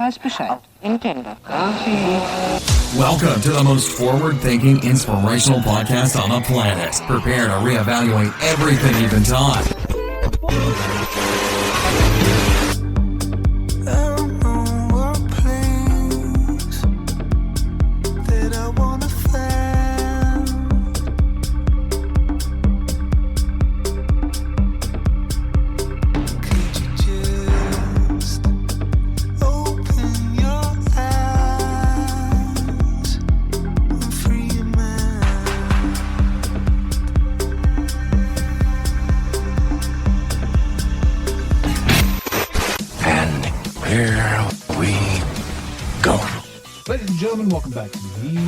weiß Bescheid. Intendo. Welcome to the most forward-thinking, inspirational podcast on the planet. Prepare to reevaluate everything you've been taught. Ladies and gentlemen, welcome back to the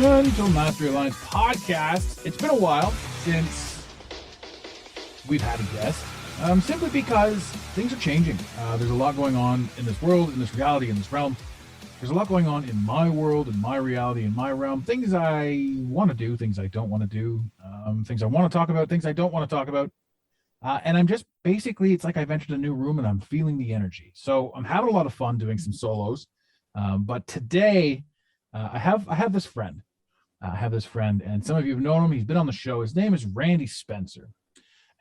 Mental Mastery Alliance podcast. It's been a while since we've had a guest, simply because things are changing. There's a lot going on in this world, in this reality, in this realm. There's a lot going on in my world, in my reality, in my realm. Things I want to do, things I don't want to do, things I want to talk about, things I don't want to talk about. And I'm just basically, it's like I've entered a new room and I'm feeling the energy. So I'm having a lot of fun doing some solos. But today, I have this friend. And some of you have known him. He's been on the show. His name is Randy Spencer.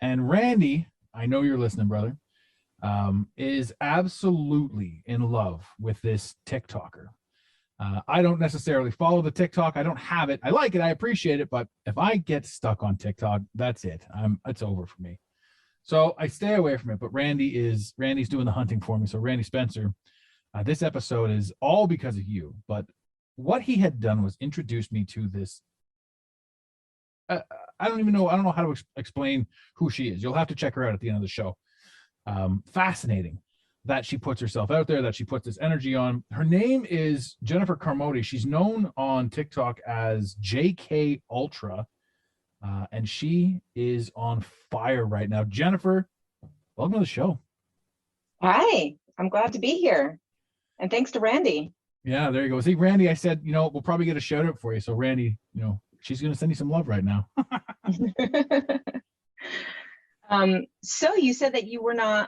And Randy, I know you're listening, brother, is absolutely in love with this TikToker. I don't necessarily follow the TikTok. I don't have it. I like it. I appreciate it. But if I get stuck on TikTok, that's it. It's over for me. So I stay away from it. But Randy's doing the hunting for me. So Randy Spencer, this episode is all because of you, but what he had done was introduce me to this. I don't know how to explain who she is. You'll have to check her out at the end of the show. Fascinating that she puts herself out there, that she puts this energy on. Her name is Jen Carmody. She's known on TikTok as JK Ultra, and she is on fire right now. Jennifer, welcome to the show. Hi, I'm glad to be here. And thanks to Randy. Yeah, there you go. See, Randy, I said, we'll probably get a shout out for you. So Randy, she's going to send you some love right now. So you said that you were not,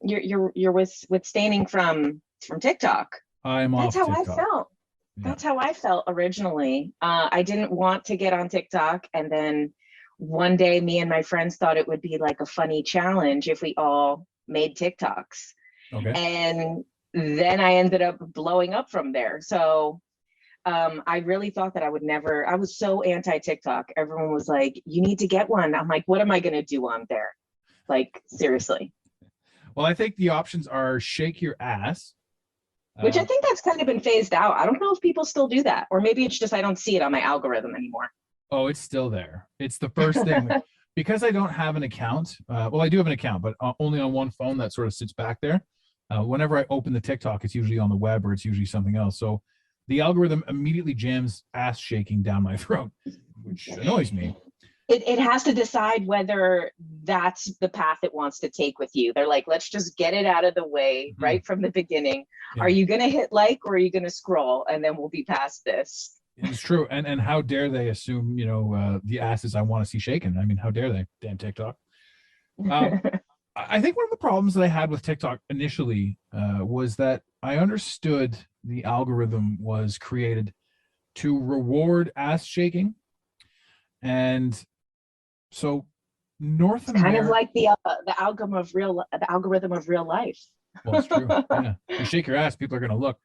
you're withstanding from TikTok. I'm off TikTok. That's how I felt. Yeah. That's how I felt originally. I didn't want to get on TikTok. And then one day me and my friends thought it would be like a funny challenge if we all made TikToks. Okay. And then I ended up blowing up from there. So I really thought that I would never, I was so anti-TikTok. Everyone was like, you need to get one. I'm like, what am I going to do on there? Like, seriously. Well, I think the options are shake your ass. Which I think that's kind of been phased out. I don't know if people still do that. Or maybe it's just I don't see it on my algorithm anymore. Oh, it's still there. It's the first thing. Because I don't have an account. Well, I do have an account, but only on one phone that sort of sits back there. Whenever I open the TikTok, it's usually on the web or it's usually something else. So the algorithm immediately jams ass shaking down my throat, which annoys me. It has to decide whether that's the path it wants to take with you. They're like, let's just get it out of the way right from the beginning. Yeah. Are you going to hit like or are you going to scroll? And then we'll be past this. It's true. And how dare they assume, the asses I want to see shaken? I mean, how dare they? Damn TikTok. I think one of the problems that I had with TikTok initially was that I understood the algorithm was created to reward ass shaking. And so North America... kind of like the algorithm of real life. Well, it's true. Yeah. You shake your ass, people are going to look.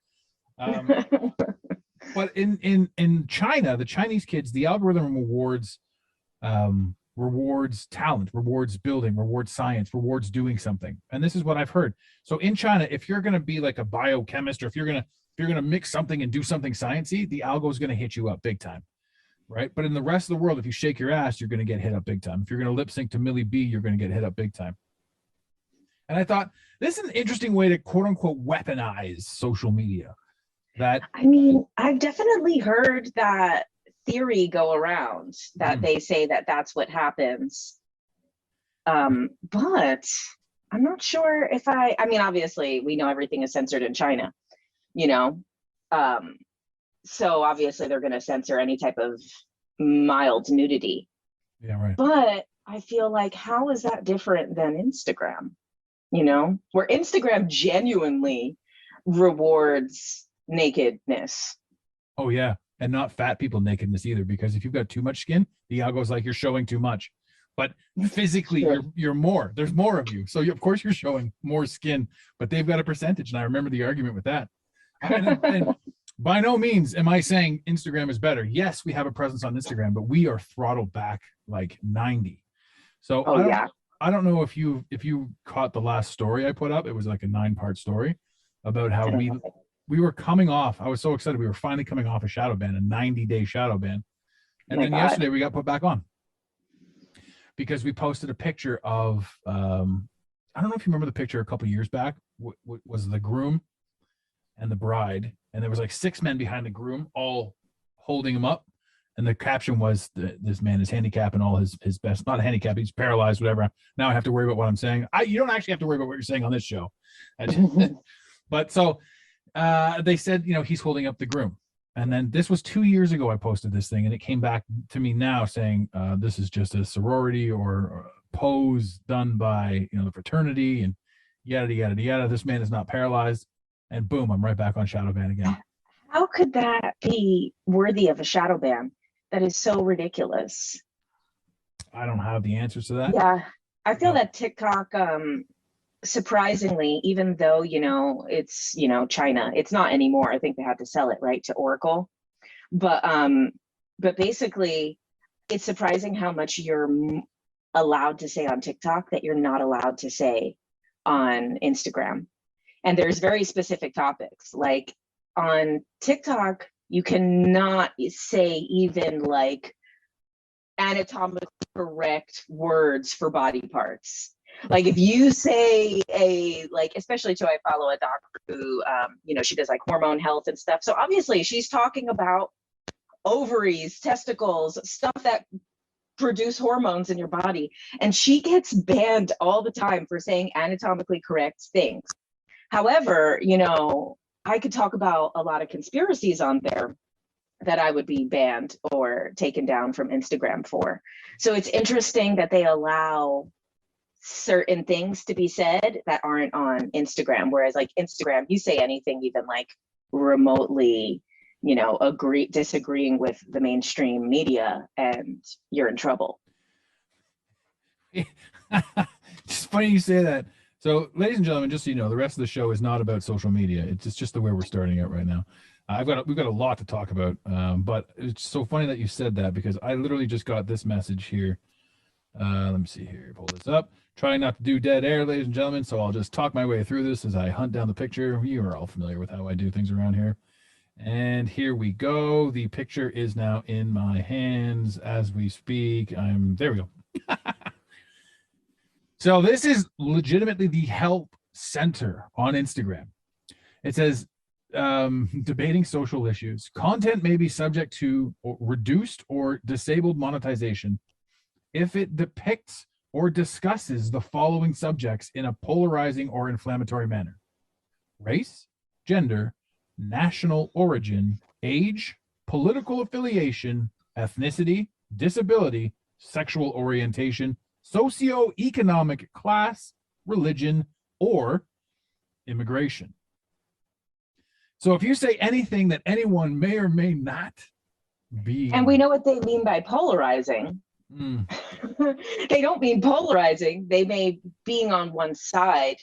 But in China, the Chinese kids, the algorithm rewards talent, rewards building, rewards science, rewards doing something. And this is what I've heard. So in China, if you're going to be like a biochemist or if you're going to mix something and do something sciencey, the algo is going to hit you up big time. Right? But in the rest of the world, if you shake your ass, you're going to get hit up big time. If you're going to lip sync to Millie B, you're going to get hit up big time. And I thought this is an interesting way to quote unquote weaponize social media. I've definitely heard that theory go around that they say that that's what happens. But I'm not sure if obviously we know everything is censored in China, so obviously they're going to censor any type of mild nudity. Yeah, right. But I feel like, how is that different than Instagram? Where Instagram genuinely rewards nakedness. Oh yeah, and not fat people nakedness either, because if you've got too much skin, the algo's like you're showing too much. But physically, Sure. you're more. There's more of you, so of course you're showing more skin. But they've got a percentage, and I remember the argument with that. And by no means am I saying Instagram is better. Yes, we have a presence on Instagram, but we are throttled back like 90. So Oh yeah. I don't know if you caught the last story I put up. It was like a 9-part story about how we were coming off. I was so excited. We were finally coming off a shadow ban, a 90-day shadow ban. And then yesterday we got put back on because we posted a picture of, I don't know if you remember the picture a couple years back, was the groom and the bride. And there was like 6 men behind the groom, all holding him up. And the caption was, this man is handicapped and all his best, not handicapped, he's paralyzed, whatever. Now I have to worry about what I'm saying. You don't actually have to worry about what you're saying on this show. But so they said, he's holding up the groom. And then this was 2 years ago I posted this thing, and it came back to me now saying this is just a sorority or a pose done by the fraternity and yada, yada, yada. This man is not paralyzed. And boom, I'm right back on shadow ban again. How could that be worthy of a shadow ban? That is so ridiculous. I don't have the answers to that. Yeah, I feel that TikTok, surprisingly, even though it's China, it's not anymore. I think they had to sell it right to Oracle, but basically, it's surprising how much you're allowed to say on TikTok that you're not allowed to say on Instagram. And there's very specific topics. Like on TikTok, you cannot say even like anatomically correct words for body parts. Like if you say especially I follow a doctor who, she does like hormone health and stuff. So obviously she's talking about ovaries, testicles, stuff that produce hormones in your body. And she gets banned all the time for saying anatomically correct things. However, I could talk about a lot of conspiracies on there that I would be banned or taken down from Instagram for. So it's interesting that they allow certain things to be said that aren't on Instagram. Whereas like Instagram, you say anything even like remotely, disagreeing with the mainstream media and you're in trouble. It's funny you say that. So, ladies and gentlemen, just so you know, the rest of the show is not about social media. It's just the way we're starting out right now. We've got a lot to talk about, but it's so funny that you said that because I literally just got this message here. Let me see here. Pull this up. Trying not to do dead air, ladies and gentlemen, so I'll just talk my way through this as I hunt down the picture. You are all familiar with how I do things around here. And here we go. The picture is now in my hands as we speak. There we go. So this is legitimately the help center on Instagram. It says, debating social issues. Content may be subject to reduced or disabled monetization if it depicts or discusses the following subjects in a polarizing or inflammatory manner: race, gender, national origin, age, political affiliation, ethnicity, disability, sexual orientation, socioeconomic class, religion, or immigration. So if you say anything that anyone may or may not be... And we know what they mean by polarizing. They don't mean polarizing. They may being on one side,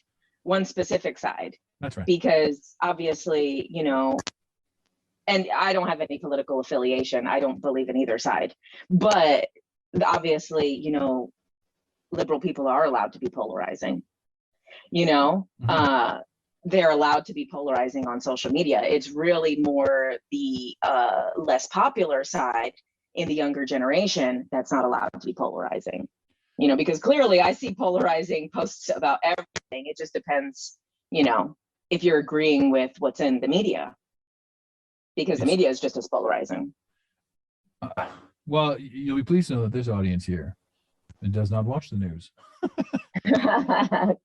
one specific side. That's right. Because obviously, and I don't have any political affiliation. I don't believe in either side. But obviously, liberal people are allowed to be polarizing. They're allowed to be polarizing on social media. It's really more the less popular side in the younger generation that's not allowed to be polarizing. Because clearly I see polarizing posts about everything. It just depends, if you're agreeing with what's in the media, because the media is just as polarizing. Well, you'll be pleased to know that this audience here does not watch the news.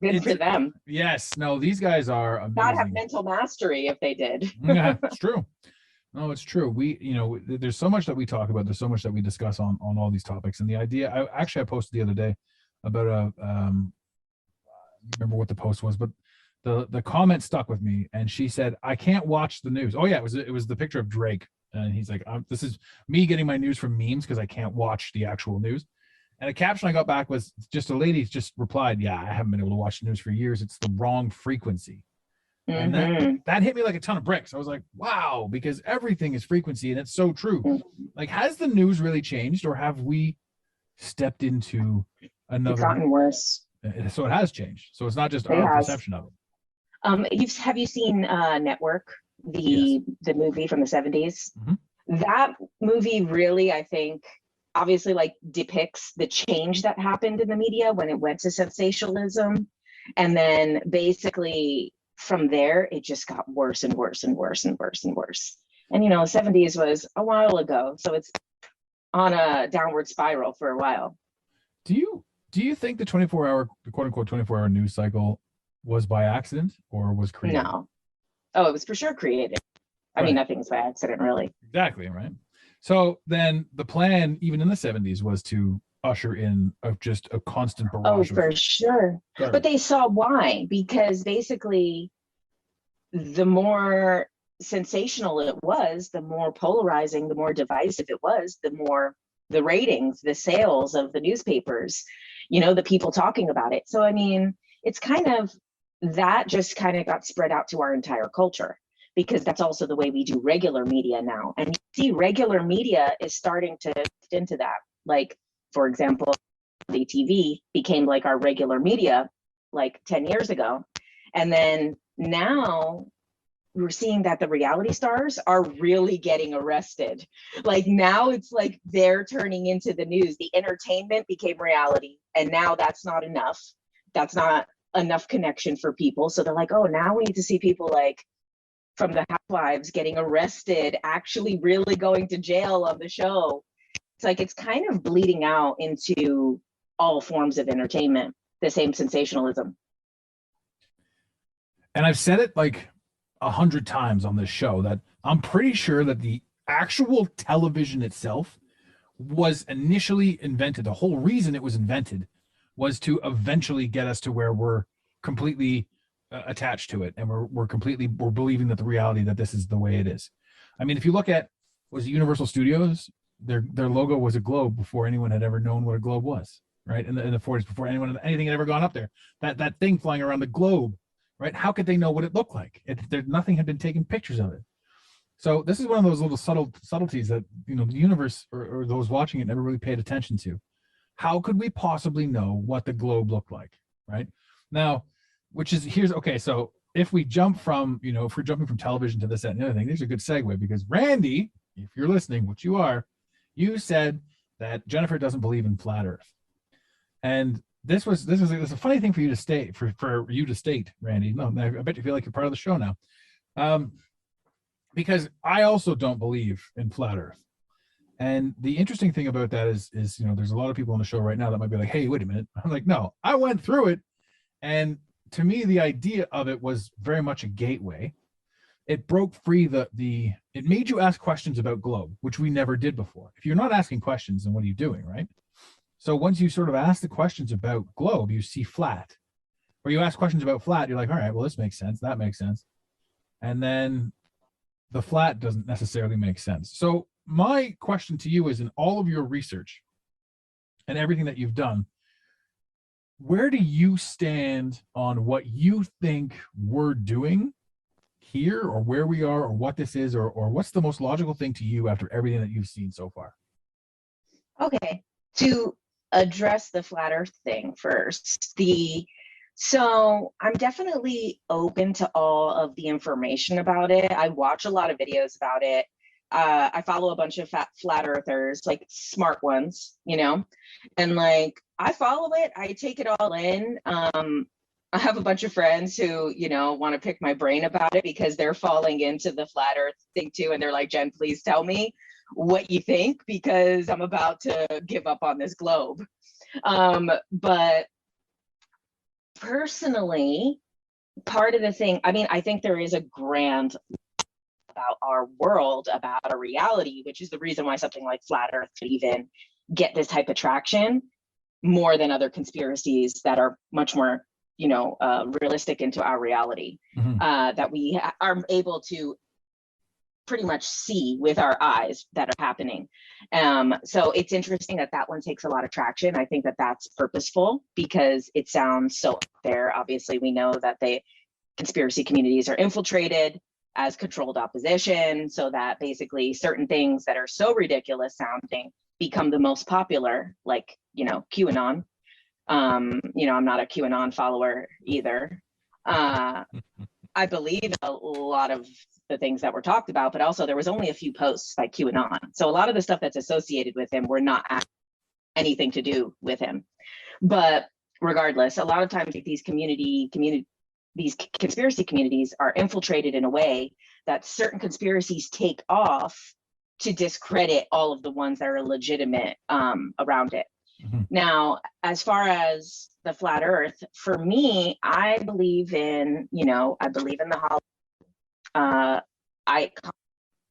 Good for them. Yes. No, these guys are amazing. Not have mental mastery if they did. Yeah, it's true. No, it's true. There's so much that we talk about. There's so much that we discuss on all these topics. And the idea, I posted the other day about I remember what the post was, but the comment stuck with me, and she said, "I can't watch the news." Oh yeah, it was the picture of Drake, and he's like, "This is me getting my news from memes because I can't watch the actual news." And a caption I got back was just a lady just replied, "Yeah, I haven't been able to watch the news for years. It's the wrong frequency." And that hit me like a ton of bricks. I was like, wow, because everything is frequency, and it's so true. Like, has the news really changed, or have we stepped into another? It's gotten worse. So it has changed. So it's not just It our has. perception of it. Have you seen Network, Yes. the movie from the 70s? Mm-hmm. That movie really, I think, obviously like depicts the change that happened in the media when it went to sensationalism. And then basically from there, it just got worse and worse and worse and worse and worse. And, you know, 70s was a while ago. So it's on a downward spiral for a while. Do you think the 24-hour, the quote unquote 24-hour news cycle was by accident or was created? No. Oh, it was for sure created. I mean, nothing's by accident, really. Exactly, right? So then the plan, even in the 70s, was to usher in just a constant barrage. Oh, for sure. But they saw why, because basically the more sensational it was, the more polarizing, the more divisive it was, the more the ratings, the sales of the newspapers, you know, the people talking about it. So, I mean, it's kind of, that just kind of got spread out to our entire culture, because that's also the way we do regular media now. And you see regular media is starting to fit into that. Like, for example, the TV became like our regular media like 10 years ago. And then now we're seeing that the reality stars are really getting arrested. Like now it's like they're turning into the news. The entertainment became reality. And now that's not enough. That's not enough connection for people. So they're like, oh, now we need to see people like from the Housewives getting arrested, actually really going to jail on the show. It's like, it's kind of bleeding out into all forms of entertainment, the same sensationalism. And I've said it like 100 times on this show that I'm pretty sure that the actual television itself was initially invented. The whole reason it was invented was to eventually get us to where we're completely attached to it, and we're believing that the reality that this is the way it is. I mean, if you look at, was Universal Studios, their logo was a globe before anyone had ever known what a globe was, right? In the 40s, before anything had ever gone up there, that thing flying around the globe, right? How could they know what it looked like? Nothing had been taking pictures of it. So this is one of those little subtleties that, you know, the universe or those watching it never really paid attention to. How could we possibly know what the globe looked like, right? Now, so if we jump from, you know, if we're jumping from television to this, that, and the other thing, there's a good segue, because Randy, if you're listening, which you are, you said that Jennifer doesn't believe in flat Earth. And this was a funny thing for you to state, for you to state, Randy. No, I bet you feel like you're part of the show now. Because I also don't believe in flat Earth. And the interesting thing about that is, you know, there's a lot of people on the show right now that might be like, hey, wait a minute. I'm like, no, I went through it. And to me, the idea of it was very much a gateway. It broke free it made you ask questions about globe, which we never did before. If you're not asking questions, then what are you doing, right? So once you sort of ask the questions about globe, you see flat. Or you ask questions about flat, you're like, all right, well, this makes sense, that makes sense. And then the flat doesn't necessarily make sense. So my question to you is, in all of your research and everything that you've done, where do you stand on what you think we're doing here, or where we are, or what this is, or what's the most logical thing to you after everything that you've seen so far? Okay, to address the flat Earth thing first, so I'm definitely open to all of the information about it. I watch a lot of videos about it. I follow a bunch of flat earthers, like smart ones, you know, and like I follow it. I take it all in. I have a bunch of friends who, you know, want to pick my brain about it because they're falling into the flat Earth thing too. And they're like, Jen, please tell me what you think, because I'm about to give up on this globe. But personally, part of the thing, I mean, I think there is a grand about our world, about our reality, which is the reason why something like flat Earth could even get this type of traction more than other conspiracies that are much more realistic into our reality, that we are able to pretty much see with our eyes that are happening. So it's interesting that one takes a lot of traction. I think that that's purposeful because it sounds so out there. Obviously, we know that the conspiracy communities are infiltrated as controlled opposition, so that basically certain things that are so ridiculous sounding become the most popular, like, QAnon. I'm not a QAnon follower either. I believe a lot of the things that were talked about, but also there was only a few posts by QAnon. So a lot of the stuff that's associated with him were not anything to do with him. But regardless, a lot of times these these conspiracy communities are infiltrated in a way that certain conspiracies take off to discredit all of the ones that are legitimate around it. Now, as far as the flat earth, for me, I believe in the I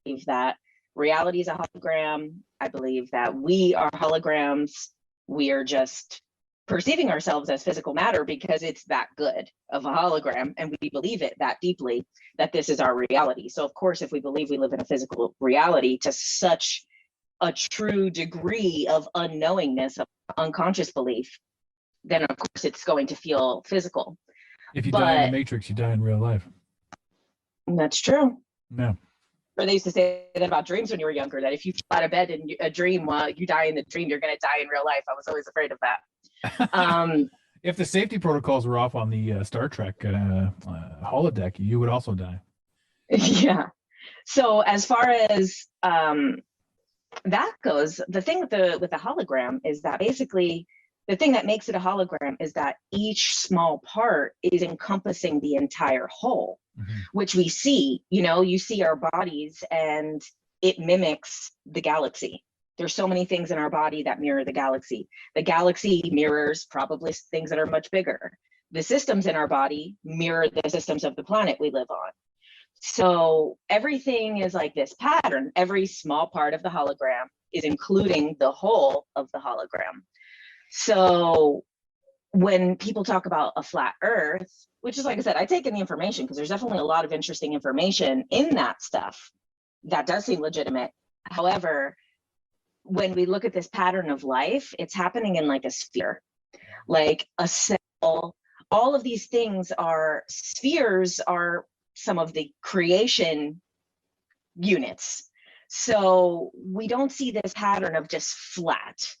believe that reality is a hologram. I believe that we are holograms. We are just perceiving ourselves as physical matter because it's that good of a hologram, and we believe it that deeply that this is our reality. So of course, if we believe we live in a physical reality to such a true degree of unknowingness, of unconscious belief, then of course it's going to feel physical. If you die in the Matrix, you die in real life. That's true. Yeah. Or they used to say that about dreams when you were younger, that if you fall out of bed in a dream while you die in the dream, you're going to die in real life. I was always afraid of that. If the safety protocols were off on the Star Trek holodeck, you would also die. Yeah. So as far as that goes, the thing with the hologram is that basically the thing that makes it a hologram is that each small part is encompassing the entire whole, which we see. You see our bodies and it mimics the galaxy. There's so many things in our body that mirror the galaxy. The galaxy mirrors probably things that are much bigger. The systems in our body mirror the systems of the planet we live on. So everything is like this pattern. Every small part of the hologram is including the whole of the hologram. So when people talk about a flat earth, which is, like I said, I take in the information because there's definitely a lot of interesting information in that stuff that does seem legitimate. However, when we look at this pattern of life, it's happening in like a sphere, like a cell. All of these things are spheres, are some of the creation units. So we don't see this pattern of just flat.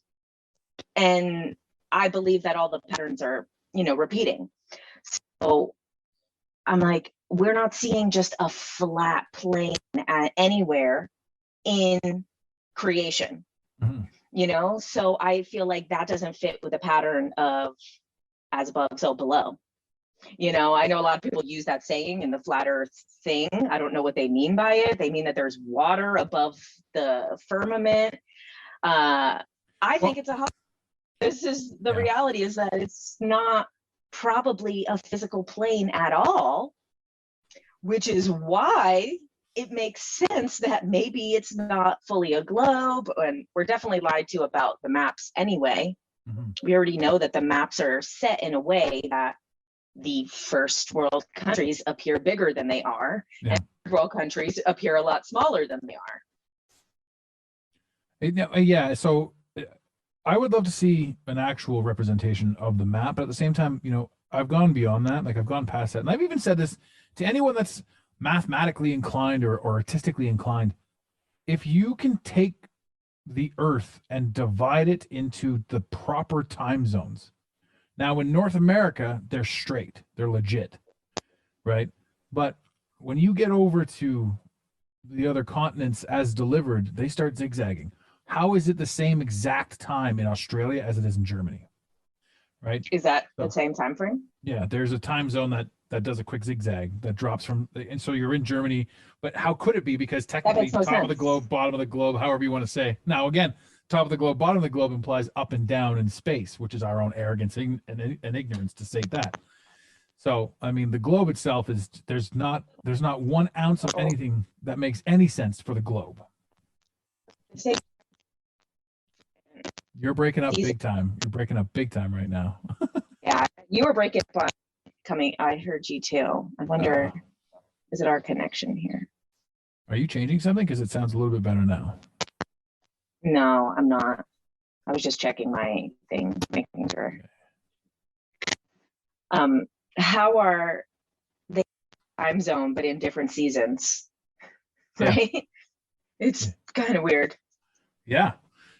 And I believe that all the patterns are, repeating. So I'm like, we're not seeing just a flat plane anywhere in creation, so I feel like that doesn't fit with the pattern of as above, so below. I know a lot of people use that saying in the flat earth thing. I don't know what they mean by it. They mean that there's water above the firmament. I think it's this is the reality, is that it's not probably a physical plane at all, which is why it makes sense that maybe it's not fully a globe. And we're definitely lied to about the maps anyway. We already know that the maps are set in a way that the first world countries appear bigger than they are, and third world countries appear a lot smaller than they are. Yeah, so I would love to see an actual representation of the map, but at the same time, I've gone beyond that. Like, I've gone past that. And I've even said this to anyone that's mathematically inclined or artistically inclined. If you can take the Earth and divide it into the proper time zones. Now, in North America, they're straight. They're legit, right? But when you get over to the other continents as delivered, they start zigzagging. How is it the same exact time in Australia as it is in Germany? Right? Is that the same time frame? Yeah, there's a time zone that does a quick zigzag that drops from, and so you're in Germany, but how could it be? Because technically, top of the globe, bottom of the globe, however you want to say. Now, again, top of the globe, bottom of the globe implies up and down in space, which is our own arrogance and ignorance to say that. So, I mean, the globe itself is, there's not 1 ounce of anything that makes any sense for the globe. You're breaking up big time. You're breaking up big time right now. Yeah, you were breaking up coming. I heard you too. I wonder, is it our connection here? Are you changing something? Because it sounds a little bit better now. No, I'm not. I was just checking my thing, making sure. How are they time zone, but in different seasons? Right? Yeah. It's kind of weird. Yeah.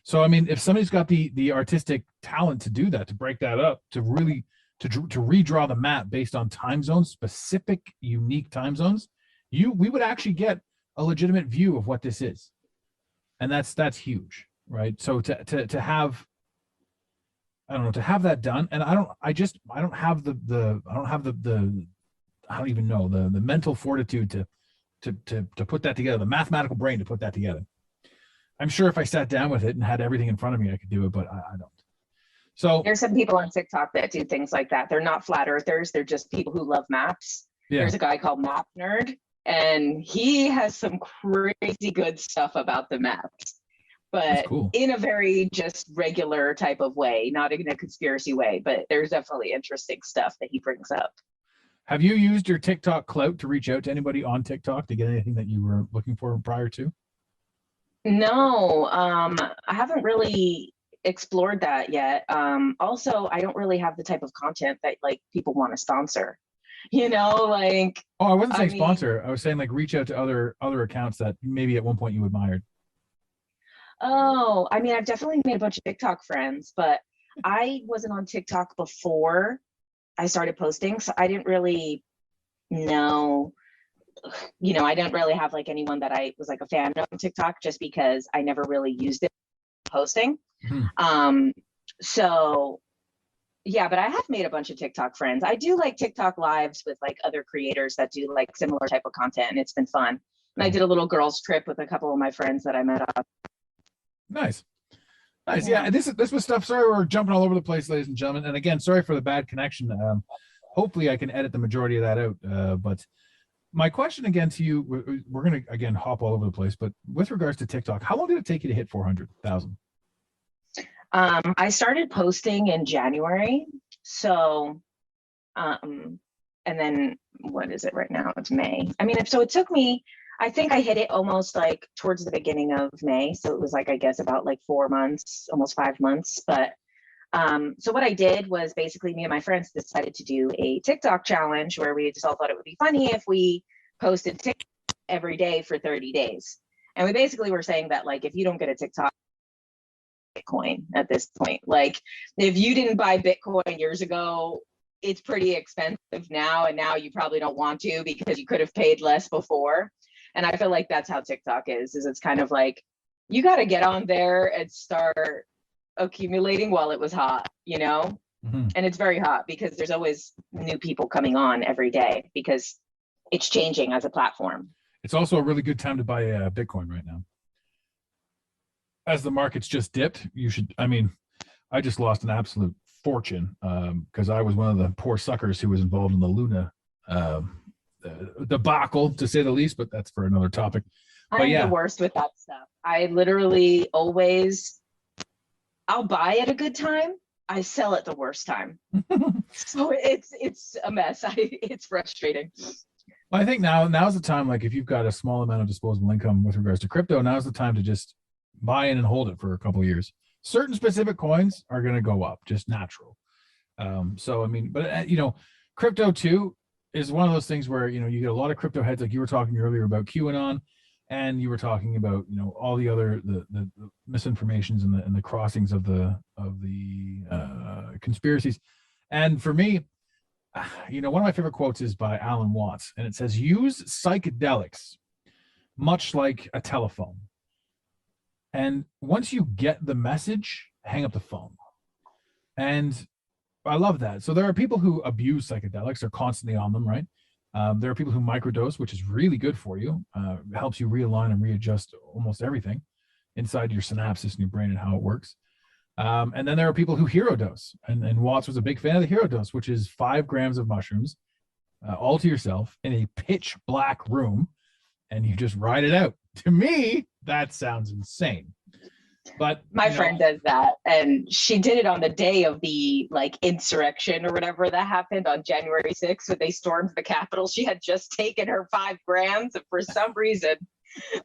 So, I mean, if somebody's got the artistic talent to do that, to break that up, to really to redraw the map based on time zones, specific, unique time zones, we would actually get a legitimate view of what this is, and that's huge, right? So to have, I don't know, to have that done, and I don't have the I don't even know the mental fortitude to put that together, the mathematical brain to put that together. I'm sure if I sat down with it and had everything in front of me, I could do it, but I don't. So there's some people on TikTok that do things like that. They're not flat earthers. They're just people who love maps. Yeah. There's a guy called Map Nerd, and he has some crazy good stuff about the maps, but cool. In a very just regular type of way, not in a conspiracy way, but there's definitely interesting stuff that he brings up. Have you used your TikTok clout to reach out to anybody on TikTok to get anything that you were looking for prior to? No, I haven't really explored that yet. Also, I don't really have the type of content that like people want to sponsor, like. Oh, I wasn't saying sponsor. I was saying like reach out to other accounts that maybe at one point you admired. Oh, I mean, I've definitely made a bunch of TikTok friends, but I wasn't on TikTok before I started posting, so I didn't really know. I didn't really have like anyone that I was like a fan of on TikTok, just because I never really used it posting. Mm-hmm. So yeah, but I have made a bunch of TikTok friends. I do like TikTok lives with like other creators that do like similar type of content, and it's been fun. And I did a little girls trip with a couple of my friends that I met up. Nice. Yeah, this was stuff. Sorry, we're jumping all over the place, ladies and gentlemen. And again, sorry for the bad connection. Hopefully I can edit the majority of that out. But my question again to you, we're going to, again, hop all over the place, but with regards to TikTok, how long did it take you to hit 400,000? I started posting in January. So, and then what is it right now? It's May. I mean, so it took me, I think I hit it almost like towards the beginning of May. So it was like, I guess about like 4 months, almost 5 months. But so what I did was basically me and my friends decided to do a TikTok challenge where we just all thought it would be funny if we posted TikTok every day for 30 days. And we basically were saying that like, if you don't get a TikTok, Bitcoin at this point, like if you didn't buy Bitcoin years ago, it's pretty expensive now. And now you probably don't want to because you could have paid less before. And I feel like that's how TikTok is it's kind of like, you got to get on there and start accumulating while it was hot, Mm-hmm. And it's very hot because there's always new people coming on every day because it's changing as a platform. It's also a really good time to buy Bitcoin right now. As the market's just dipped, I just lost an absolute fortune because I was one of the poor suckers who was involved in the Luna debacle, to say the least, but that's for another topic. But I'm the worst with that stuff. I literally always, I'll buy at a good time, I sell at the worst time. So it's a mess. It's frustrating. Well, I think now's the time, like if you've got a small amount of disposable income with regards to crypto, now's the time to just buy in and hold it for a couple of years. Certain specific coins are going to go up, just natural. So, I mean, but crypto too is one of those things where, you get a lot of crypto heads, like you were talking earlier about QAnon, and you were talking about, all the other, the misinformations and the crossings of the conspiracies. And for me, one of my favorite quotes is by Alan Watts, and it says, use psychedelics much like a telephone. And once you get the message, hang up the phone. And I love that. So there are people who abuse psychedelics. They're constantly on them, right? There are people who microdose, which is really good for you. It helps you realign and readjust almost everything inside your synapses in your brain and how it works. And then there are people who hero dose. And Watts was a big fan of the hero dose, which is 5 grams of mushrooms all to yourself in a pitch black room, and you just ride it out. To me, that sounds insane. But my friend does that, and she did it on the day of the like insurrection or whatever that happened on January 6th when they stormed the Capitol. She had just taken her 5 grams and for some reason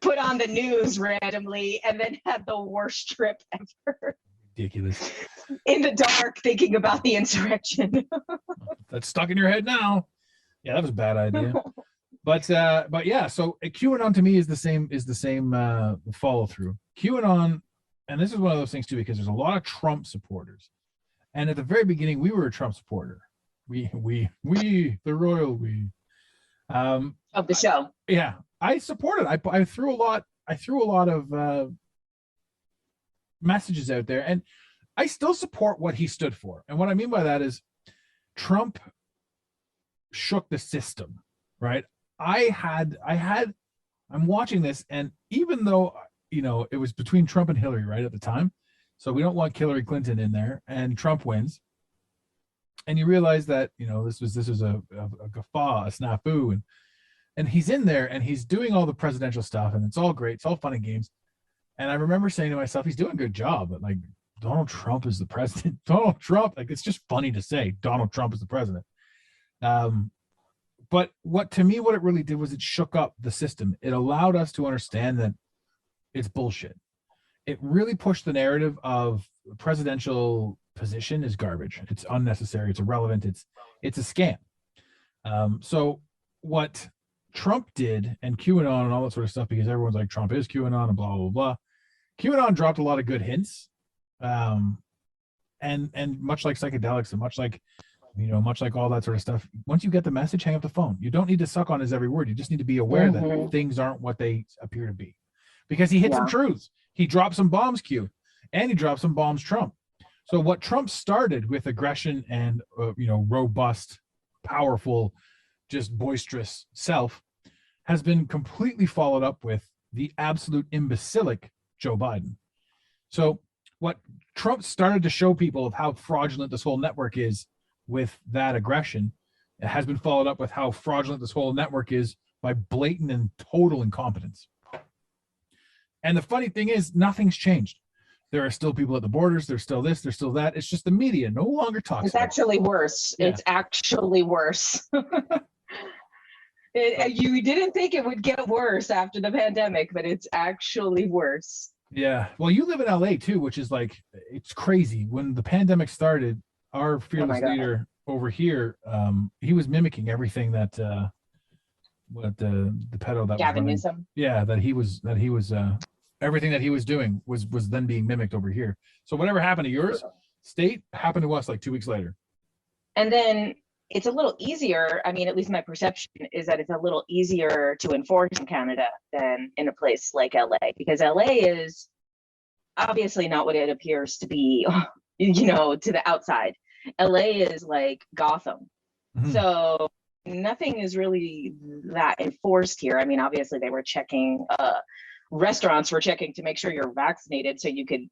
put on the news randomly and then had the worst trip ever. Ridiculous. In the dark, thinking about the insurrection. That's stuck in your head now. Yeah, that was a bad idea. But yeah, so QAnon to me is the same follow through. QAnon, and this is one of those things too, because there's a lot of Trump supporters. And at the very beginning, we were a Trump supporter. We the royal we. Of the show. Yeah, I supported. I threw a lot of messages out there, and I still support what he stood for. And what I mean by that is Trump shook the system, right? I'm watching this, and even though, it was between Trump and Hillary, right, at the time, so we don't want Hillary Clinton in there, and Trump wins, and you realize that, this was a guffaw, a snafu, and he's in there, and he's doing all the presidential stuff, and it's all great, it's all fun and games, and I remember saying to myself, he's doing a good job, but like, Donald Trump is the president. Donald Trump, like, it's just funny to say Donald Trump is the president. But what it really did was it shook up the system. It allowed us to understand that it's bullshit. It really pushed the narrative of the presidential position is garbage. It's unnecessary. It's irrelevant. It's a scam. So what Trump did, and QAnon and all that sort of stuff, because everyone's like, Trump is QAnon and blah, blah, blah. QAnon dropped a lot of good hints. And much like psychedelics and much like all that sort of stuff, once you get the message, hang up the phone. You don't need to suck on his every word. You just need to be aware that things aren't what they appear to be, because he hit some truths. He dropped some bombs, Q, and he dropped some bombs, Trump. So what Trump started with aggression and robust, powerful, just boisterous self has been completely followed up with the absolute imbecilic Joe Biden. So what Trump started to show people of how fraudulent this whole network is with that aggression, it has been followed up with how fraudulent this whole network is by blatant and total incompetence. And the funny thing is, nothing's changed. There are still people at the borders. There's still this, there's still that. It's just the media no longer talks It's about actually worse. Yeah. It's actually worse. You didn't think it would get worse after the pandemic, but it's actually worse. Yeah. Well, you live in LA too, which is like, it's crazy. When the pandemic started, our fearless leader over here, he was mimicking everything that the pedo that Gavin was Newsom. Yeah, that he was everything that he was doing was then being mimicked over here. So whatever happened to yours state happened to us like 2 weeks later. And then it's a little easier. I mean, at least my perception is that it's a little easier to enforce in Canada than in a place like LA, because LA is obviously not what it appears to be, to the outside. LA is like Gotham. Mm-hmm. So nothing is really that enforced here. I mean, obviously they were checking, restaurants were checking to make sure you're vaccinated so you could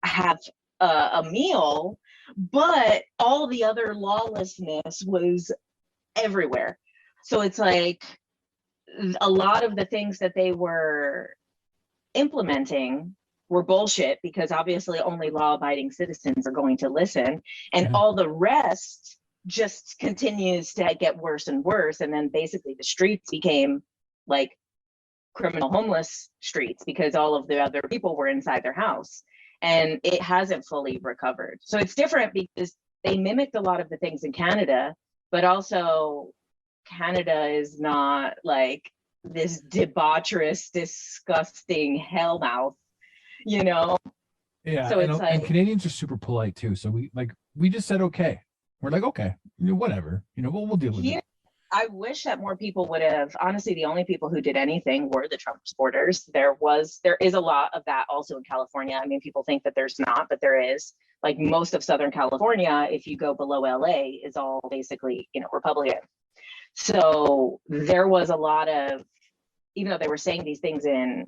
have a meal, but all the other lawlessness was everywhere. So it's like a lot of the things that they were implementing were bullshit, because obviously only law-abiding citizens are going to listen, and all the rest just continues to get worse and worse. And then basically the streets became like criminal homeless streets because all of the other people were inside their house, and it hasn't fully recovered. So it's different because they mimicked a lot of the things in Canada, but also Canada is not like this debaucherous, disgusting hellmouth, Yeah. So it's and Canadians are super polite too. So we just said, okay. We're like, okay, whatever, we'll deal with it. I wish that more people would have. Honestly, the only people who did anything were the Trump supporters. There is a lot of that also in California. I mean, people think that there's not, but there is. Like most of Southern California, if you go below LA, is all basically, Republican. So there was a lot of, even though they were saying these things in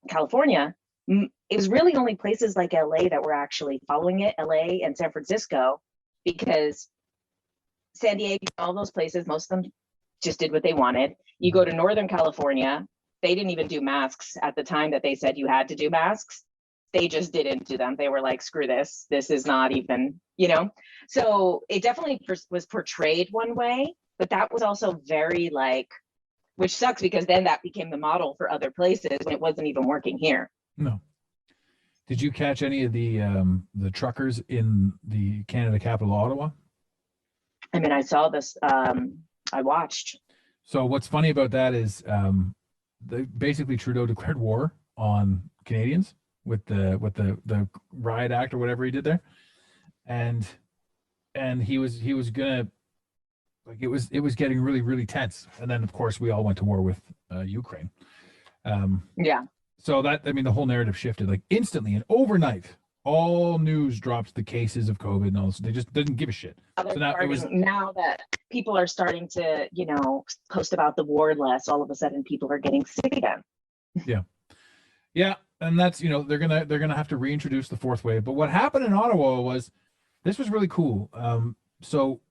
California, it was really only places like LA that were actually following it, LA and San Francisco, because San Diego, all those places, most of them just did what they wanted. You go to Northern California, they didn't even do masks at the time that they said you had to do masks. they just didn't do them. They were like, screw this. This is not even, you know? So it definitely was portrayed one way, but that was also very like, which sucks because then that became the model for other places when it wasn't even working here. No. Did you catch any of the truckers in the Canada capital, Ottawa? I mean, I saw this, I watched. So what's funny about that is basically Trudeau declared war on Canadians with the riot act or whatever he did there, and he was gonna, like, it was getting really, really tense, and then of course we all went to war with Ukraine. Yeah. So that, I mean, the whole narrative shifted like instantly and overnight. All news dropped the cases of COVID and all this. They just didn't give a shit. So Now that people are starting to, you know, post about the war less, all of a sudden people are getting sick again. Yeah, and that's, you know, they're gonna have to reintroduce the fourth wave. But what happened in Ottawa was, this was really cool. So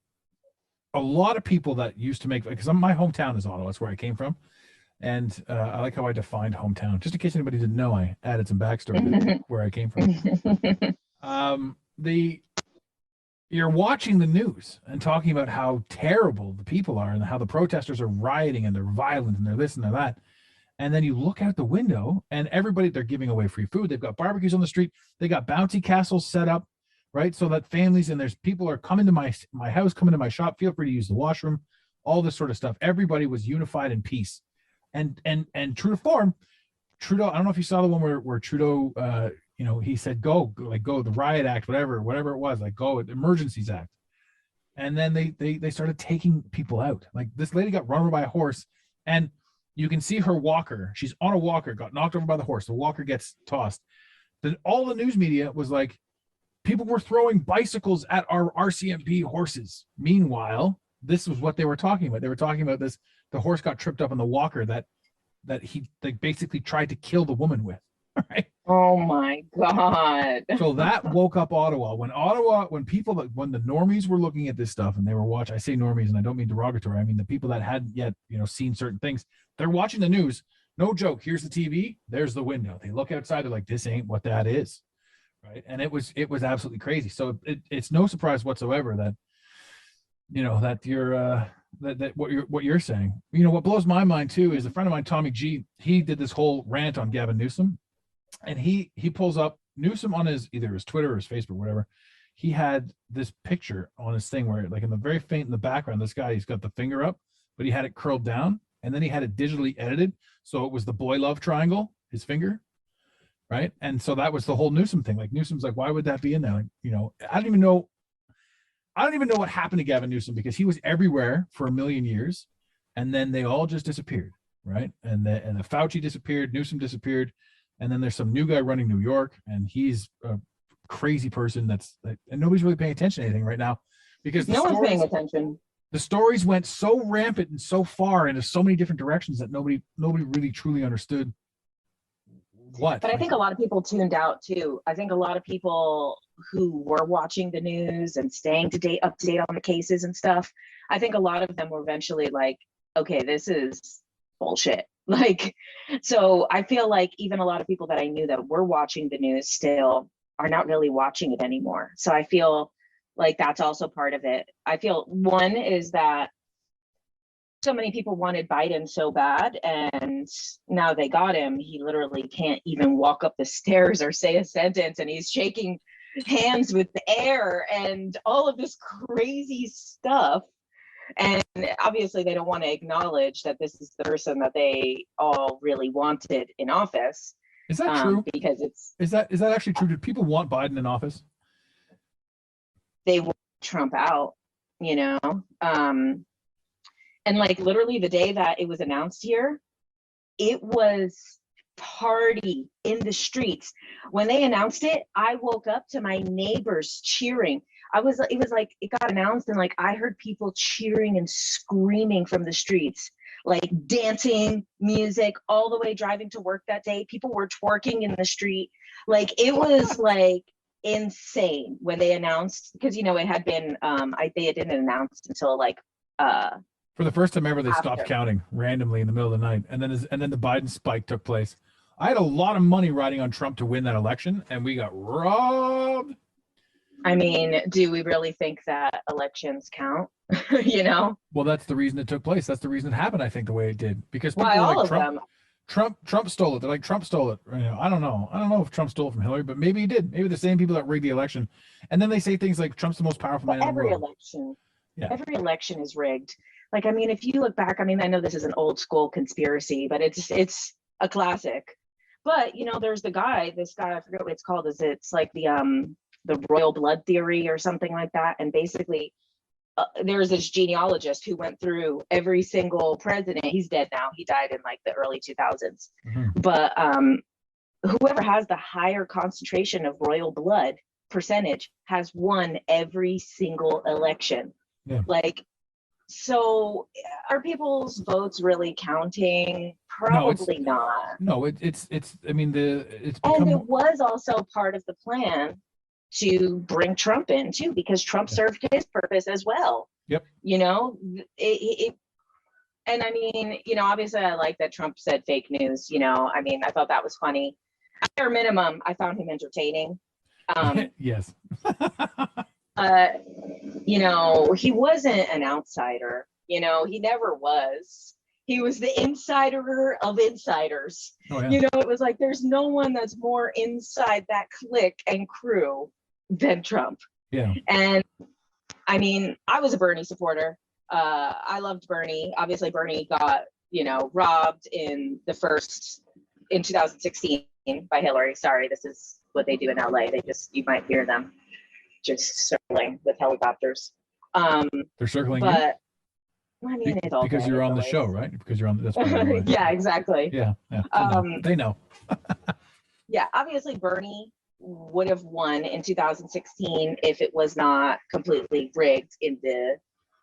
a lot of people that used to make, because my hometown is Ottawa, that's where I came from. And I like how I defined hometown. Just in case anybody didn't know, I added some backstory to where I came from. You're watching the news and talking about how terrible the people are and how the protesters are rioting and they're violent and they're this and they're that. And then you look out the window and they're giving away free food. They've got barbecues on the street. They got bouncy castles set up, right? So that families and there's people are coming to my house, coming to my shop. Feel free to use the washroom, all this sort of stuff. Everybody was unified in peace. And true to form, Trudeau, I don't know if you saw the one where Trudeau, you know, he said, go, the riot act, whatever it was, like, go, emergencies act. And then they started taking people out. Like, this lady got run over by a horse, and you can see her walker. She's on a walker, got knocked over by the horse. The walker gets tossed. Then all the news media was like, people were throwing bicycles at our RCMP horses. Meanwhile, this was what they were talking about. They were talking about this. The horse got tripped up on the walker that he basically tried to kill the woman with. Right? Oh my God. So that woke up Ottawa. When the normies were looking at this stuff and they were watching, I say normies and I don't mean derogatory, I mean the people that hadn't yet, you know, seen certain things. They're watching the news. No joke. Here's the TV. There's the window. They look outside. They're like, this ain't what that is. Right. And it was absolutely crazy. So it's no surprise whatsoever that, you know, that you're that what you're saying. You know, what blows my mind too is a friend of mine, Tommy G, he did this whole rant on Gavin Newsom, and he pulls up Newsom on either his Twitter or his Facebook, whatever. He had this picture on his thing where, like, in the very faint in the background, this guy, he's got the finger up, but he had it curled down, and then he had it digitally edited, so it was the boy love triangle, his finger, right? And so that was the whole Newsom thing. Like, Newsom's like, why would that be in there? Like, you know, I don't even know what happened to Gavin Newsom, because he was everywhere for a million years, and then they all just disappeared, right? And the Fauci disappeared, Newsom disappeared, and then there's some new guy running New York, and he's a crazy person and nobody's really paying attention to anything right now, because no one's paying attention. The stories went so rampant and so far into so many different directions that nobody really truly understood what. But I think a lot of people tuned out too. I think a lot of people who were watching the news and staying up to date on the cases and stuff, I think a lot of them were eventually like, okay, this is bullshit. Like, so I feel like even a lot of people that I knew that were watching the news still are not really watching it anymore. So I feel like that's also part of it. I feel one is that so many people wanted Biden so bad, and now they got him. He literally can't even walk up the stairs or say a sentence, and he's shaking hands with the air and all of this crazy stuff. And obviously they don't want to acknowledge that this is the person that they all really wanted in office. Is that true? Because is that actually true? Did people want Biden in office? They want Trump out, you know. And like literally the day that it was announced here, it was party in the streets. When they announced it, I woke up to my neighbors cheering. It was like it got announced and like I heard people cheering and screaming from the streets, like dancing, music, all the way driving to work that day. People were twerking in the street. Like it was like insane when they announced, because you know it had been they didn't announce until like for the first time ever, they after. stopped counting randomly in the middle of the night, and then the Biden spike took place. I had a lot of money riding on Trump to win that election, and we got robbed. I mean, do we really think that elections count? You know, Well, that's the reason it took place. That's the reason it happened, I think, the way it did. Because people why were all like, of them? Trump stole it. They're like, Trump stole it. You know, I don't know. I don't know if Trump stole it from Hillary, but maybe he did. Maybe the same people that rigged the election. And then they say things like Trump's the most powerful But man in the every world. election, Yeah. every election is rigged. Like, I mean, if you look back, I mean, I know this is an old school conspiracy, but it's a classic. But you know, there's this guy, I forget what it's called. It's like the royal blood theory or something like that. And basically, there's this genealogist who went through every single president. He's dead now. He died in like the early 2000s. Mm-hmm. But whoever has the higher concentration of royal blood percentage has won every single election. Yeah. Like, so are people's votes really counting? Probably not. No, it's. I mean, it's And become. it was also part of the plan to bring Trump in too, because Trump served his purpose as well. Yep. You know, and I mean, you know, obviously I like that Trump said fake news, you know, I mean, I thought that was funny. At bare minimum, I found him entertaining. Yes. You know, he wasn't an outsider, you know, he never was. He was the insider of insiders. Oh, yeah. You know, it was like there's no one that's more inside that clique and crew than Trump. Yeah. And I mean, I was a Bernie supporter. I loved Bernie. Obviously, Bernie got, you know, robbed in 2016 by Hillary. Sorry, this is what they do in LA. You might hear them just circling with helicopters. They're circling but I mean, it's all because you're on the show, right? Because you're on. That's yeah, exactly. Yeah. They know. Yeah, obviously Bernie would have won in 2016 if it was not completely rigged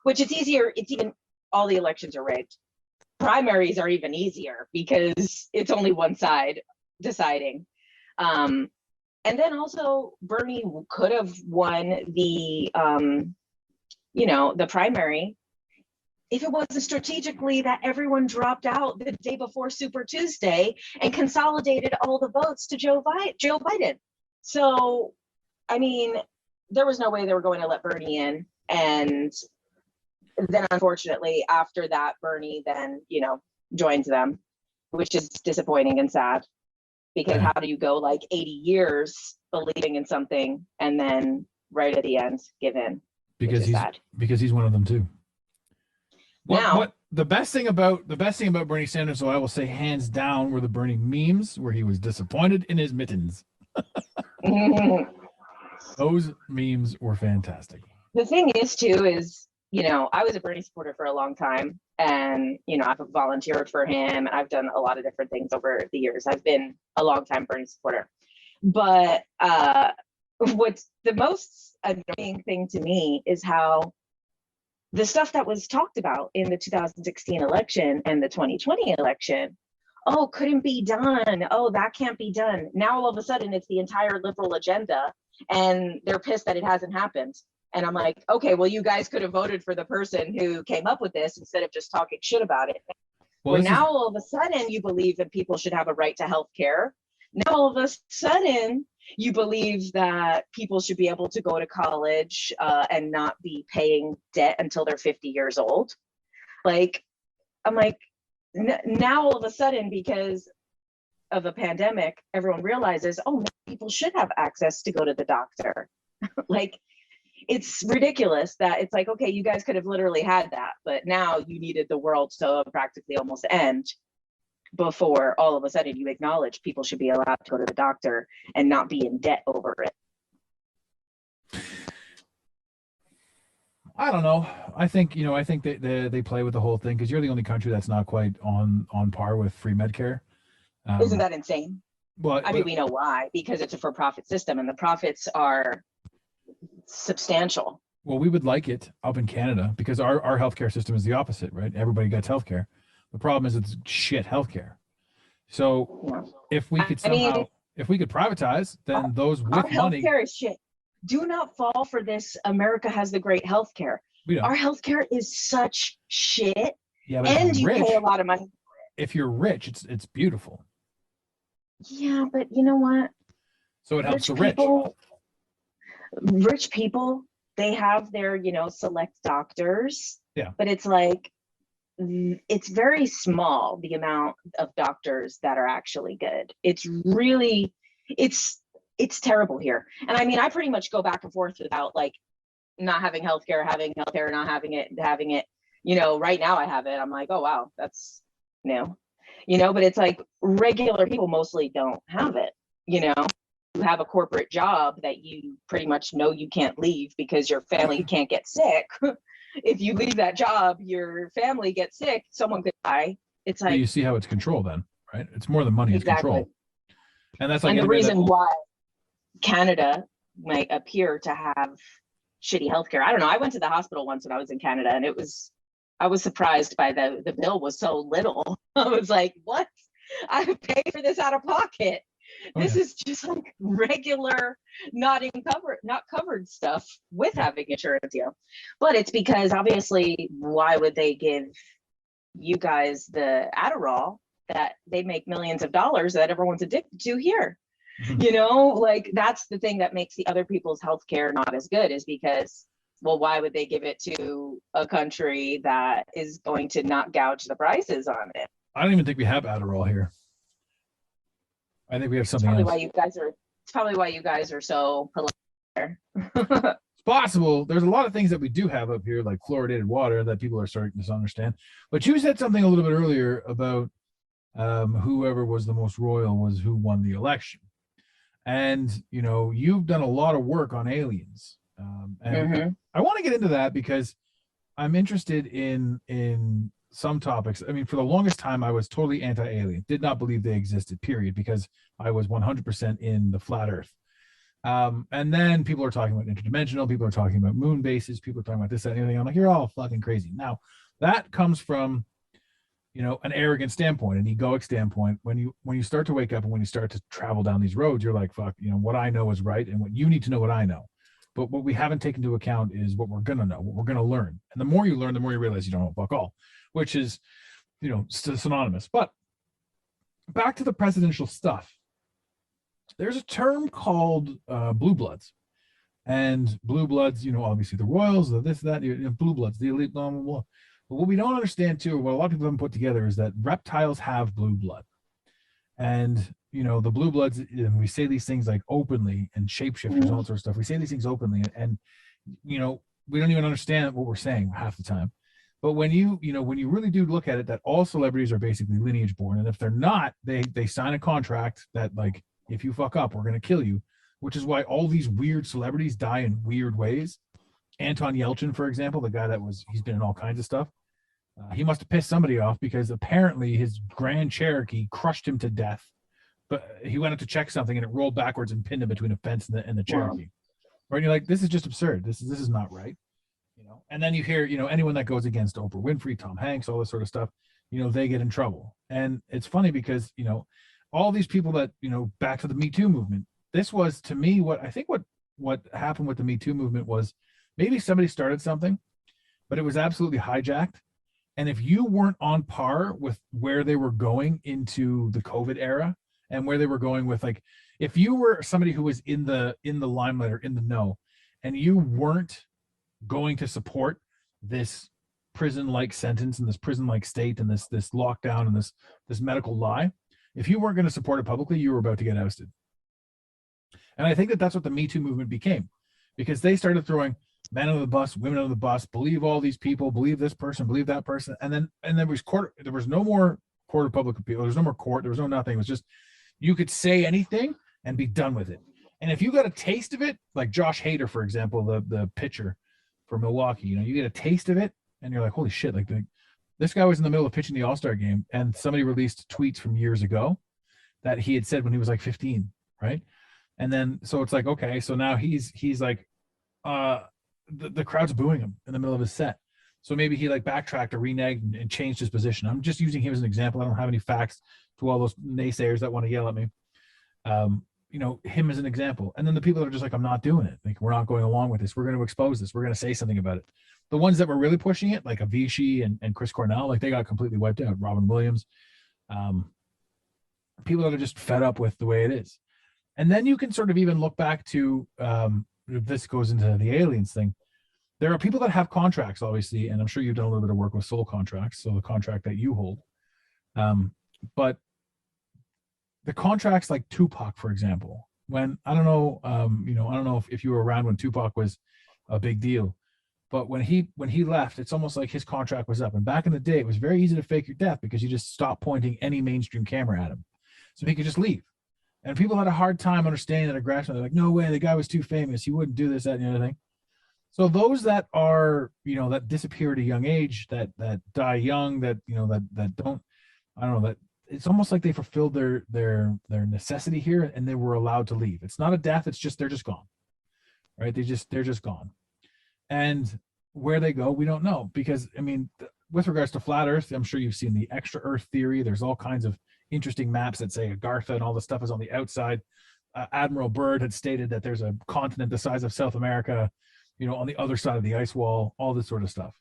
which it's easier. It's even, all the elections are rigged. Primaries are even easier because it's only one side deciding. And then also Bernie could have won the, you know, the primary if it wasn't strategically that everyone dropped out the day before Super Tuesday and consolidated all the votes to Joe Biden. So, I mean, there was no way they were going to let Bernie in. And then unfortunately, after that, Bernie then, you know, joins them, which is disappointing and sad, because how do you go like 80 years believing in something and then right at the end give in? Because he's one of them too. What the best thing about Bernie Sanders, so I will say hands down, were the Bernie memes where he was disappointed in his mittens. Those memes were fantastic. The thing is too is, you know, I was a Bernie supporter for a long time, and you know, I've volunteered for him. I've done a lot of different things over the years. I've been a long time Bernie supporter. But what's the most annoying thing to me is how the stuff that was talked about in the 2016 election and the 2020 election, oh, couldn't be done. Oh, that can't be done. Now all of a sudden it's the entire liberal agenda and they're pissed that it hasn't happened. And I'm like, okay, well, you guys could have voted for the person who came up with this instead of just talking shit about it. Well, now all of a sudden you believe that people should have a right to health care. Now all of a sudden you believe that people should be able to go to college and not be paying debt until they're 50 years old. Like, I'm like, now all of a sudden, because of a pandemic, everyone realizes, oh, people should have access to go to the doctor. Like, it's ridiculous that it's like, okay, you guys could have literally had that, but now you needed the world to practically almost end before all of a sudden you acknowledge people should be allowed to go to the doctor and not be in debt over it. I don't know. I think they play with the whole thing because you're the only country that's not quite on par with free Medicare. Isn't that insane? Well, I mean, we know why, because it's a for-profit system and the profits are substantial. Well, we would like it up in Canada because our healthcare system is the opposite, right? Everybody gets healthcare. The problem is it's shit healthcare. So if we could if we could privatize, then those with our money. Healthcare is shit. Do not fall for this. America has the great healthcare. Our healthcare is such shit. Yeah, but and you pay a lot of money. If you're rich, it's beautiful. Yeah, but you know what? So it helps the Rich people, they have their, select doctors. Yeah. But it's like, it's very small, the amount of doctors that are actually good. It's really, it's terrible here. And I mean, I pretty much go back and forth without like not having healthcare, not having it. Right now I have it. I'm like, oh wow, that's new. But it's like regular people mostly don't have it. You have a corporate job that you pretty much know you can't leave because your family can't get sick. If you leave that job, your family gets sick, someone could die. It's like, but you see how it's control then, right? It's more than money, exactly. It's control. And that's like, and the reason why Canada might appear to have shitty healthcare. I don't know. I went to the hospital once when I was in Canada, and I was surprised by the bill was so little. I was like, what? I pay for this out of pocket. This is just like regular, not covered stuff with having insurance, But it's because obviously, why would they give you guys the Adderall that they make millions of dollars that everyone's addicted to here? Like that's the thing that makes the other people's healthcare not as good, is because, well, why would they give it to a country that is going to not gouge the prices on it? I don't even think we have Adderall here. I think we have something else. It's probably why you guys are so polite. It's possible. There's a lot of things that we do have up here, like fluoridated water, that people are starting to misunderstand. But you said something a little bit earlier about whoever was the most royal was who won the election. And, you've done a lot of work on aliens. And I want to get into that because I'm interested in some topics. I mean, for the longest time, I was totally anti-alien, did not believe they existed, period, because I was 100% in the flat earth. And then people are talking about interdimensional, people are talking about moon bases, people are talking about this, that, and anything. I'm like, you're all fucking crazy. Now, that comes from, an arrogant standpoint, an egoic standpoint. When you start to wake up and when you start to travel down these roads, you're like, fuck, what I know is right, and what you need to know what I know. But what we haven't taken into account is what we're gonna know, what we're gonna learn. And the more you learn, the more you realize you don't know fuck all, which is, synonymous. But back to the presidential stuff. There's a term called blue bloods. And blue bloods, obviously the royals, the this, that, blue bloods, the elite, blah, blah, blah. But what we don't understand too, what a lot of people haven't put together, is that reptiles have blue blood. And, the blue bloods, and we say these things like openly, and shapeshifters, all that sort of stuff. We say these things openly, and we don't even understand what we're saying half the time. But when you really do look at it, that all celebrities are basically lineage born. And if they're not, they sign a contract that, like, if you fuck up, we're going to kill you, which is why all these weird celebrities die in weird ways. Anton Yelchin, for example, the guy he's been in all kinds of stuff. He must have pissed somebody off because apparently his Grand Cherokee crushed him to death. But he went up to check something and it rolled backwards and pinned him between a fence and the Cherokee. Right? And you're like, this is just absurd. This is not right. And then you hear, anyone that goes against Oprah Winfrey, Tom Hanks, all this sort of stuff, they get in trouble. And it's funny because, all these people that, back to the Me Too movement, this was, to me, what happened with the Me Too movement was maybe somebody started something, but it was absolutely hijacked. And if you weren't on par with where they were going into the COVID era and where they were going with, like, if you were somebody who was in the limelight or in the know, and you weren't going to support this prison-like sentence and this prison-like state and this lockdown and this medical lie, if you weren't going to support it publicly, you were about to get ousted. And I think that's what the Me Too movement became, because they started throwing men under the bus, women under the bus, believe all these people, believe this person, believe that person. And then there was no more court of public appeal. There was no more court. There was no nothing. It was just, you could say anything and be done with it. And if you got a taste of it, like Josh Hader, for example, the pitcher for Milwaukee, you get a taste of it and you're like, holy shit, like this guy was in the middle of pitching the All-Star game and somebody released tweets from years ago that he had said when he was like 15, right? And then, so it's like, okay, so now he's like, the crowd's booing him in the middle of his set. So maybe he like backtracked or reneged and changed his position. I'm just using him as an example. I don't have any facts to all those naysayers that want to yell at me. Him as an example. And then the people that are just like, I'm not doing it. Like, we're not going along with this. We're going to expose this. We're going to say something about it. The ones that were really pushing it, like Avicii and Chris Cornell, like they got completely wiped out. Robin Williams. people that are just fed up with the way it is. And then you can sort of even look back to, this goes into the aliens thing. There are people that have contracts, obviously, and I'm sure you've done a little bit of work with soul contracts, so the contract that you hold. But the contracts like Tupac, for example, when, I don't know, I don't know if you were around when Tupac was a big deal, but when he left, it's almost like his contract was up. And back in the day, it was very easy to fake your death because you just stopped pointing any mainstream camera at him. So he could just leave. And people had a hard time understanding that aggression. They're like, no way, the guy was too famous. He wouldn't do this, that, and the other thing. So those that are, that disappear at a young age, that die young, that don't, I don't know, that it's almost like they fulfilled their necessity here and they were allowed to leave. It's not a death, it's just, they're just gone, right? They're just gone. And where they go, we don't know, because with regards to flat Earth, I'm sure you've seen the extra Earth theory. There's all kinds of interesting maps that say Agartha and all the stuff is on the outside. Admiral Byrd had stated that there's a continent the size of South America, on the other side of the ice wall, all this sort of stuff.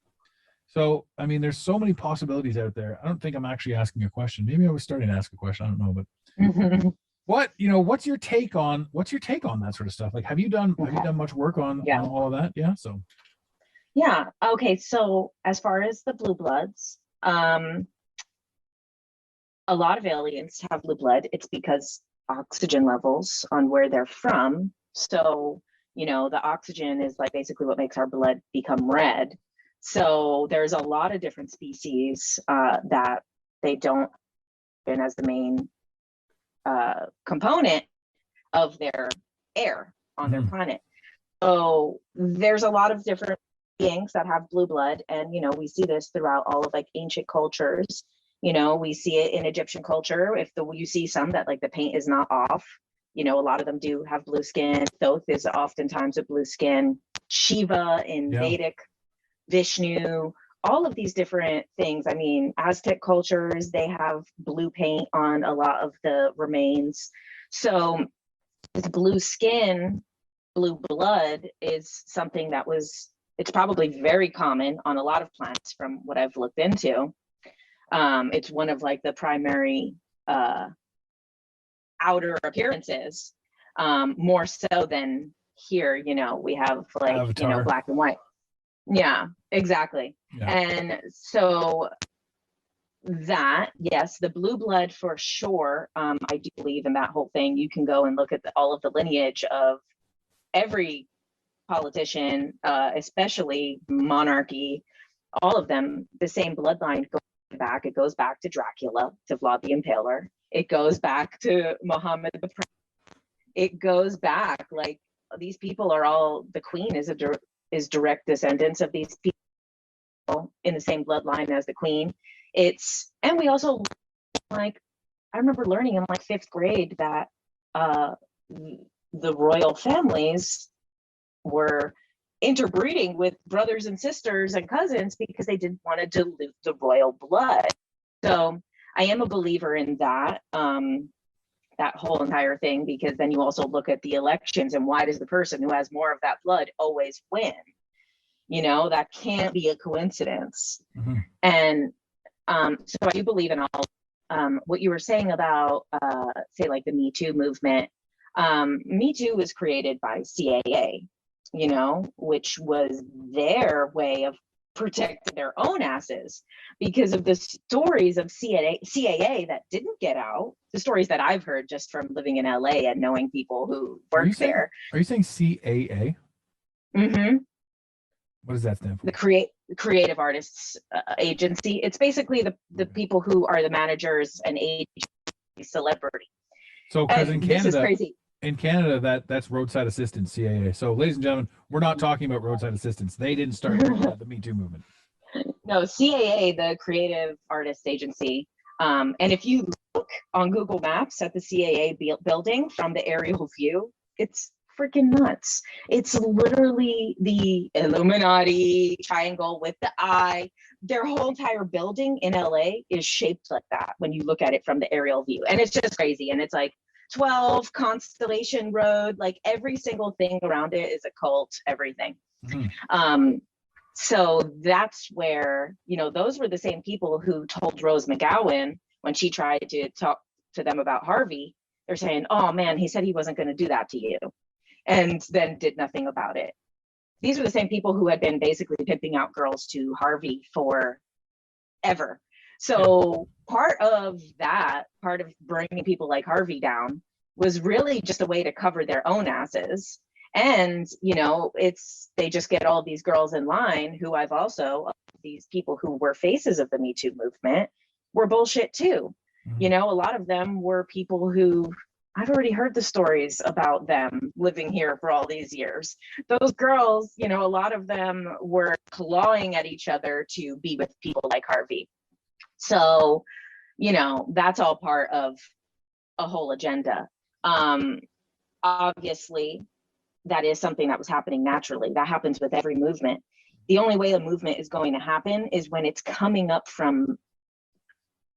So, there's so many possibilities out there. I don't think I'm actually asking a question. Maybe I was starting to ask a question. I don't know, but what's your take on that sort of stuff? Like, have you done much work on all of that? Yeah. So. Yeah. Okay. So as far as the blue bloods, a lot of aliens have blue blood. It's because oxygen levels on where they're from. So, the oxygen is like basically what makes our blood become red. So there's a lot of different species that they don't in as the main component of their air on their planet. So there's a lot of different beings that have blue blood, and we see this throughout all of like ancient cultures. We see it in Egyptian culture. You see some that like the paint is not off. A lot of them do have blue skin. Thoth is oftentimes a blue skin. Shiva in Vedic, Vishnu, all of these different things. Aztec cultures, they have blue paint on a lot of the remains. So this blue skin, blue blood is something it's probably very common on a lot of planets from what I've looked into. It's one of like the primary outer appearances, more so than here, we have like, Avatar. Black and white. Yeah, exactly. Yeah. And so that, yes, the blue blood for sure. I do believe in that whole thing. You can go and look at all of the lineage of every politician, especially monarchy, all of them, the same bloodline goes back. It goes back to Dracula, to Vlad the Impaler. It goes back to Muhammad the Prophet. It goes back, like, these people are all, the queen is direct descendants of these people in the same bloodline as the queen. And we also, like, I remember learning in like 5th grade that the royal families were interbreeding with brothers and sisters and cousins because they didn't want to dilute the royal blood. So I am a believer in that, that whole entire thing, because then you also look at the elections and why does the person who has more of that blood always win? That can't be a coincidence. And so I do believe in all what you were saying about, say, like the Me Too movement. Me Too was created by CAA, which was their way of protecting their own asses because of the stories of CAA that didn't get out. The stories that I've heard just from living in LA and knowing people who work there. Are you saying CAA? Mm-hmm. What does that stand for? The Creative Artists Agency. It's basically the people who are the managers and celebrity. So, because in Canada, this is crazy. In Canada, that's roadside assistance, CAA. So, ladies and gentlemen, we're not talking about roadside assistance. They didn't start the Me Too movement. No, CAA, the Creative Artists Agency. And if you look on Google Maps at the CAA building from the aerial view, it's freaking nuts. It's literally the Illuminati triangle with the eye. Their whole entire building in LA is shaped like that when you look at it from the aerial view. And it's just crazy. And it's like 12 Constellation Road, like every single thing around it is a cult, everything. So that's where, those were the same people who told Rose McGowan when she tried to to them about Harvey, they're saying, oh man, he said he wasn't going to do that to you, and then did nothing about it. These are the same people who had been basically pimping out girls to Harvey for ever. So part of bringing people like Harvey down was really just a way to cover their own asses. And, you know, they just get all these girls in line who these people who were faces of the Me Too movement were bullshit too. You know, a lot of them were people who I've already heard the stories about them living here for all these years. Those girls, you know, a lot of them were clawing at each other to be with people like Harvey. So, you know, that's all part of a whole agenda. Obviously, that is something that was happening naturally. That happens with every movement. The only way a movement is going to happen is when it's coming up from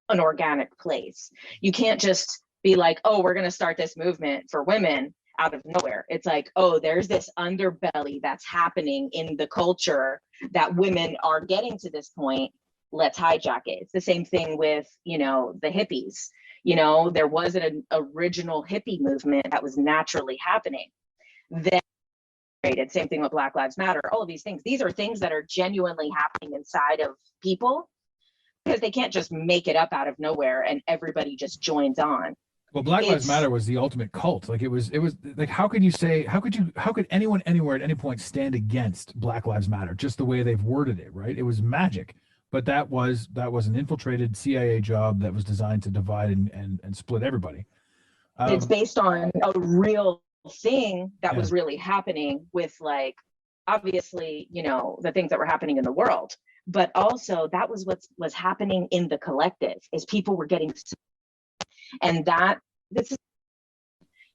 an organic place. You can't just be like, oh, we're going to start this movement for women out of nowhere. It's like, oh, there's this underbelly that's happening in the culture that women are getting to this point. Let's hijack it. It's the same thing with, you know, the hippies. You know, there was an original hippie movement that was naturally happening. Then, same thing with Black Lives Matter, all of these things. These are things that are genuinely happening inside of people, because they can't just make it up out of nowhere and everybody just joins on. Well, Black Lives Matter was the ultimate cult. Like it was like, how could anyone anywhere at any point stand against Black Lives Matter? Just the way they've worded it, right? It was magic. But that was an infiltrated CIA job that was designed to divide and split everybody. It's based on a real thing that was really happening with, like, obviously, you know, the things that were happening in the world, but also that was what was happening in the collective, is people were getting, and this is,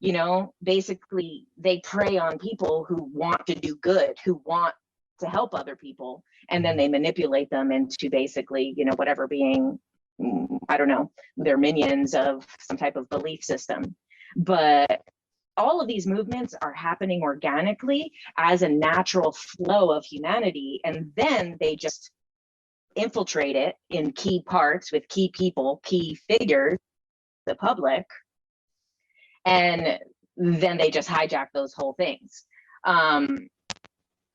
you know, basically they prey on people who want to do good, who want to help other people, and then they manipulate them into basically, you know, whatever, being, I don't know, they're minions of some type of belief system. But all of these movements are happening organically as a natural flow of humanity, and then they just infiltrate it in key parts with key people, key figures, the public, and then they just hijack those whole things.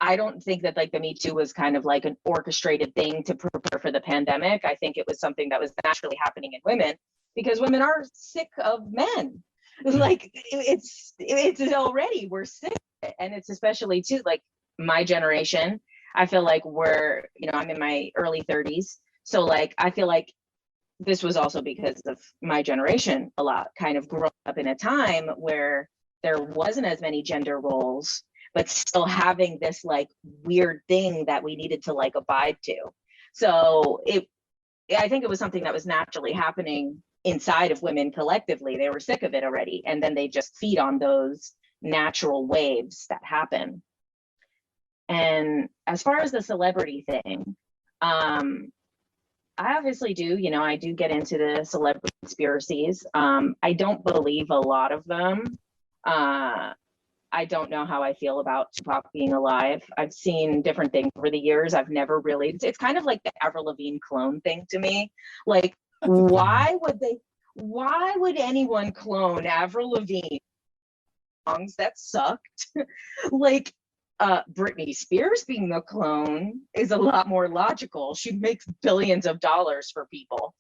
I don't think that, like, the Me Too was kind of like an orchestrated thing to prepare for the pandemic. I think it was something that was naturally happening in women, because women are sick of men. Like, it's already, we're sick. And it's especially too, like, my generation, I feel like we're, you know, I'm in my early 30s. So, like, I feel like this was also because of my generation a lot, kind of growing up in a time where there wasn't as many gender roles, but still having this, like, weird thing that we needed to, like, abide to. So I think it was something that was naturally happening inside of women collectively. They were sick of it already, and then they just feed on those natural waves that happen. And as far as the celebrity thing, I obviously do, you know, I do get into the celebrity conspiracies. I don't believe a lot of them. I don't know how I feel about Tupac being alive. I've seen different things over the years. I've never really, it's kind of like the Avril Lavigne clone thing to me. Like, why would anyone clone Avril Lavigne songs that sucked? Like, Britney Spears being the clone is a lot more logical. She makes billions of dollars for people.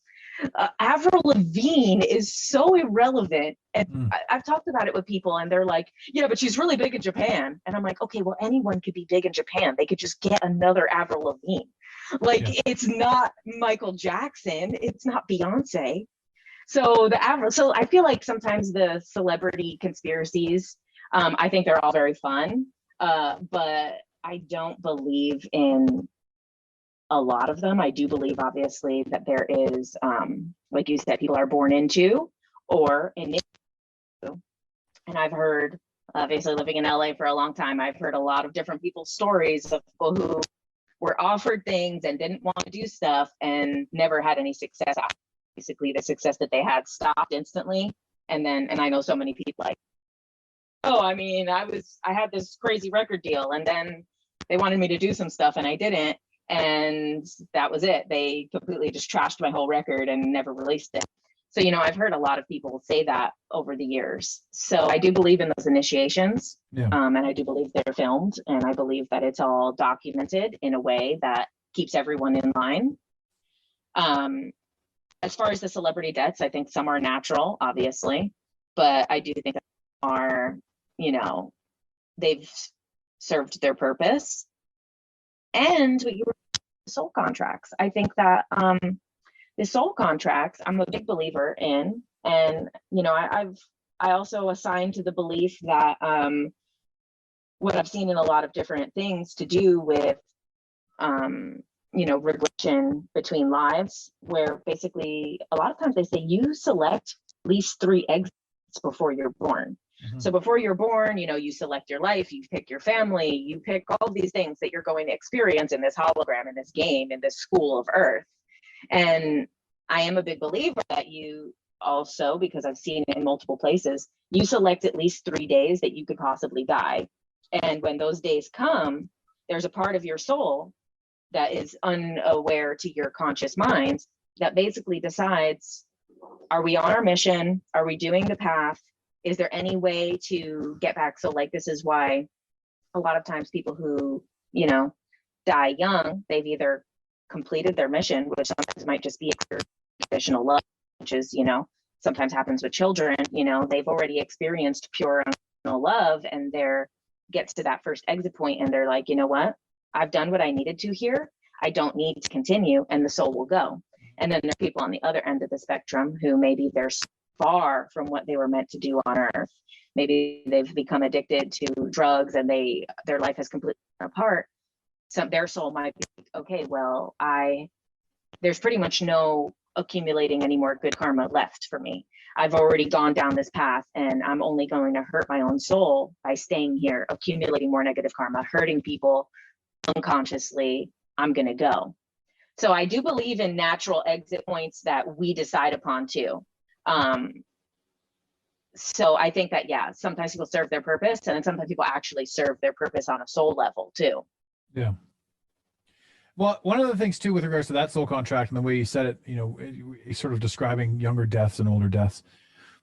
Avril Lavigne is so irrelevant. And I've talked about it with people, and they're like, yeah, but she's really big in Japan. And I'm like, okay, well, anyone could be big in Japan. They could just get another Avril Lavigne. Like, it's not Michael Jackson. It's not Beyonce. So so I feel like sometimes the celebrity conspiracies, I think they're all very fun. But I don't believe in a lot of them. I do believe, obviously, that there is, like you said, people are born into or in. And I've heard, obviously, living in LA for a long time, I've heard a lot of different people's stories of people who were offered things and didn't want to do stuff and never had any success. Basically, the success that they had stopped instantly. And I know so many people like, oh, I mean, I had this crazy record deal, and then they wanted me to do some stuff and I didn't. And that was it. They completely just trashed my whole record and never released it. So, I've heard a lot of people say that over the years. So I do believe in those initiations. Yeah. And I do believe they're filmed, and I believe that it's all documented in a way that keeps everyone in line. As far as the celebrity deaths, I think some are natural, obviously, but I do think are, they've served their purpose. And what you were soul contracts. I think that the soul contracts, I'm a big believer in, and I also assign to the belief that what I've seen in a lot of different things to do with regression between lives, where basically a lot of times they say you select at least 3 exits before you're born. Mm-hmm. So before you're born, you select your life, you pick your family, you pick all of these things that you're going to experience in this hologram, in this game, in this school of Earth. And I am a big believer that you also, because I've seen it in multiple places, you select at least 3 days that you could possibly die. And when those days come, there's a part of your soul that is unaware to your conscious mind that basically decides, are we on our mission? Are we doing the path? Is there any way to get back? So like, this is why a lot of times people who, die young, they've either completed their mission, which sometimes might just be traditional love, which is, sometimes happens with children, they've already experienced pure unconditional love, and they're gets to that first exit point and they're like, you know what? I've done what I needed to here. I don't need to continue, and the soul will go. And then there's people on the other end of the spectrum who maybe they're far from what they were meant to do on Earth. Maybe they've become addicted to drugs and their life has completely fallen apart. So their soul might be, okay, well, there's pretty much no accumulating any more good karma left for me. I've already gone down this path, and I'm only going to hurt my own soul by staying here, accumulating more negative karma, hurting people unconsciously. I'm going to go. So I do believe in natural exit points that we decide upon too. So I think that, yeah, sometimes people serve their purpose, and then sometimes people actually serve their purpose on a soul level too. Yeah. Well, one of the things too, with regards to that soul contract and the way you said it, sort of describing younger deaths and older deaths,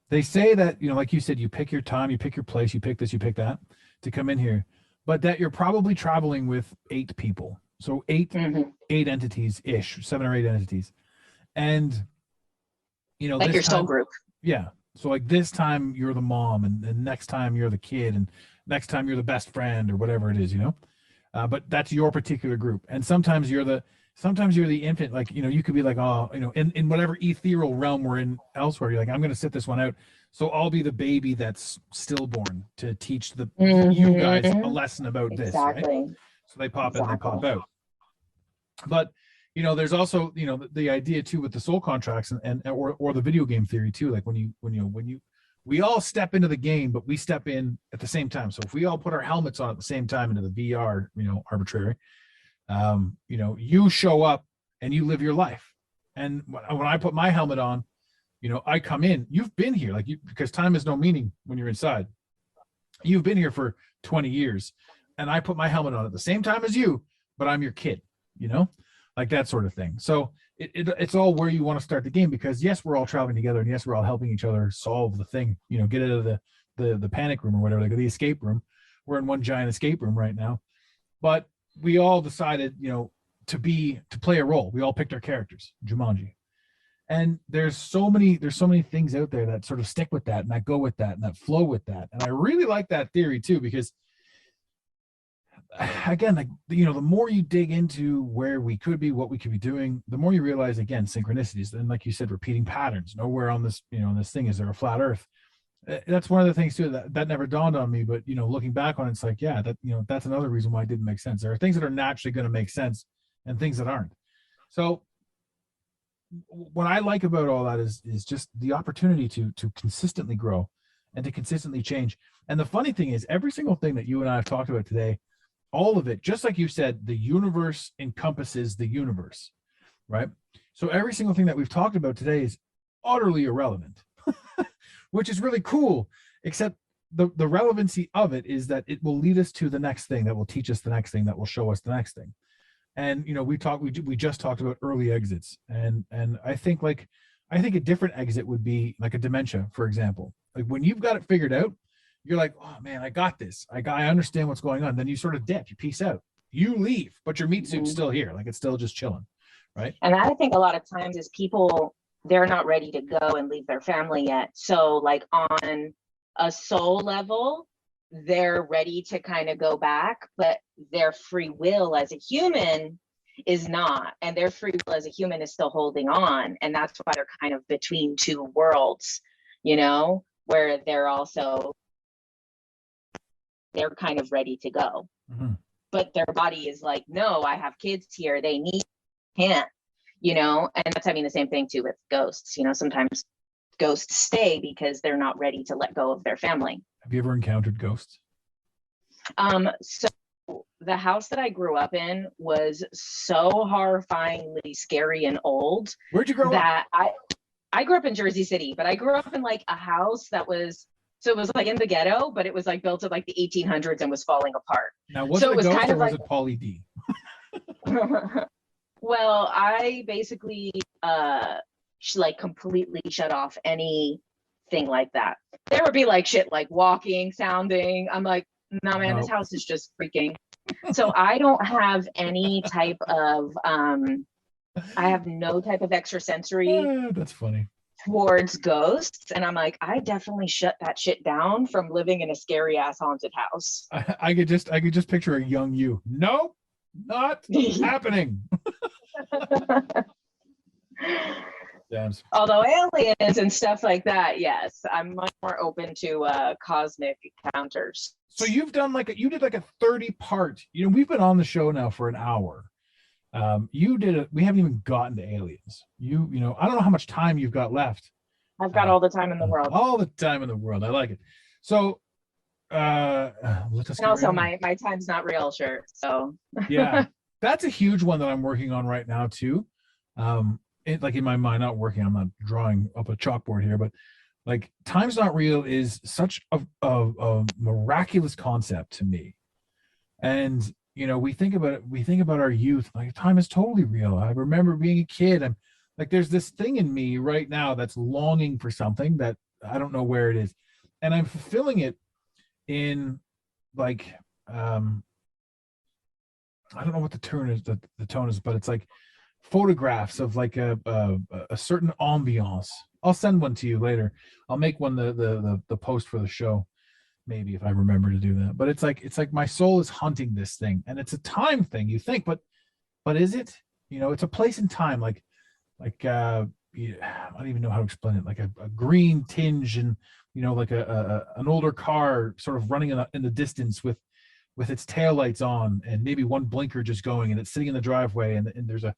they say that, like you said, you pick your time, you pick your place, you pick this, you pick that to come in here, but that you're probably traveling with 8 people. So 8 entities ish, 7 or 8 entities. And, like your soul group. Yeah. So like this time you're the mom, and next time you're the kid, and next time you're the best friend or whatever it is, but that's your particular group. And sometimes you're the infant, like, you could be like, oh, in whatever ethereal realm we're in elsewhere, you're like, I'm going to sit this one out. So I'll be the baby that's stillborn to teach you guys a lesson about this. Right? So they pop in, they pop out. But, there's also, the idea too with the soul contracts or the video game theory too. Like when we all step into the game, but we step in at the same time. So if we all put our helmets on at the same time into the VR, arbitrary, you show up and you live your life. And when I put my helmet on, I come in, you've been here, because time has no meaning when you're inside. You've been here for 20 years, and I put my helmet on at the same time as you, but I'm your kid, like that sort of thing. So it's all where you want to start the game, because yes, we're all traveling together, and yes, we're all helping each other solve the thing, get out of the panic room or whatever, like the escape room. We're in one giant escape room right now, but we all decided, to play a role. We all picked our characters, Jumanji. And there's so many things out there that sort of stick with that, and that go with that, and that flow with that. And I really like that theory too, because again, like, the more you dig into where we could be, what we could be doing, the more you realize, again, synchronicities. And like you said, repeating patterns. Nowhere on this, this thing is there a flat earth. That's one of the things too that never dawned on me. But looking back on it, it's like, yeah, that that's another reason why it didn't make sense. There are things that are naturally going to make sense and things that aren't. So what I like about all that is just the opportunity to consistently grow and to consistently change. And the funny thing is, every single thing that you and I have talked about today, all of it, just like you said, the universe encompasses the universe, right? So every single thing that we've talked about today is utterly irrelevant, which is really cool, except the relevancy of it is that it will lead us to the next thing, that will teach us the next thing, that will show us the next thing. And we just talked about early exits, and I think, like, I think a different exit would be like a dementia, for example. Like when you've got it figured out, you're like, oh man, I got this. I understand what's going on. Then you sort of dip, you peace out, you leave, but your meat suit's still here. Like it's still just chilling, right? And I think a lot of times is people, they're not ready to go and leave their family yet. So like on a soul level, they're ready to kind of go back, but their free will as a human is not. And their free will as a human is still holding on. And that's why they're kind of between two worlds, you know, where they're kind of ready to go. Mm-hmm. But their body is like, no, I have kids here. They need, can't, you know, and that's, I mean, the same thing too with ghosts, you know, sometimes ghosts stay because they're not ready to let go of their family. Have you ever encountered ghosts? So the house that I grew up in was so horrifyingly scary and old. Where'd you grow up? I grew up in Jersey City, but I grew up in like a house that was, so it was like in the ghetto, but it was like built in like the 1800s and was falling apart. Now, was it a ghost or was it Pauly D? Well, I basically like completely shut off anything like that. There would be like shit like walking, sounding. I'm like, nah, man, this house is just freaking. So I don't have any type of I have no type of extrasensory. That's funny. Towards ghosts, and I'm like, I definitely shut that shit down from living in a scary ass haunted house. I could just picture a young you. Nope, not happening. Yes. Although aliens and stuff like that, yes, I'm much more open to cosmic encounters. So you've done you did like a 30-part. You know, we've been on the show now for an hour. We haven't even gotten to aliens. You know, I don't know how much time you've got left. I've got all the time in the world. All the time in the world. I like it. So, and also my time's not real, sure. So yeah, that's a huge one that I'm working on right now too. Like in my mind, not working. I'm not drawing up a chalkboard here, but like time's not real is such a miraculous concept to me, and you know, we think about it, we think about our youth, like time is totally real. I remember being a kid. I'm like, there's this thing in me right now that's longing for something that I don't know where it is. And I'm fulfilling it in like, I don't know what the tone is, but it's like photographs of like a certain ambiance. I'll send one to you later. I'll make one the post for the show. Maybe if I remember to do that, but it's like my soul is hunting this thing, and it's a time thing. You think, but is it? You know, it's a place and time. Like I don't even know how to explain it. Like a green tinge, and you know, like an older car sort of running in the distance with its taillights on, and maybe one blinker just going, and it's sitting in the driveway, and there's a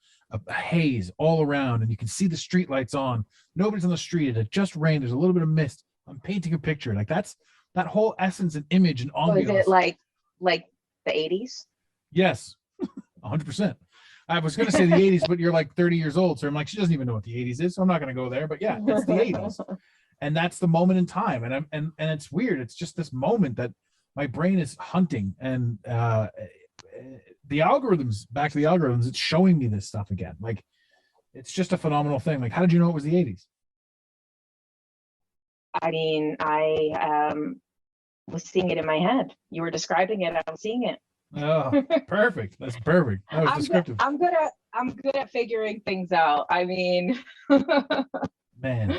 haze all around, and you can see the street lights on. Nobody's on the street. It had just rained. There's a little bit of mist. I'm painting a picture. Like that's. That whole essence and image and ambiance. So is it like the 80s? Yes, 100%. I was going to say the 80s, but you're like 30 years old. So I'm like, she doesn't even know what the 80s is. So I'm not going to go there. But yeah, it's the 80s. And that's the moment in time. And it's weird. It's just this moment that my brain is hunting. And the algorithms, back to the algorithms, it's showing me this stuff again. Like, it's just a phenomenal thing. Like, how did you know it was the 80s? I mean, I was seeing it in my head. You were describing it. I was seeing it. Oh, perfect. That's perfect. That was descriptive. I'm good at figuring things out. I mean, man.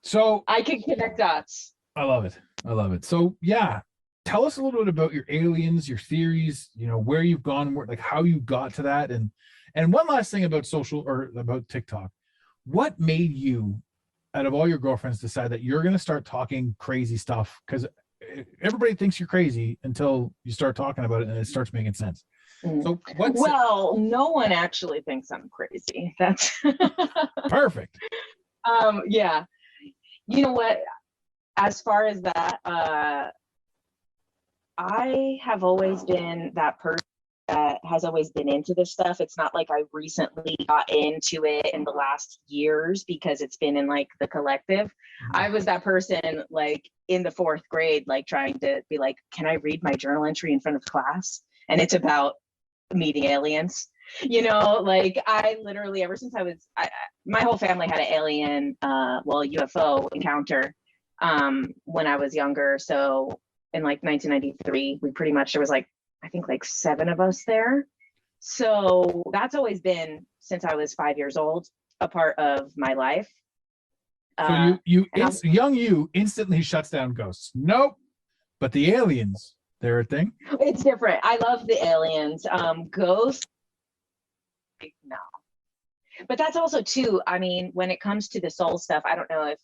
So I can connect dots. I love it. So yeah, tell us a little bit about your aliens, your theories. You know, where you've gone, like how you got to that, and one last thing about about TikTok. What made you, out of all your girlfriends, decide that you're going to start talking crazy stuff? Because everybody thinks you're crazy until you start talking about it and it starts making sense. So no one actually thinks I'm crazy. That's perfect. Yeah. You know what? As far as that, I have always been that person that has always been into this stuff. It's not like I recently got into it in the last years because it's been in like the collective. I was that person like in the 4th grade, like trying to be like, can I read my journal entry in front of class? And it's about meeting aliens, you know, like I literally, ever since my whole family had an alien, UFO encounter when I was younger. So in like 1993, we pretty much, there was like, I think like 7 of us there. So that's always been, since I was 5 years old, a part of my life. So young you instantly shuts down ghosts. Nope. But the aliens, they're a thing. It's different. I love the aliens. Ghosts, no. But that's also too, I mean, when it comes to the soul stuff, I don't know if,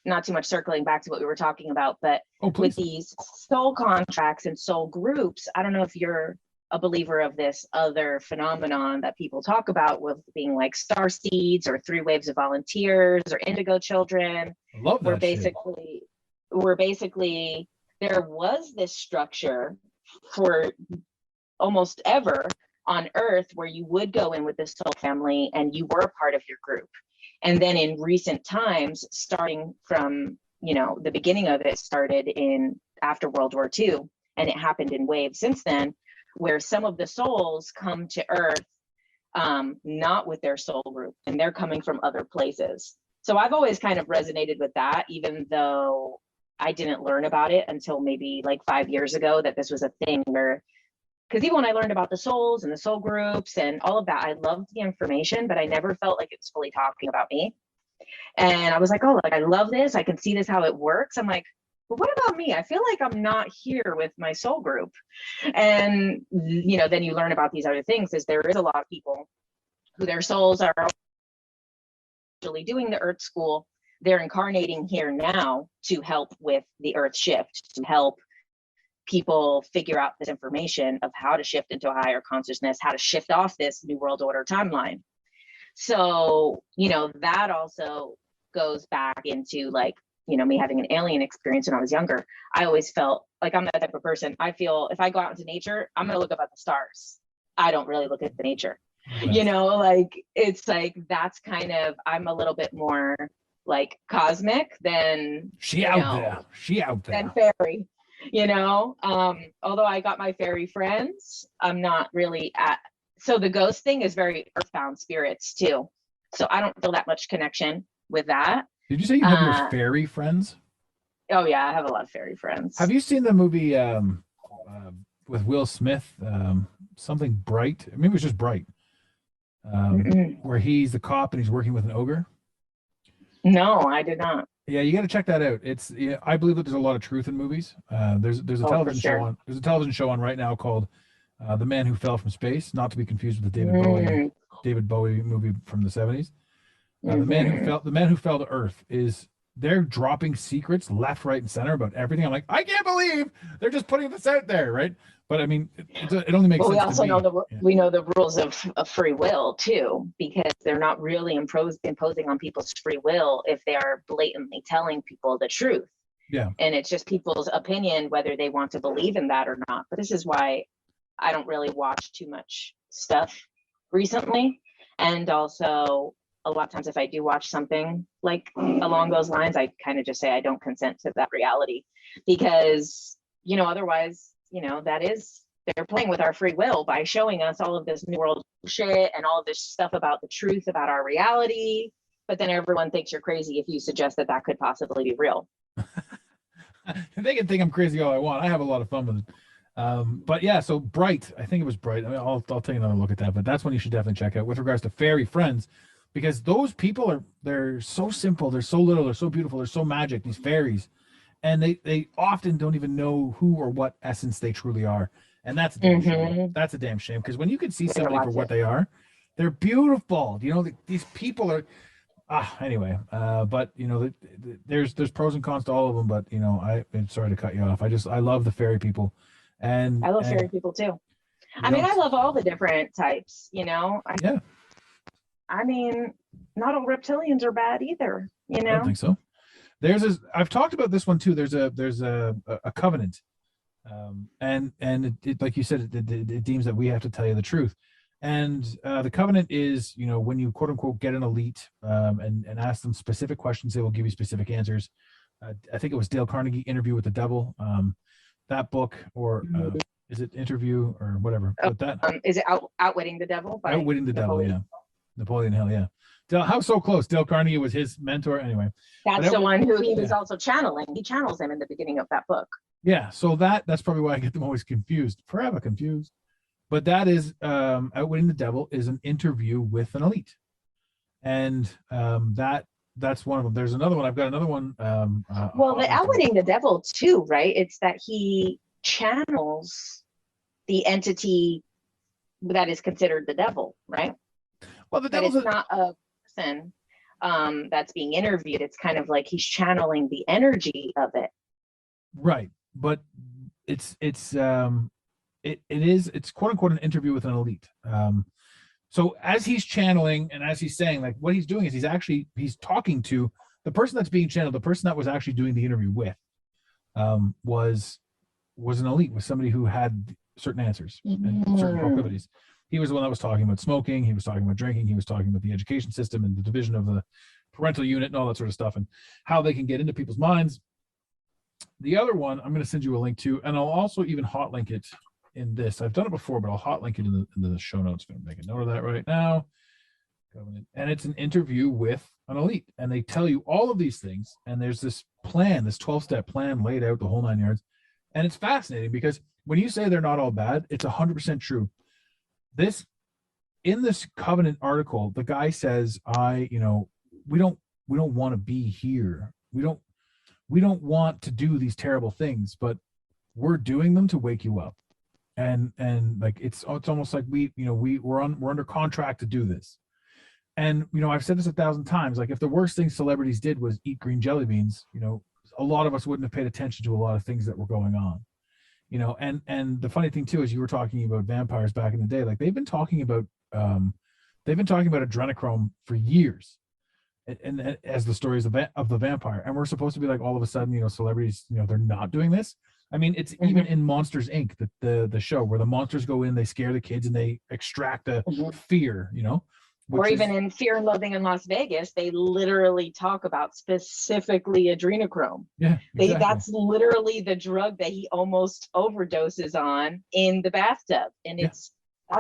not too much circling back to what we were talking about, but with these soul contracts and soul groups, I don't know if you're a believer of this other phenomenon that people talk about with being like star seeds or 3 waves of volunteers or indigo children. I love that We're basically, there was this structure for almost ever on Earth where you would go in with the soul family and you were a part of your group. And then in recent times, starting from, the beginning of it started in after World War II, and it happened in waves since then, where some of the souls come to Earth, not with their soul group, and they're coming from other places. So I've always kind of resonated with that, even though I didn't learn about it until maybe like 5 years ago, that this was a thing where, because even when I learned about the souls and the soul groups and all of that, I loved the information, but I never felt like it was fully talking about me. And I was like, oh, like I love this. I can see this, how it works. I'm like, but what about me? I feel like I'm not here with my soul group. And, then you learn about these other things, is there is a lot of people who their souls are actually doing the Earth School. They're incarnating here now to help with the Earth shift, to help people figure out this information of how to shift into a higher consciousness, how to shift off this New World Order timeline. So, that also goes back into like, me having an alien experience when I was younger. I always felt like I'm that type of person. I feel if I go out into nature, I'm going to look up at the stars. I don't really look at the nature, like it's like, that's kind of, I'm a little bit more like cosmic than she out there than fairy. Although I got my fairy friends, I'm not really so the ghost thing is very earthbound spirits too. So I don't feel that much connection with that. Did you say you have your fairy friends? Oh yeah, I have a lot of fairy friends. Have you seen the movie with Will Smith, something Bright? Maybe it was just Bright, where he's the cop and he's working with an ogre? No, I did not. Yeah, you got to check that out. It's I believe that there's a lot of truth in movies. There's a television show on. There's a television show on right now called "The Man Who Fell from Space," not to be confused with the David Bowie movie from the 70s. The man who fell to Earth they're dropping secrets left, right, and center about everything. I'm like, I can't believe they're just putting this out there, right? But I mean, it only makes sense. We also know the rules of free will too, because they're not really imposing on people's free will if they are blatantly telling people the truth. Yeah. And it's just people's opinion whether they want to believe in that or not. But this is why I don't really watch too much stuff recently. And also, a lot of times if I do watch something like along those lines, I kind of just say I don't consent to that reality, because, otherwise, they're playing with our free will by showing us all of this new world shit and all of this stuff about the truth about our reality. But then everyone thinks you're crazy if you suggest that could possibly be real. They can think I'm crazy all I want. I have a lot of fun with it. But yeah, so Bright, I think it was Bright. I mean, I'll take another look at that, but that's one you should definitely check out with regards to fairy friends, because those people they're so simple, they're so little, they're so beautiful, they're so magic, these fairies, and they often don't even know who or what essence they truly are. And that's a damn shame. That's a damn shame, because when you can see somebody for what they are, they're beautiful. These people are anyway, but there's pros and cons to all of them, but I'm sorry to cut you off. I love the fairy people. And I love fairy people too. I mean, I love all the different types, Yeah. I mean, not all reptilians are bad either, I don't think so. I've talked about this one too. There's a covenant, and it like you said, it deems that we have to tell you the truth. And the covenant is, when you quote unquote get an elite and ask them specific questions, they will give you specific answers. I think it was Dale Carnegie, Interview with the Devil. That book, or is it Interview or whatever? But that is it Outwitting the Devil? Outwitting the Devil, yeah. Napoleon Hill, yeah. How so close? Dale Carnegie was his mentor anyway. That's the one who he was also channeling. He channels him in the beginning of that book. Yeah, so that's probably why I get them always confused, forever confused. But that is Outwitting the Devil is an interview with an elite, and that's one of them. There's another one. I've got another one. Well, the Outwitting the Devil too, right? It's that he channels the entity that is considered the devil, right? Well, the devil's not a person that's being interviewed. It's kind of like he's channeling the energy of it. Right, but it's quote unquote an interview with an elite. So as he's channeling and as he's saying, like, what he's doing is he's talking to the person that's being channeled. The person that was actually doing the interview with was an elite, was somebody who had certain answers and certain proclivities. He was the one that was talking about smoking. He was talking about drinking. He was talking about the education system and the division of the parental unit and all that sort of stuff and how they can get into people's minds. The other one I'm going to send you a link to, and I'll also even hot link it in this. I've done it before, but I'll hot link it in the show notes. I'm going to make a note of that right now. And it's an interview with an elite, and they tell you all of these things. And there's this plan, this 12-step plan laid out, the whole 9 yards. And it's fascinating because when you say they're not all bad, it's 100% true. In this Covenant article, the guy says, we don't want to be here. We don't want to do these terrible things, but we're doing them to wake you up. And like it's almost like we're under contract to do this. And I've said this 1,000 times, like if the worst thing celebrities did was eat green jelly beans, a lot of us wouldn't have paid attention to a lot of things that were going on. And the funny thing too is you were talking about vampires back in the day. Like they've been talking about adrenochrome for years, and as the stories of the vampire. And we're supposed to be like all of a sudden, celebrities, they're not doing this. I mean, it's even in Monsters Inc., the show where the monsters go in, they scare the kids, and they extract the fear, Or even in Fear and Loathing in Las Vegas, they literally talk about specifically adrenochrome. Yeah, exactly. That's literally the drug that he almost overdoses on in the bathtub. And that's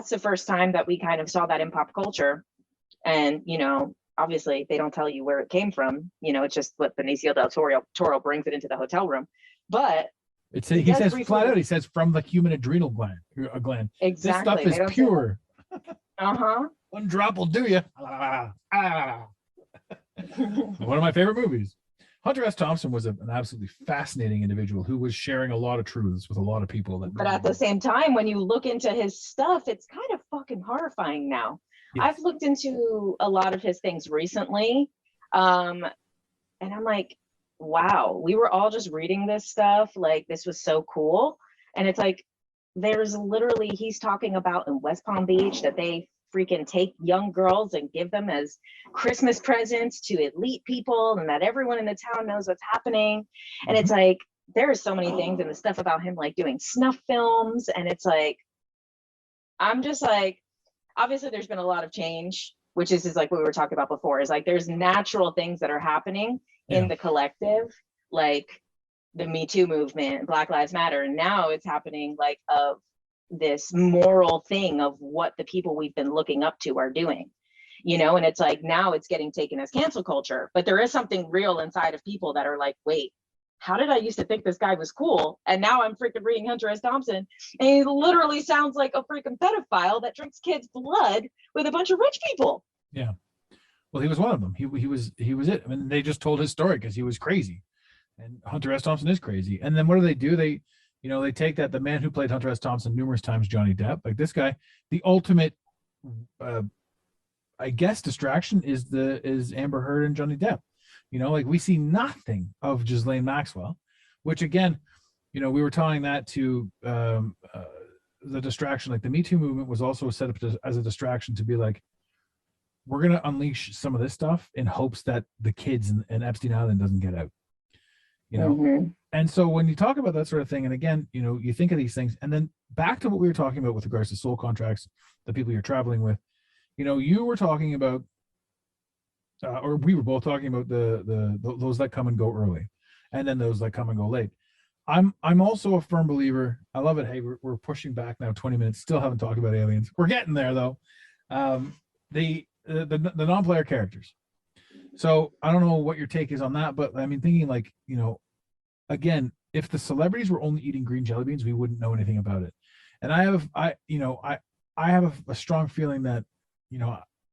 the first time that we kind of saw that in pop culture. And, obviously they don't tell you where it came from. It's just what Benicio del Toro brings it into the hotel room. But he says flat out, he says from the human adrenal gland. Exactly. This stuff is pure. One drop will do you. One of my favorite movies. Hunter S. Thompson was an absolutely fascinating individual who was sharing a lot of truths with a lot of people. But at the same time, when you look into his stuff, it's kind of fucking horrifying now. Yes. I've looked into a lot of his things recently. And I'm like, wow, we were all just reading this stuff. Like, this was so cool. And it's like, there's literally, he's talking about in West Palm Beach that they freaking take young girls and give them as Christmas presents to elite people, and that everyone in the town knows what's happening. And it's like, there are so many things, and the stuff about him like doing snuff films. And it's like, I'm just like, obviously there's been a lot of change, which is like what we were talking about before, is like there's natural things that are happening in the collective, like the Me Too movement, Black Lives Matter. And now it's happening like of this moral thing of what the people we've been looking up to are doing, and it's like now it's getting taken as cancel culture, but there is something real inside of people that are like, wait, how did I used to think this guy was cool? And now I'm freaking reading Hunter S. Thompson, and he literally sounds like a freaking pedophile that drinks kids' blood with a bunch of rich people. Yeah. Well, he was one of them. He was it. I mean, they just told his story because he was crazy. And Hunter S. Thompson is crazy. And then what do? They they take the man who played Hunter S. Thompson numerous times, Johnny Depp, like this guy, the ultimate, I guess, distraction is Amber Heard and Johnny Depp. Like we see nothing of Ghislaine Maxwell, which again, we were tying that to the distraction. Like the Me Too movement was also set up as a distraction to be like, we're going to unleash some of this stuff in hopes that the kids in Epstein Island doesn't get out. And so when you talk about that sort of thing, and again, you think of these things, and then back to what we were talking about with regards to soul contracts, the people you're traveling with, you were talking about, or we were both talking about the those that come and go early, and then those that come and go late. I'm also a firm believer. I love it. Hey, we're pushing back now 20 minutes. Still haven't talked about aliens. We're getting there though. the non-player characters. So I don't know what your take is on that, but I mean, thinking like, again, if the celebrities were only eating green jelly beans, we wouldn't know anything about it. And I have a strong feeling that,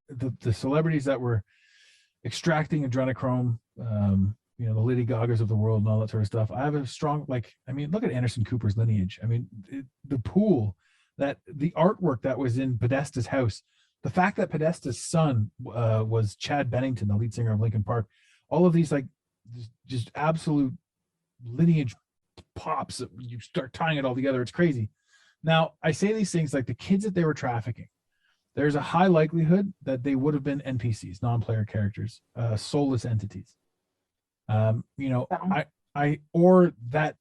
the celebrities that were extracting adrenochrome, the Lady Gagas of the world and all that sort of stuff. I have a strong, look at Anderson Cooper's lineage. I mean, the pool, that the artwork that was in Podesta's house, the fact that Podesta's son was Chad Bennington, the lead singer of Linkin Park, all of these like just absolute lineage pops. You start tying it all together, it's crazy. Now, I say these things like the kids that they were trafficking, there's a high likelihood that they would have been NPCs, non-player characters, soulless entities. Or that,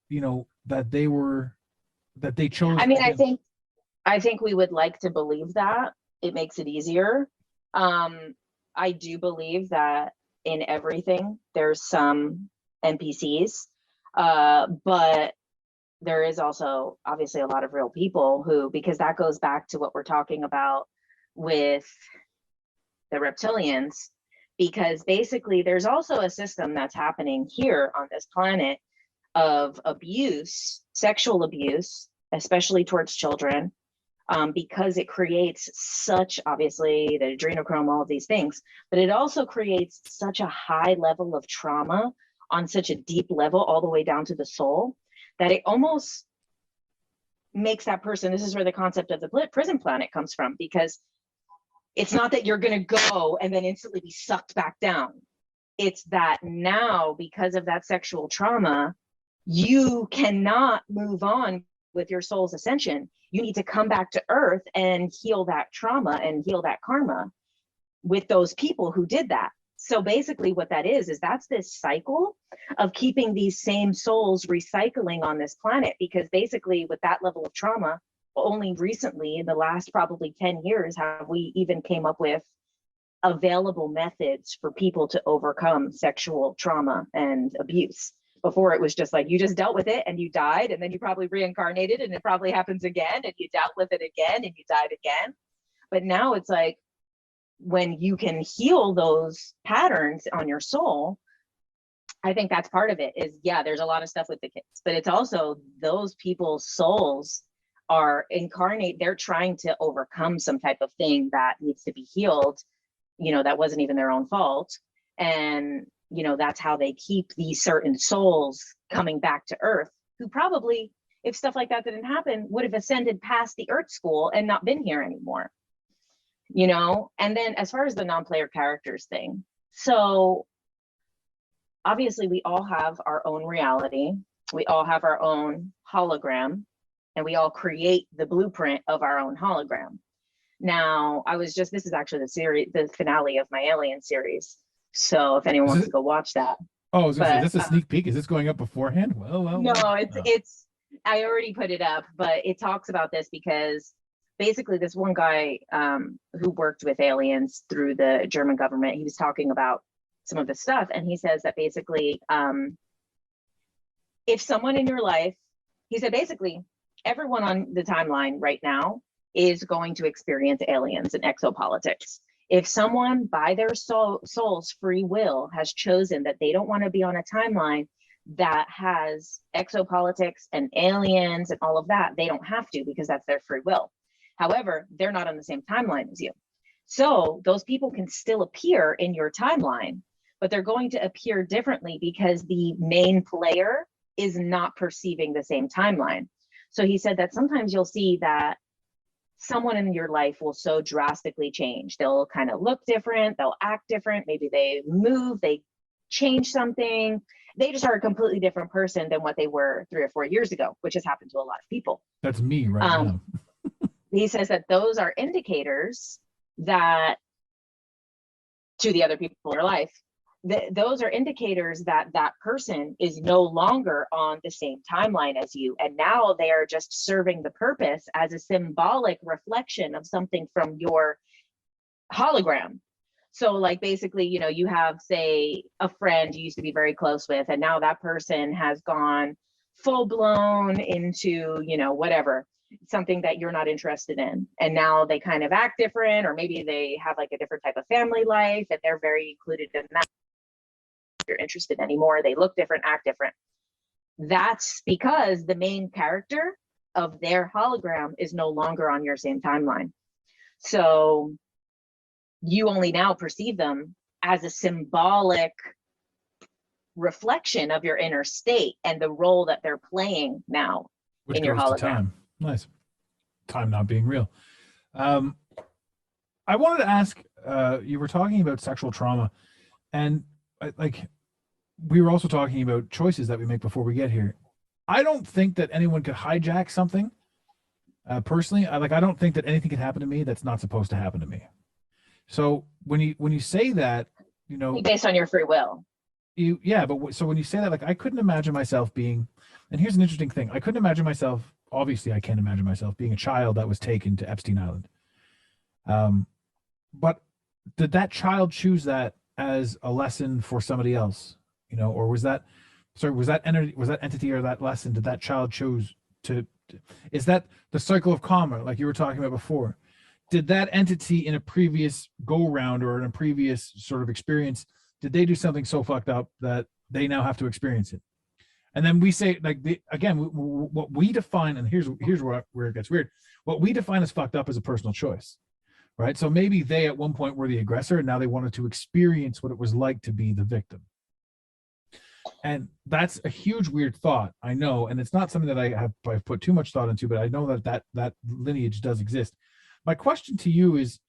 that they chose. I mean, I think we would like to believe that. It makes it easier. I do believe that in everything there's some NPCs, but there is also obviously a lot of real people who, because that goes back to what we're talking about with the reptilians, because basically there's also a system that's happening here on this planet of abuse, sexual abuse, especially towards children, because it creates such, obviously, the adrenochrome, all of these things, but it also creates such a high level of trauma on such a deep level, all the way down to the soul, that it almost makes that person, this is where the concept of the prison planet comes from, because it's not that you're going to go and then instantly be sucked back down. It's that now, because of that sexual trauma, you cannot move on with your soul's ascension. You need to come back to earth and heal that trauma and heal that karma with those people who did that. So basically what that is that's this cycle of keeping these same souls recycling on this planet, because basically with that level of trauma, only recently in the last probably 10 years have we even came up with available methods for people to overcome sexual trauma and abuse. Before it was just like you just dealt with it and you died, and then you probably reincarnated and it probably happens again and you dealt with it again and you died again. But now it's like, when you can heal those patterns on your soul, I think that's part of it. Is, yeah, there's a lot of stuff with the kids, but it's also those people's souls are incarnate. They're trying to overcome some type of thing that needs to be healed, that wasn't even their own fault. And, that's how they keep these certain souls coming back to earth, who probably, if stuff like that didn't happen, would have ascended past the earth school and not been here anymore. And then as far as the non-player characters thing, so obviously we all have our own reality, we all have our own hologram, and we all create the blueprint of our own hologram. Now, this is actually the finale of my Alien series. So if anyone wants to go watch that. Oh, I was gonna say, is this a sneak peek? Is this going up beforehand? No, it's I already put it up, but it talks about this because basically this one guy who worked with aliens through the German government, he was talking about some of the stuff, and he says that basically if someone in your life, he said basically everyone on the timeline right now is going to experience aliens and exopolitics. If someone by their soul's free will has chosen that they don't want to be on a timeline that has exopolitics and aliens and all of that, they don't have to, because that's their free will. However, they're not on the same timeline as you. So those people can still appear in your timeline, but they're going to appear differently because the main player is not perceiving the same timeline. So he said that sometimes you'll see that someone in your life will so drastically change. They'll kind of look different, they'll act different, maybe they move, they change something. They just are a completely different person than what they were 3 or 4 years ago, which has happened to a lot of people. That's me right now. He says that those are indicators that, to the other people in your life, those are indicators that that person is no longer on the same timeline as you. And now they are just serving the purpose as a symbolic reflection of something from your hologram. So like basically, you have, say, a friend you used to be very close with, and now that person has gone full blown into, whatever. something that you're not interested in. And now they kind of act different, or maybe they have like a different type of family life and they're very included in that. If you're interested anymore, they look different, act different. That's because the main character of their hologram is no longer on your same timeline. So you only now perceive them as a symbolic reflection of your inner state and the role that they're playing now in your hologram. Time. Nice. Time not being real. I wanted to ask, you were talking about sexual trauma, and like we were also talking about choices that we make before we get here. I don't think that anyone could hijack something. Personally, I don't think that anything could happen to me that's not supposed to happen to me. So when you say that, based on your free will. So when you say that, like, I couldn't imagine myself being, and here's an interesting thing. I couldn't imagine myself, obviously I can't imagine myself being a child that was taken to Epstein Island. But did that child choose that as a lesson for somebody else? Or was that entity or that lesson, did that child choose to, is that the cycle of karma, like you were talking about before? Did that entity in a previous go round or in a previous sort of experience, did they do something so fucked up that they now have to experience it? And then we say, like, what we define, and here's where it gets weird. What we define as fucked up is a personal choice, right? So maybe they at one point were the aggressor, and now they wanted to experience what it was like to be the victim. And that's a huge weird thought, I know, and it's not something that I've put too much thought into, but I know that lineage does exist. My question to you is,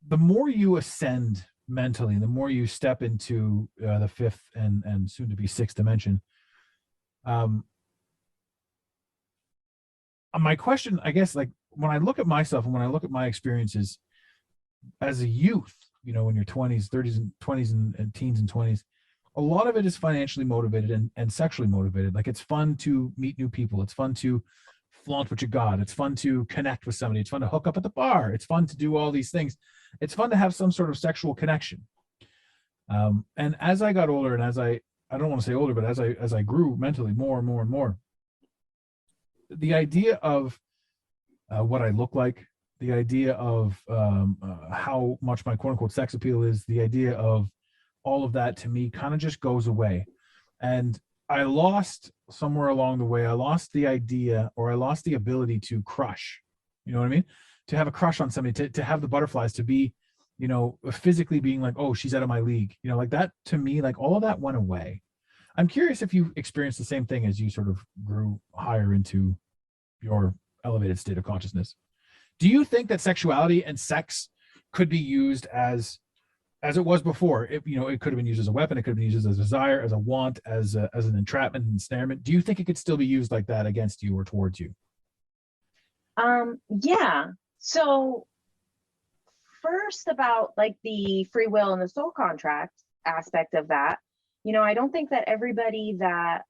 the more you ascend mentally, the more you step into the fifth and soon to be sixth dimension, my question, I guess, like when I look at myself and when I look at my experiences as a youth, in your 20s, 30s and 20s and teens and 20s, a lot of it is financially motivated and sexually motivated. Like, it's fun to meet new people. It's fun to flaunt what you got. It's fun to connect with somebody. It's fun to hook up at the bar. It's fun to do all these things. It's fun to have some sort of sexual connection. And as I got older, and as I don't want to say older, but as I grew mentally more and more and more, the idea of what I look like, the idea of how much my quote unquote sex appeal is, the idea of all of that to me kind of just goes away. And I lost somewhere along the way, I lost the idea, or I lost the ability to crush, you know what I mean? To have a crush on somebody, to have the butterflies, to be, physically being like, oh, she's out of my league, like that. To me, like, all of that went away. I'm curious if you experienced the same thing as you sort of grew higher into your elevated state of consciousness. Do you think that sexuality and sex could be used as it was before? It could have been used as a weapon. It could have been used as a desire, as a want, as an entrapment and ensnarement. Do you think it could still be used like that against you or towards you? Yeah. So first, about like the free will and the soul contract aspect of that, I don't think that everybody that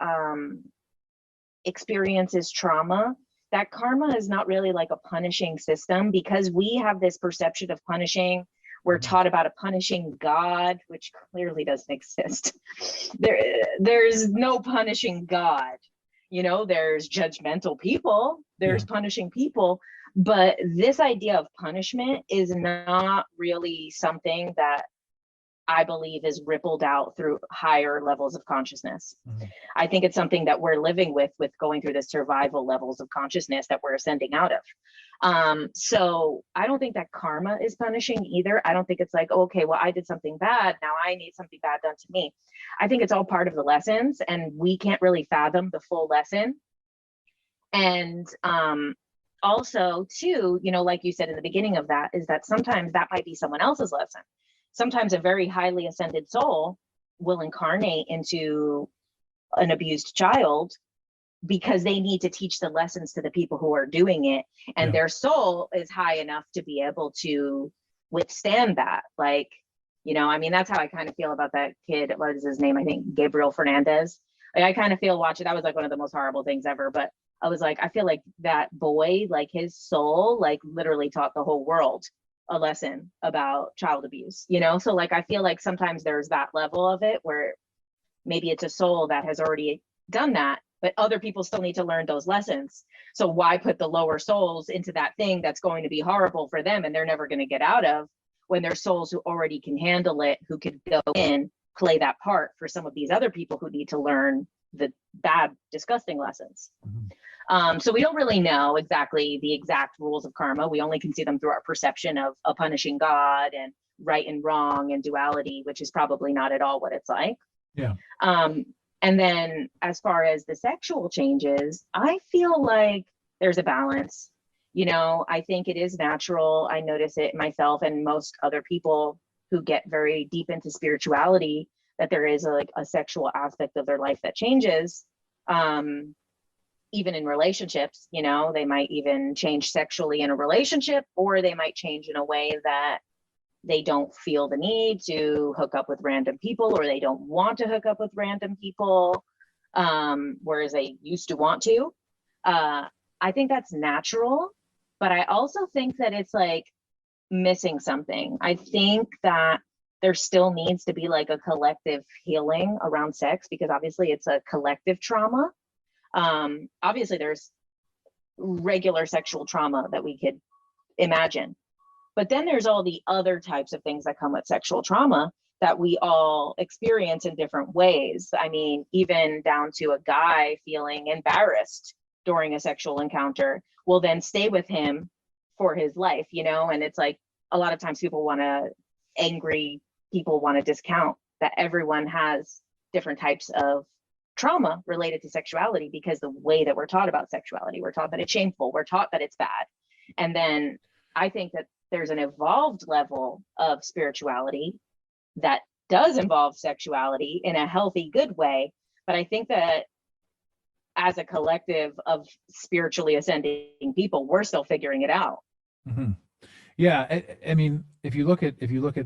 experiences trauma, that karma is not really like a punishing system, because we have this perception of punishing. We're taught about a punishing God, which clearly doesn't exist. There's no punishing God. There's judgmental people, there's punishing people, but this idea of punishment is not really something that I believe is rippled out through higher levels of consciousness. Mm-hmm. I think it's something that we're living with going through the survival levels of consciousness that we're ascending out of. So I don't think that karma is punishing either. I don't think it's like, okay, well, I did something bad, now I need something bad done to me. I think it's all part of the lessons, and we can't really fathom the full lesson. And also too, like you said in the beginning of that, is that sometimes that might be someone else's lesson. Sometimes a very highly ascended soul will incarnate into an abused child because they need to teach the lessons to the people who are doing it. And their soul is high enough to be able to withstand that. Like, that's how I kind of feel about that kid. What is his name? I think Gabriel Fernandez. Like, I kind of feel watching, that was like one of the most horrible things ever. But I was like, I feel like that boy, like his soul, like literally taught the whole world a lesson about child abuse, So like, I feel like sometimes there's that level of it where maybe it's a soul that has already done that, but other people still need to learn those lessons. So why put the lower souls into that thing that's going to be horrible for them and they're never going to get out of, when there's souls who already can handle it, who could go in, play that part for some of these other people who need to learn the bad, disgusting lessons. So we don't really know exactly the exact rules of karma. We only can see them through our perception of a punishing God and right and wrong and duality, which is probably not at all what it's like. Yeah. And then as far as the sexual changes, I feel like there's a balance. You know, I think it is natural. I notice it myself and most other people who get very deep into spirituality, that there is a sexual aspect of their life that changes. Even in relationships, you know, they might even change sexually in a relationship, or they might change in a way that they don't feel the need to hook up with random people, or they don't want to hook up with random people, whereas they used to want to. I think that's natural, but I also think that it's like missing something. I think that there still needs to be like a collective healing around sex, because obviously it's a collective trauma. Obviously there's regular sexual trauma that we could imagine, but then there's all the other types of things that come with sexual trauma that we all experience in different ways. I mean, even down to a guy feeling embarrassed during a sexual encounter will then stay with him for his life, you know? And it's like, a lot of times angry people want to discount that everyone has different types of trauma related to sexuality, because the way that we're taught about sexuality, we're taught that it's shameful, we're taught that it's bad. And then I think that there's an evolved level of spirituality that does involve sexuality in a healthy, good way. But I think that as a collective of spiritually ascending people, we're still figuring it out. Mm-hmm. Yeah, I mean, if you look at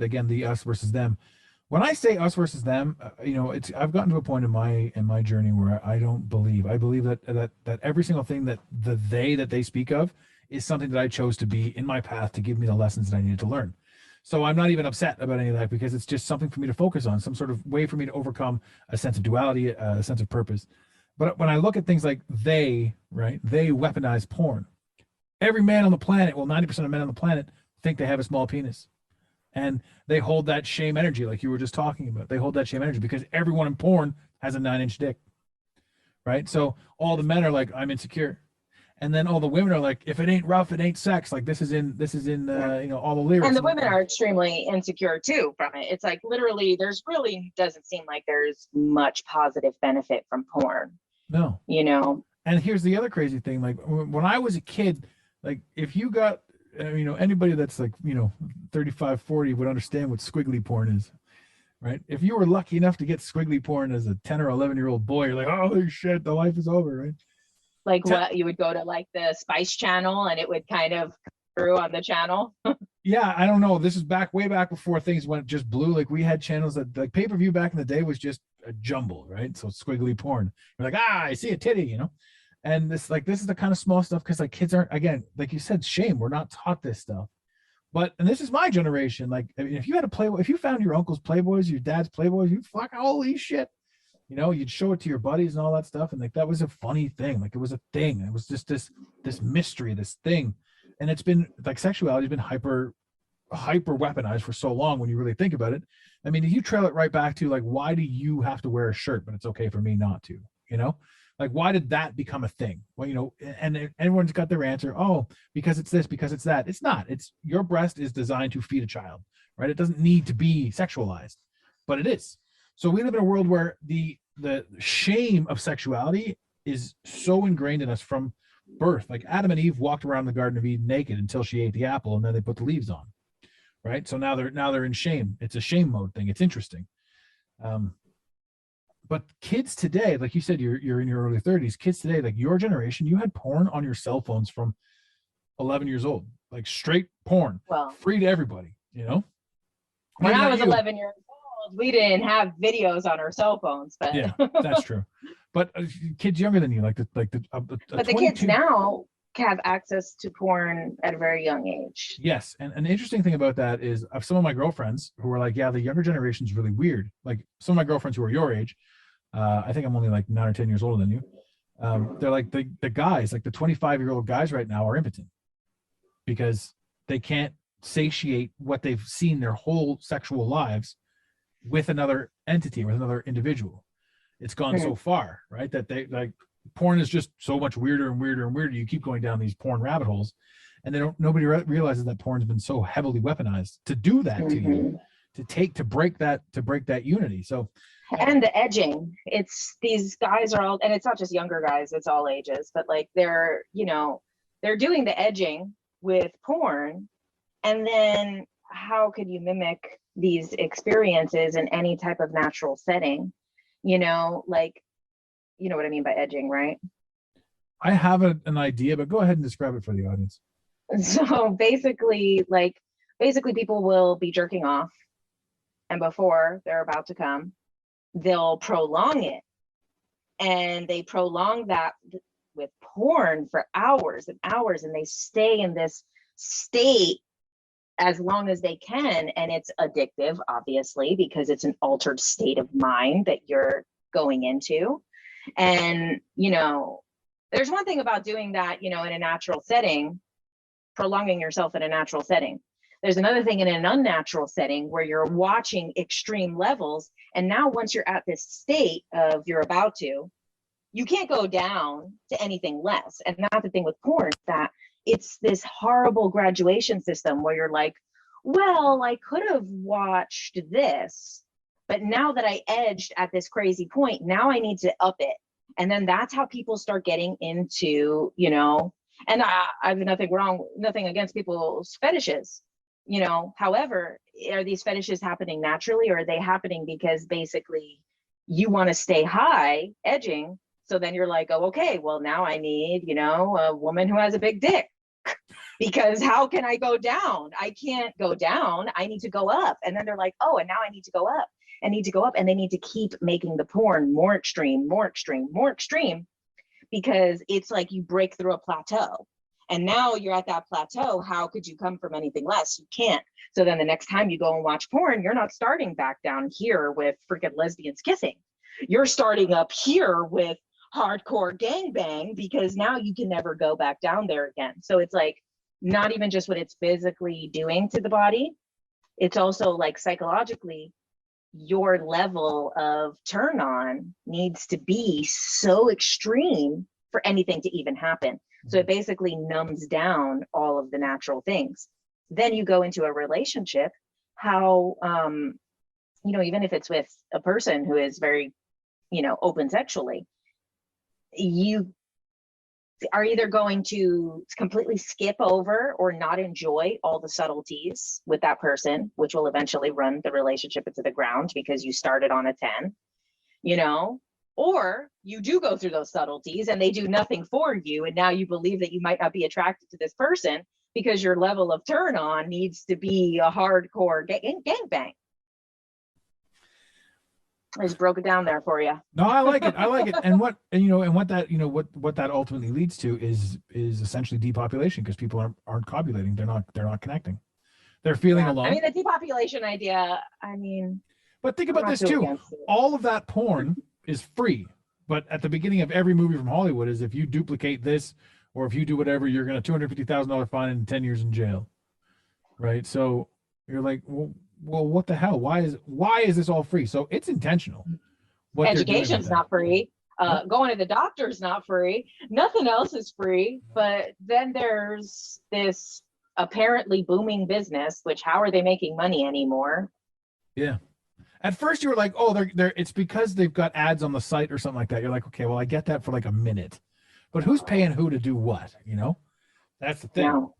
again the us versus them. When I say us versus them, you know, I've gotten to a point in my journey where I believe that every single thing that they speak of is something that I chose to be in my path to give me the lessons that I needed to learn. So I'm not even upset about any of that, because it's just something for me to focus on, some sort of way for me to overcome a sense of duality, a sense of purpose. But when I look at things like they weaponize porn. Every man on the planet, 90% of men on the planet think they have a small penis. And they hold that shame energy, like you were just talking about. They hold that shame energy because everyone in porn has a 9-inch dick, right? So all the men are like, I'm insecure. And then all the women are like, if it ain't rough, it ain't sex. Like this is in you know, all the lyrics. And the women are extremely insecure too from it. It's like literally, there's really doesn't seem like there's much positive benefit from porn. No. You know? And here's the other crazy thing. Like when I was a kid, like if you got, you know, anybody that's like, you know, 35, 40 would understand what squiggly porn is, right? If you were lucky enough to get squiggly porn as a 10 or 11-year-old boy, you're like, oh shit, the life is over, right? Like what, you would go to like the Spice Channel and it would kind of through on the channel. Yeah, I don't know. This is way back before things went just blue. Like we had channels that like pay-per-view back in the day was just a jumble, right? So squiggly porn. You're like, I see a titty, you know? And this is the kind of small stuff, because like kids aren't, again, like you said, shame. We're not taught this stuff. And this is my generation. Like, I mean, if you had a Playboy, if you found your uncle's Playboys, your dad's Playboys, you'd fuck, holy shit. You know, you'd show it to your buddies and all that stuff. And like, that was a funny thing. Like it was a thing. It was just this mystery, this thing. And it's been like, sexuality has been hyper weaponized for so long when you really think about it. I mean, if you trail it right back to like, why do you have to wear a shirt, but it's okay for me not to, you know? Like, why did that become a thing? Well, you know, and everyone's got their answer. Oh, because it's this, because it's that. It's not. It's your breast is designed to feed a child, right? It doesn't need to be sexualized, but it is. So we live in a world where the shame of sexuality is so ingrained in us from birth. Like Adam and Eve walked around the Garden of Eden naked until she ate the apple, and then they put the leaves on, right? So now they're in shame. It's a shame mode thing. It's interesting. But kids today, like you said, you're in your early 30s. Kids today, like your generation, you had porn on your cell phones from 11 years old, like straight porn, free to everybody, you know? When I was 11 years old, we didn't have videos on our cell phones, but yeah, that's true. But kids younger than you, but the kids now have access to porn at a very young age. Yes, and an interesting thing about that is some of my girlfriends who are like, yeah, the younger generation is really weird. Like some of my girlfriends who are your age, I think I'm only like 9 or 10 years older than you. They're like the guys, like the 25-year-old guys right now are impotent because they can't satiate what they've seen their whole sexual lives with another entity, with another individual. It's gone so far, right? That they like porn is just so much weirder and weirder and weirder. You keep going down these porn rabbit holes, and nobody realizes that porn's been so heavily weaponized to do that to you, to break that unity. So and the edging, it's these guys are all, and it's not just younger guys, it's all ages, but like they're doing the edging with porn. And then how could you mimic these experiences in any type of natural setting? Like, you know what I mean by edging, right? I have an idea, but go ahead and describe it for the audience. So basically people will be jerking off, and before they're about to come, they'll prolong it. And they prolong that with porn for hours and hours, and they stay in this state as long as they can. And it's addictive, obviously, because it's an altered state of mind that you're going into. And, there's one thing about doing that, in a natural setting, prolonging yourself in a natural setting. There's another thing in an unnatural setting where you're watching extreme levels. And now once you're at this state of you're about to, you can't go down to anything less. And that's the thing with porn, that it's this horrible graduation system where you're like, well, I could have watched this, but now that I edged at this crazy point, now I need to up it. And then that's how people start getting into, and I have nothing against people's fetishes, however, are these fetishes happening naturally, or are they happening because basically you want to stay high edging? So then you're like, oh, okay, well, now I need, a woman who has a big dick, because how can I go down? I can't go down. I need to go up. And then they're like, oh, and now I need to go up. And they need to keep making the porn more extreme, more extreme, more extreme, because it's like you break through a plateau. And now you're at that plateau. How could you come from anything less? You can't. So then the next time you go and watch porn, you're not starting back down here with freaking lesbians kissing. You're starting up here with hardcore gangbang, because now you can never go back down there again. So it's like not even just what it's physically doing to the body, it's also like psychologically, your level of turn on needs to be so extreme for anything to even happen. So it basically numbs down all of the natural things. Then you go into a relationship, how, even if it's with a person who is very, open sexually, you are either going to completely skip over or not enjoy all the subtleties with that person, which will eventually run the relationship into the ground because you started on a 10, or you do go through those subtleties and they do nothing for you. And now you believe that you might not be attracted to this person because your level of turn on needs to be a hardcore gangbang. I just broke it down there for you. No, I like it. And what that ultimately leads to is essentially depopulation, because people aren't copulating. They're not connecting. They're feeling alone. I mean, the depopulation idea, but think about this too. All of that porn is free. But at the beginning of every movie from Hollywood is, if you duplicate this or if you do whatever, you're going to $250,000 fine and 10 years in jail. Right? So you're like, well, what the hell? Why is this all free? So it's intentional. Education's not free. Going to the doctor's not free. Nothing else is free. But then there's this apparently booming business, which how are they making money anymore? Yeah. At first you were like, oh, they're it's because they've got ads on the site or something like that. You're like, okay, well, I get that for like a minute. But who's paying who to do what? That's the thing. No.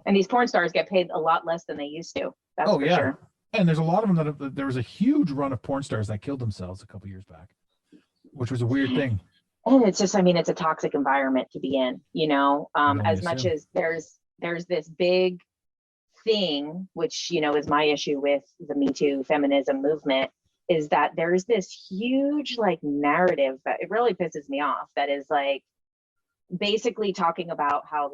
And these porn stars get paid a lot less than they used to. That's for sure. And there's a lot of them there was a huge run of porn stars that killed themselves a couple years back, which was a weird thing. And it's just, it's a toxic environment to be in, as much as there's this big thing, which, is my issue with the Me Too feminism movement, is that there's this huge narrative that it really pisses me off, that is basically talking about how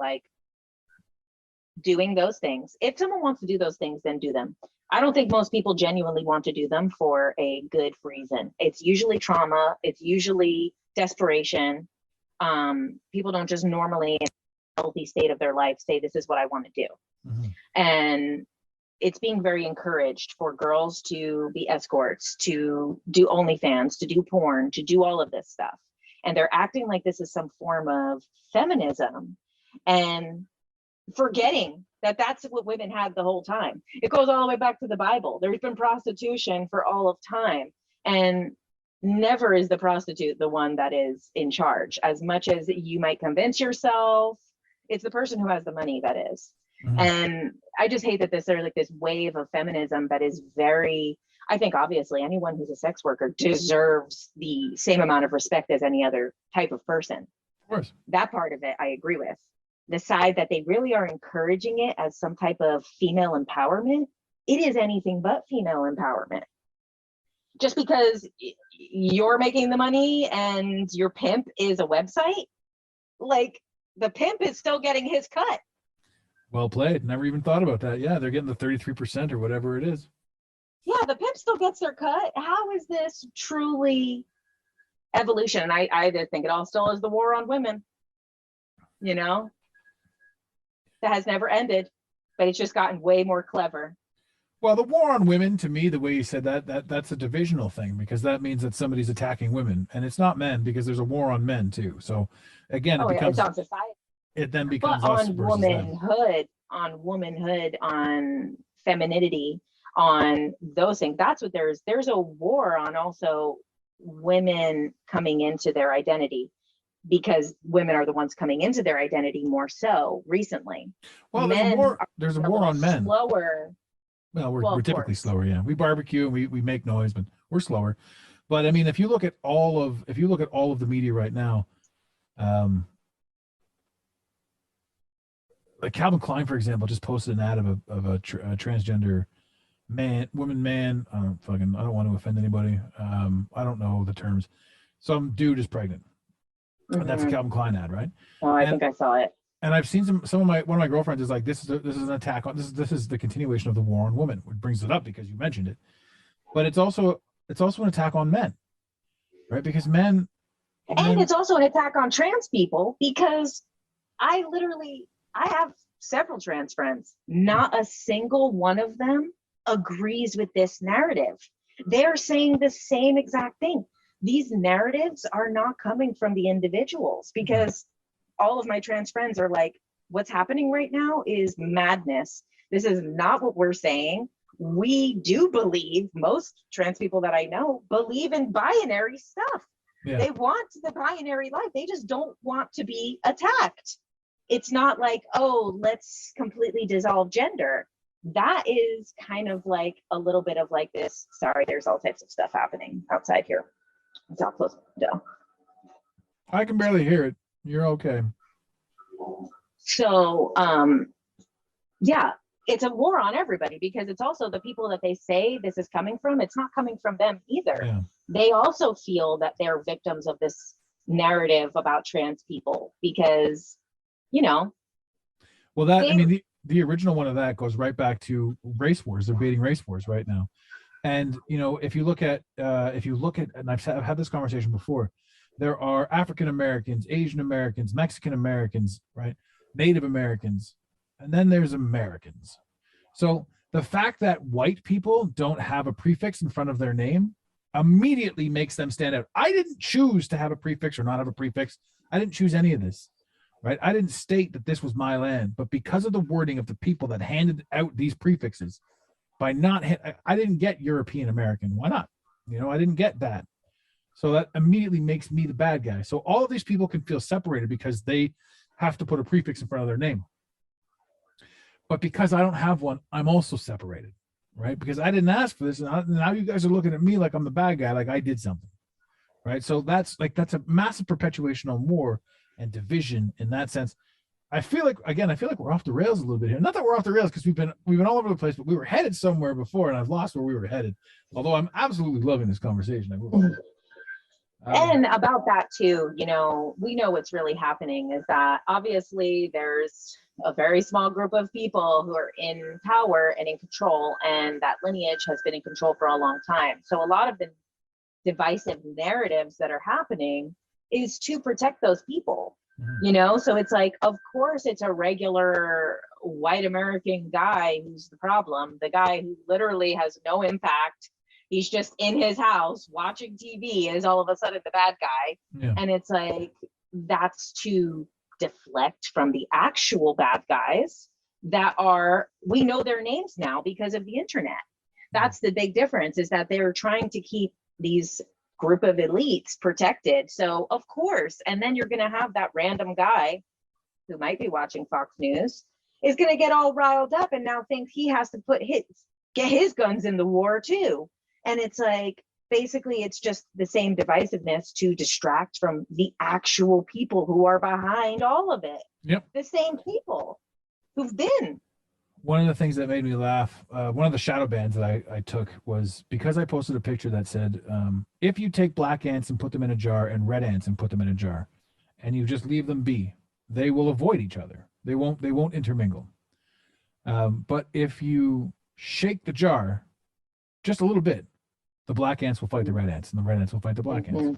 doing those things, if someone wants to do those things, then do them. I don't think most people genuinely want to do them for a good reason. It's usually trauma. It's usually desperation. People don't just normally in a healthy state of their life say, this is what I want to do. And it's being very encouraged for girls to be escorts, to do OnlyFans, to do porn, to do all of this stuff. And they're acting like this is some form of feminism and forgetting that that's what women had the whole time. It goes all the way back to the Bible. There's been prostitution for all of time. And never is the prostitute the one that is in charge. As much as you might convince yourself, it's the person who has the money that is. And I just hate that there's like this wave of feminism that is very, I think obviously anyone who's a sex worker deserves the same amount of respect as any other type of person. Of course. That part of it I agree with. The side that they really are encouraging it as some type of female empowerment, it is anything but female empowerment. Just because you're making the money and your pimp is a website, like the pimp is still getting his cut. Well played. Never even thought about that. Yeah, they're getting the 33% or whatever it is. Yeah, the pimp still gets their cut. How is this truly evolution? And I just think it all still is the war on women, you know, that has never ended, but it's just gotten way more clever. Well, the war on women, to me, the way you said that's a divisional thing, because that means that somebody's attacking women, and it's not men, because there's a war on men too. So again, it becomes it's on society. It then becomes but us on versus womanhood, on femininity, on those things. That's what there's a war on also women coming into their identity, because women are the ones coming into their identity more so recently. Well, there's a war on men. Slower. Well, we're typically slower. Yeah, we barbecue and we make noise, but we're slower. But I mean, if you look at all of the media right now, like Calvin Klein, for example, just posted an ad of a transgender man. I don't want to offend anybody. I don't know the terms. Some dude is pregnant, and that's a Calvin Klein ad, right? Oh, I think I saw it. And I've seen one of my girlfriends is like, this is an attack on this is the continuation of the war on women, which brings it up because you mentioned it. But it's also an attack on men, right? Because men, and it's also an attack on trans people, because I have several trans friends. Not a single one of them agrees with this narrative. They're saying the same exact thing. These narratives are not coming from the individuals, because all of my trans friends are like, what's happening right now is madness. This is not what we're saying. We do believe, most trans people that I know believe in binary stuff. Yeah. They want the binary life. They just don't want to be attacked. It's not like, oh, let's completely dissolve gender. That is kind of like a little bit of like this. Sorry, there's all types of stuff happening outside here. It's all close to the window. I can barely hear it. You're okay. So, yeah, it's a war on everybody, because it's also the people that they say this is coming from. It's not coming from them either. Yeah. They also feel that they're victims of this narrative about trans people, because, you know. Well, I mean, the original one of that goes right back to race wars. They're baiting race wars right now. And, you know, if you look at, and I've had this conversation before, there are African Americans, Asian Americans, Mexican Americans, right? Native Americans, and then there's Americans. So the fact that white people don't have a prefix in front of their name immediately makes them stand out. I didn't choose to have a prefix or not have a prefix. I didn't choose any of this, right? I didn't state that this was my land, but because of the wording of the people that handed out these prefixes, I didn't get European American. Why not? You know, I didn't get that. So that immediately makes me the bad guy. So all of these people can feel separated because they have to put a prefix in front of their name. But because I don't have one, I'm also separated, right? Because I didn't ask for this, and now you guys are looking at me like I'm the bad guy, like I did something, right? So that's a massive perpetuation on war and division in that sense. I feel like we're off the rails a little bit here. Not that we're off the rails, because we've been all over the place, but we were headed somewhere before, and I've lost where we were headed. Although I'm absolutely loving this conversation. And about that too, you know, we know what's really happening is that obviously there's a very small group of people who are in power and in control, and that lineage has been in control for a long time. So a lot of the divisive narratives that are happening is to protect those people, you know? So it's like, of course, it's a regular white American guy who's the problem, the guy who literally has no impact. He's just in his house watching TV is all of a sudden the bad guy. Yeah. And it's like, that's to deflect from the actual bad guys that are, we know their names now because of the internet. That's the big difference, is that they're trying to keep these group of elites protected. So of course, and then you're going to have that random guy who might be watching Fox News is going to get all riled up and now think he has to get his guns in the war too. And it's like, basically it's just the same divisiveness to distract from the actual people who are behind all of it. Yep. The same people who've been. One of the things that made me laugh, one of the shadow bans that I took was because I posted a picture that said, if you take black ants and put them in a jar and red ants and put them in a jar, and you just leave them be, they will avoid each other. They won't intermingle. But if you shake the jar just a little bit, the black ants will fight the red ants, and the red ants will fight the black ants.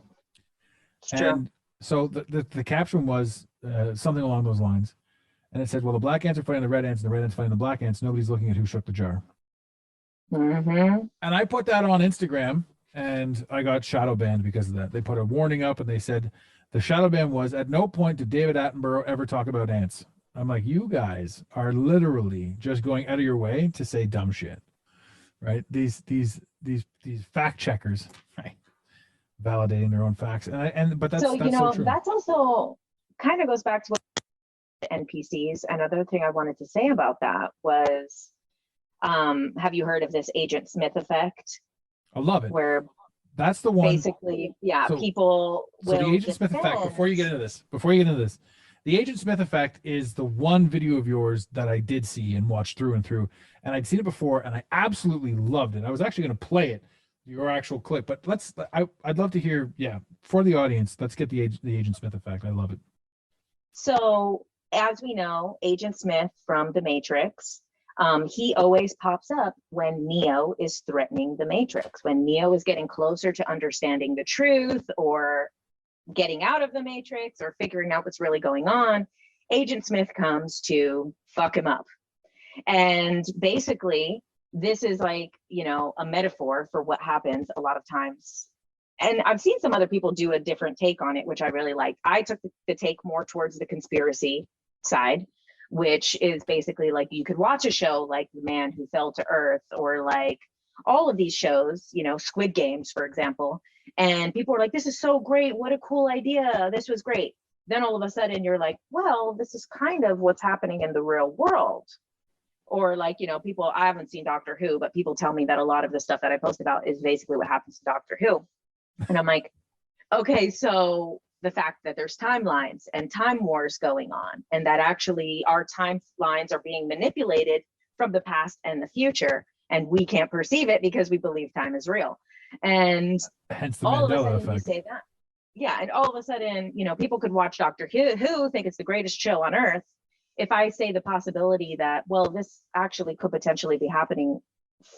It's true. And so the caption was something along those lines. And it said, well, the black ants are fighting the red ants, and the red ants fighting the black ants. Nobody's looking at who shook the jar. And I put that on Instagram, and I got shadow banned because of that. They put a warning up, and they said the shadow ban was, at no point did David Attenborough ever talk about ants. I'm like, you guys are literally just going out of your way to say dumb shit, right? These fact checkers, right? Validating their own facts, but that's so that's you know so true. That's also kind of goes back to what NPCs. Another thing I wanted to say about that was, have you heard of this Agent Smith effect? I love it. Where that's the one. Basically, yeah, so, people will. So the Agent Smith effect. Before you get into this, the Agent Smith effect is the one video of yours that I did see and watch through and through, and I'd seen it before, and I absolutely loved it. I was actually going to play it, your actual clip, but I'd love to hear, for the audience. Let's get the Agent Smith effect. I love it. So, as we know, Agent Smith from The Matrix, he always pops up when Neo is threatening the Matrix, when Neo is getting closer to understanding the truth or getting out of the Matrix or figuring out what's really going on. Agent Smith comes to fuck him up. And basically, this is like, a metaphor for what happens a lot of times. And I've seen some other people do a different take on it, which I really like. I took the take more towards the conspiracy side, which is basically like, you could watch a show like The Man Who Fell to Earth, or like all of these shows, Squid Games, for example, and people are like, this is so great, what a cool idea, this was great. Then all of a sudden you're like, well, this is kind of what's happening in the real world. Or like, people, I haven't seen Doctor Who, but people tell me that a lot of the stuff that I post about is basically what happens to Doctor Who. And I'm like, okay, so the fact that there's timelines and time wars going on, and that actually our timelines are being manipulated from the past and the future, and we can't perceive it because we believe time is real. And hence the all Mandela of a sudden effect. you say that. Yeah, and all of a sudden, people could watch Doctor Who, think it's the greatest show on earth. If I say the possibility that, well, this actually could potentially be happening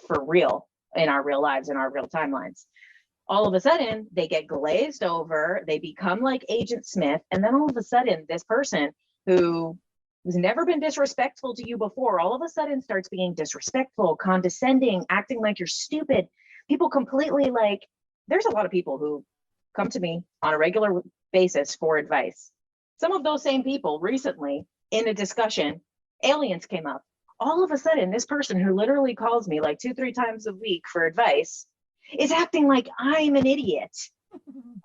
for real in our real lives, in our real timelines, all of a sudden they get glazed over, they become like Agent Smith, and then all of a sudden this person who has never been disrespectful to you before, all of a sudden starts being disrespectful, condescending, acting like you're stupid. People completely like, there's a lot of people who come to me on a regular basis for advice. Some of those same people recently in a discussion, aliens came up. All of a sudden, this person who literally calls me like 2-3 times a week for advice is acting like I'm an idiot.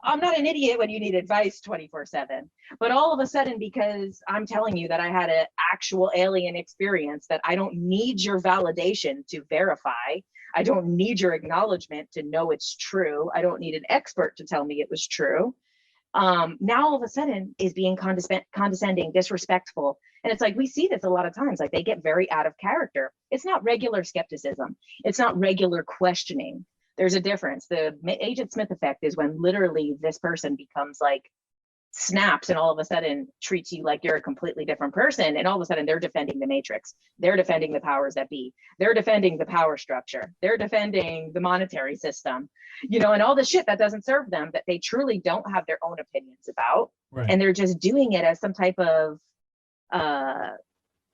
I'm not an idiot when you need advice 24/7, but all of a sudden, because I'm telling you that I had an actual alien experience, that I don't need your validation to verify, I don't need your acknowledgement to know it's true, I don't need an expert to tell me it was true, now all of a sudden is being condescending, disrespectful. And it's like, we see this a lot of times, like they get very out of character. It's not regular skepticism, it's not regular questioning. There's a difference. The Agent Smith effect is when literally this person becomes like snaps and all of a sudden treats you like you're a completely different person, and all of a sudden they're defending the matrix, they're defending the powers that be, they're defending the power structure, they're defending the monetary system, and all the shit that doesn't serve them, that they truly don't have their own opinions about. Right. And they're just doing it as some type of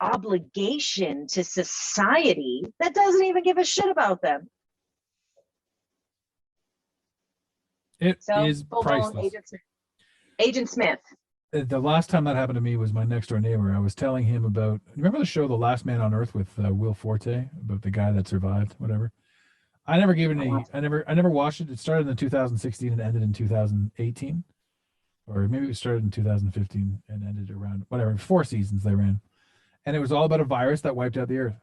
obligation to society that doesn't even give a shit about them. It is priceless. Agent Smith. The last time that happened to me was my next door neighbor. I was telling him about, remember the show The Last Man on Earth with Will Forte, about the guy that survived, whatever. I never gave it I never watched it. It started in 2016 and ended in 2018, or maybe it started in 2015 and ended around whatever, 4 seasons they ran, and it was all about a virus that wiped out the earth,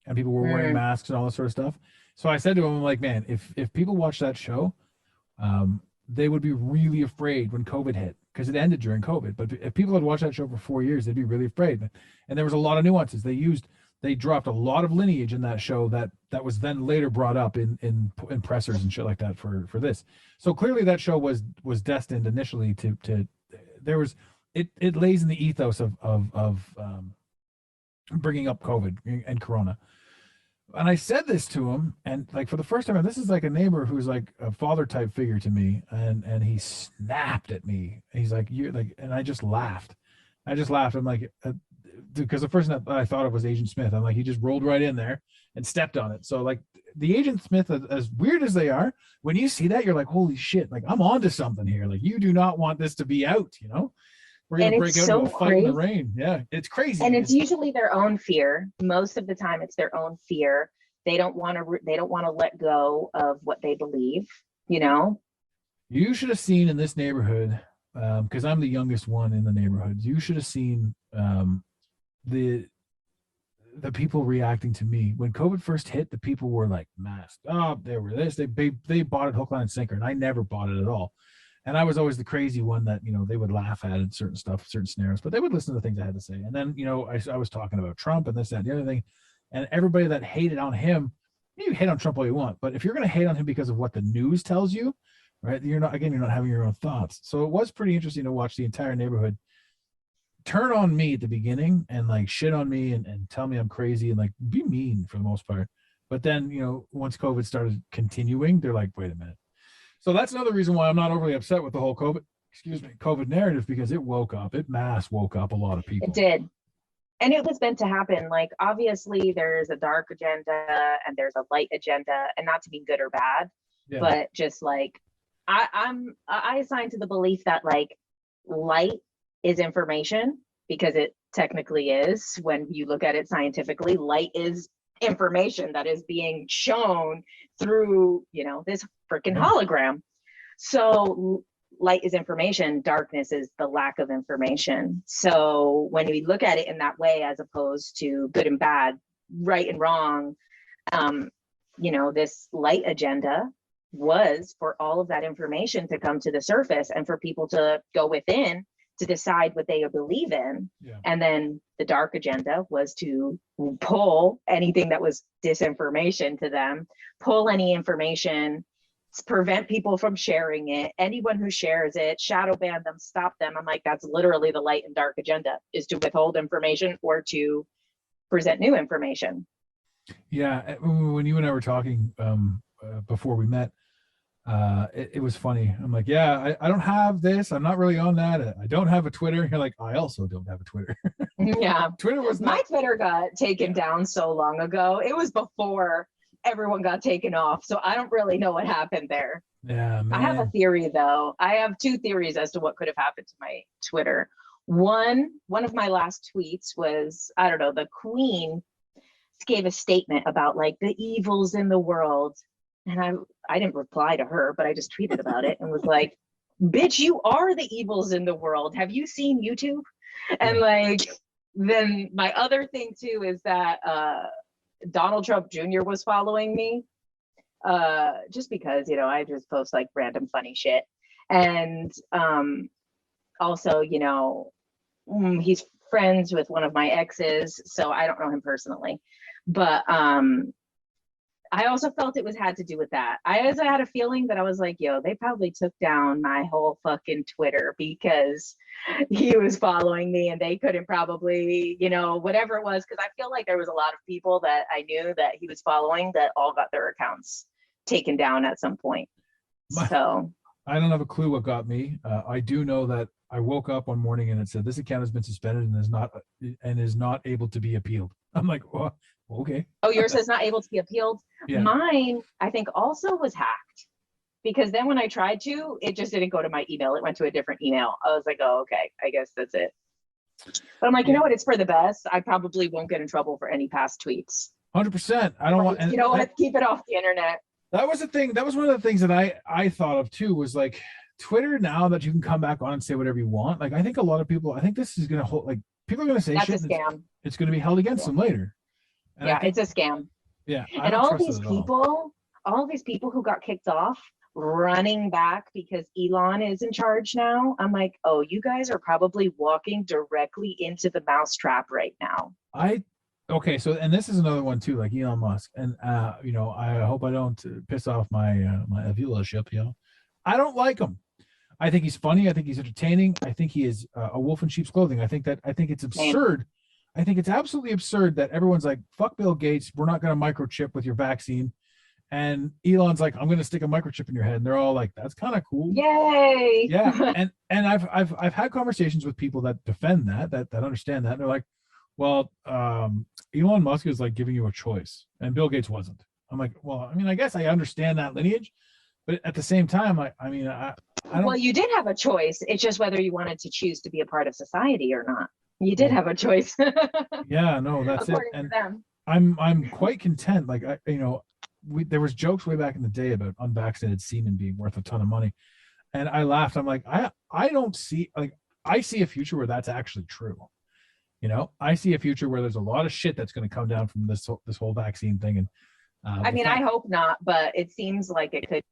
and people were wearing masks and all that sort of stuff. So I said to him, I'm like, man, if people watch that show, they would be really afraid when COVID hit, because it ended during COVID. But if people had watched that show for 4 years, they'd be really afraid. And there was a lot of nuances. They dropped a lot of lineage in that show that was then later brought up in pressers and shit like that for this. So clearly that show was destined initially to there was it lays in the ethos of bringing up COVID and Corona. And I said this to him, and like for the first time, this is like a neighbor who's like a father type figure to me, and he snapped at me. He's like, "You're like," and I just laughed. I'm like, because the first time I thought it was Agent Smith. I'm like, he just rolled right in there and stepped on it. So like the Agent Smith, as weird as they are, when you see that, you're like, holy shit! Like I'm onto something here. Like you do not want this to be out, We're gonna break out into a fight in the rain. Yeah, it's crazy. And it's usually their own fear. Most of the time, it's their own fear. They don't want to let go of what they believe. You should have seen in this neighborhood, because I'm the youngest one in the neighborhood. You should have seen the people reacting to me when COVID first hit. The people were like masked up. They were this. They bought it hook, line, and sinker, and I never bought it at all. And I was always the crazy one that, they would laugh at in certain stuff, certain scenarios, but they would listen to the things I had to say. And then, I was talking about Trump and this, that, and the other thing. And everybody that hated on him, you hate on Trump all you want, but if you're going to hate on him because of what the news tells you, right, you're not having your own thoughts. So it was pretty interesting to watch the entire neighborhood turn on me at the beginning and like shit on me and tell me I'm crazy and like be mean for the most part. But then, once COVID started continuing, they're like, wait a minute. So that's another reason why I'm not overly upset with the whole COVID narrative, because it woke up a lot of people. It did. And it was meant to happen. Like, obviously there's a dark agenda and there's a light agenda, and not to be good or bad, but just like, I assign to the belief that like light is information, because it technically is. When you look at it scientifically, light is information that is being shown through, this freaking hologram. So light is information, darkness is the lack of information. So when we look at it in that way, as opposed to good and bad, right and wrong, this light agenda was for all of that information to come to the surface and for people to go within to decide what they believe in. And then the dark agenda was to pull anything that was disinformation to them, pull any information, prevent people from sharing it. Anyone who shares it, shadow ban them, stop them. I'm like, that's literally the light and dark agenda, is to withhold information or to present new information. Yeah, when you and I were talking before we met, it was funny. I'm like, yeah, I don't have this. I'm not really on that. I don't have a Twitter. You're like, I also don't have a Twitter. Yeah. Twitter was my Twitter got taken down so long ago. It was before everyone got taken off. So I don't really know what happened there. Yeah, man. I have a theory though. I have 2 theories as to what could have happened to my Twitter. One of my last tweets was, I don't know, the Queen gave a statement about like the evils in the world. And I didn't reply to her, but I just tweeted about it and was like, bitch, you are the evils in the world. Have you seen YouTube? And like, then my other thing too is that Donald Trump Jr. was following me, just because, I just post like random funny shit. And also, he's friends with one of my exes, so I don't know him personally. But I also felt it was had to do with that. I also had a feeling that I was like, yo, they probably took down my whole fucking Twitter because he was following me and they couldn't probably, whatever it was. Cause I feel like there was a lot of people that I knew that he was following that all got their accounts taken down at some point. So I don't have a clue what got me. I do know that I woke up one morning and it said this account has been suspended and is not able to be appealed. I'm like, well, okay. Oh, yours is not able to be appealed. Yeah. Mine, I think, also was hacked because then when I tried to, it just didn't go to my email. It went to a different email. I was like, oh, okay, I guess that's it. But I'm like, you know what? It's for the best. I probably won't get in trouble for any past tweets. 100%. I don't want. You know what? Keep it off the internet. That was the thing. That was one of the things that I thought of too. Was like Twitter now that you can come back on and say whatever you want. Like I think a lot of people. I think this is gonna hold. Like people are gonna say that's shit. A scam. It's gonna be held against them later. And yeah, it's a scam. Yeah, and all these people who got kicked off running back because Elon is in charge now. I'm like, oh, you guys are probably walking directly into the mousetrap right now. Okay, so and this is another one too, like Elon Musk, and I hope I don't piss off my viewership. I don't like him. I think he's funny. I think he's entertaining. I think he is a wolf in sheep's clothing. I think it's absurd. I think it's absolutely absurd that everyone's like, fuck Bill Gates, we're not going to microchip with your vaccine. And Elon's like, I'm going to stick a microchip in your head. And they're all like, that's kind of cool. Yay. Yeah. and I've had conversations with people that defend that understand that. And they're like, well, Elon Musk is like giving you a choice and Bill Gates wasn't. I'm like, well, I mean, I guess I understand that lineage, but at the same time, I don't. Well, you did have a choice. It's just whether you wanted to choose to be a part of society or not. You did have a choice. Yeah, no, that's it. And I'm quite content. Like there was jokes way back in the day about unvaccinated semen being worth a ton of money, and I laughed. I'm like, I don't see, like, I see a future where that's actually true. I see a future where there's a lot of shit that's going to come down from this whole vaccine thing. And I hope not, but it seems like it could.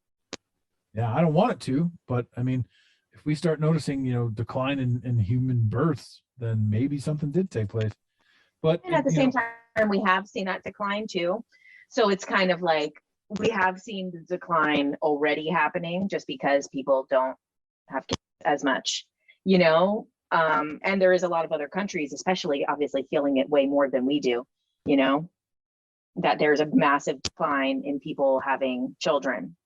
Yeah, I don't want it to, but I mean, if we start noticing, decline in human births, then maybe something did take place. But and at the same time, we have seen that decline too. So it's kind of like we have seen the decline already happening just because people don't have kids as much, and there is a lot of other countries, especially obviously feeling it way more than we do, that there's a massive decline in people having children.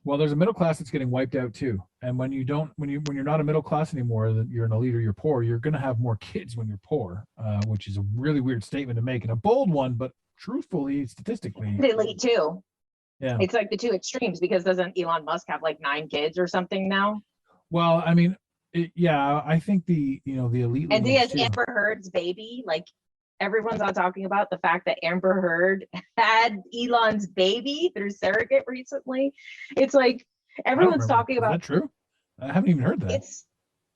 Well, there's a middle class that's getting wiped out too. And when you're not a middle class anymore, you're an elite or you're poor, you're going to have more kids when you're poor, which is a really weird statement to make and a bold one, but truthfully, statistically. Elite too. Yeah. It's like the two extremes because doesn't Elon Musk have like 9 kids or something now? Well, I mean, I think the elite. And he has Amber Heard's baby. Like everyone's all talking about the fact that Amber Heard had Elon's baby through surrogate recently. It's like everyone's talking about. Is that true? I haven't even heard that.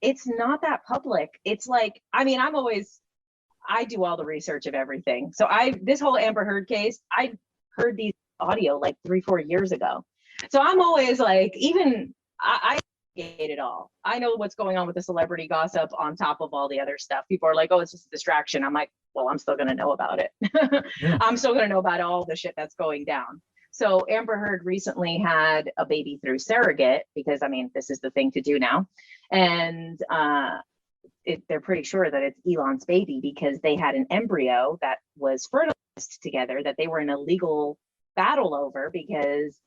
It's not that public. It's like, I mean, I do all the research of everything. So this whole Amber Heard case, I heard these audio like 3-4 years ago. So I'm always like, even I get it all. I know what's going on with the celebrity gossip on top of all the other stuff. People are like, oh, it's just a distraction. I'm like, well, I'm still going to know about it. Yeah. I'm still going to know about all the shit that's going down. So Amber Heard recently had a baby through surrogate because, I mean, this is the thing to do now. And they're pretty sure that it's Elon's baby because they had an embryo that was fertilized together that they were in a legal battle over because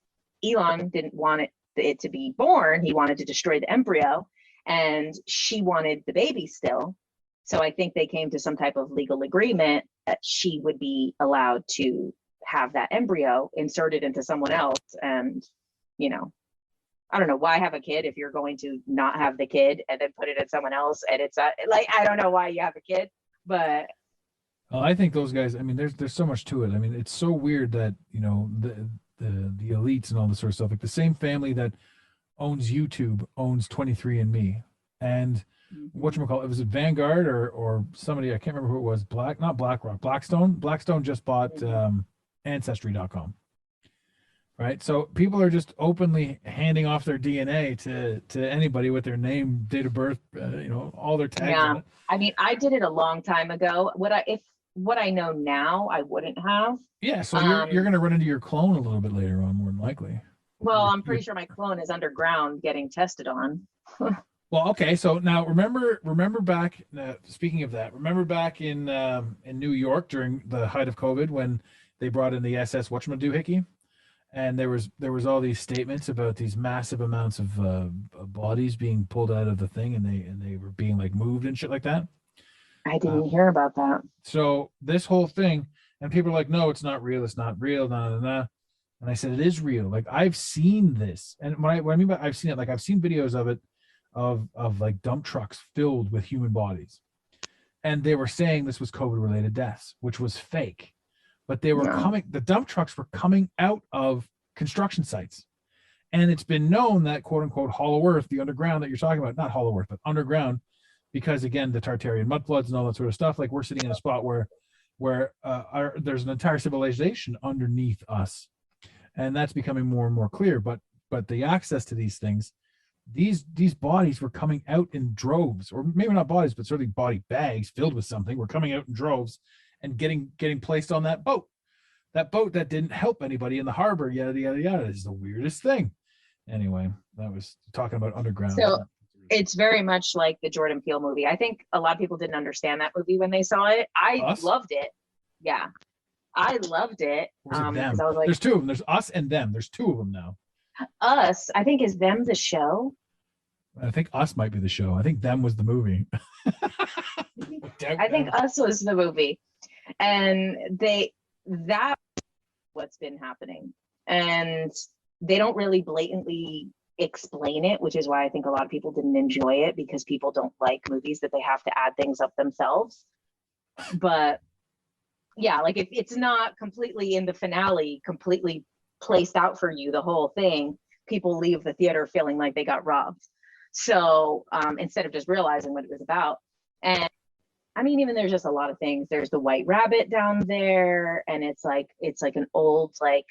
Elon didn't want it to be born. He wanted to destroy the embryo and she wanted the baby still. So I think they came to some type of legal agreement that she would be allowed to have that embryo inserted into someone else. And, I don't know why have a kid if you're going to not have the kid and then put it in someone else. And it's like, I don't know why you have a kid, but. Well, I think those guys, I mean, there's so much to it. I mean, it's so weird that, the elites and all this sort of stuff, like the same family that owns YouTube owns 23andMe. And whatchamacallit, was it Vanguard or somebody, I can't remember who it was, not BlackRock, Blackstone. Blackstone just bought Ancestry.com. Right. So people are just openly handing off their DNA to anybody with their name, date of birth, all their tags. Yeah. On it. I mean, I did it a long time ago. what I know now, I wouldn't have. Yeah, so you're going to run into your clone a little bit later on, more than likely. Well, I'm pretty sure my clone is underground getting tested on. Well, okay. So now remember back. Speaking of that, remember back in New York during the height of COVID when they brought in the SS whatchamadoohickey, and there was all these statements about these massive amounts of bodies being pulled out of the thing, and they were being like moved and shit like that. I didn't hear about that. So this whole thing, and people are like, no, it's not real. It's not real. Nah, nah, nah. And I said, it is real. Like I've seen this, and what I mean by I've seen it, like I've seen videos of it, of like dump trucks filled with human bodies, and they were saying this was COVID related deaths, which was fake, but they were coming. The dump trucks were coming out of construction sites, and it's been known that quote unquote Hollow Earth, the underground that you're talking about, not Hollow Earth, but underground, because again the Tartarian mud floods and all that sort of stuff. Like we're sitting in a spot where there's an entire civilization underneath us. And that's becoming more and more clear. But the access to these things, these bodies were coming out in droves, or maybe not bodies, but certainly body bags filled with something were coming out in droves and getting placed on that boat. That boat that didn't help anybody in the harbor, yada yada yada. It's the weirdest thing. Anyway, that was talking about underground. So it's very much like the Jordan Peele movie. I think a lot of people didn't understand that movie when they saw it. I loved it. Yeah. I loved it. Them? I was like, there's two of them. There's us and them. There's two of them now. Us, I think, is them the show? I think Us might be the show. I think them was the movie. I think Us was the movie. And that's what's been happening. And they don't really blatantly explain it, which is why I think a lot of people didn't enjoy it, because people don't like movies that they have to add things up themselves. But yeah, like if it's not completely in the finale, completely placed out for you, the whole thing, people leave the theater feeling like they got robbed. So instead of just realizing what it was about. And I mean, even there's just a lot of things. There's the White Rabbit down there, and it's like an old like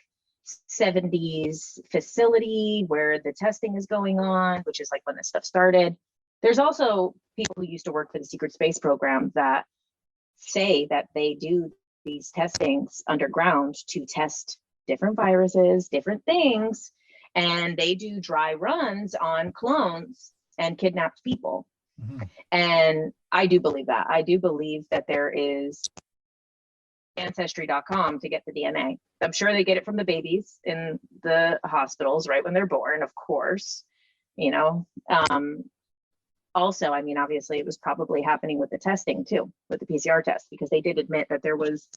70s facility where the testing is going on, which is like when this stuff started. There's also people who used to work for the secret space program that say that they do these testings underground to test different viruses, different things, and they do dry runs on clones and kidnapped people. Mm-hmm. And I do believe that. I do believe that there is ancestry.com to get the DNA. I'm sure they get it from the babies in the hospitals right when they're born, of course, also, I mean, obviously it was probably happening with the testing too, with the PCR test, because they did admit that there was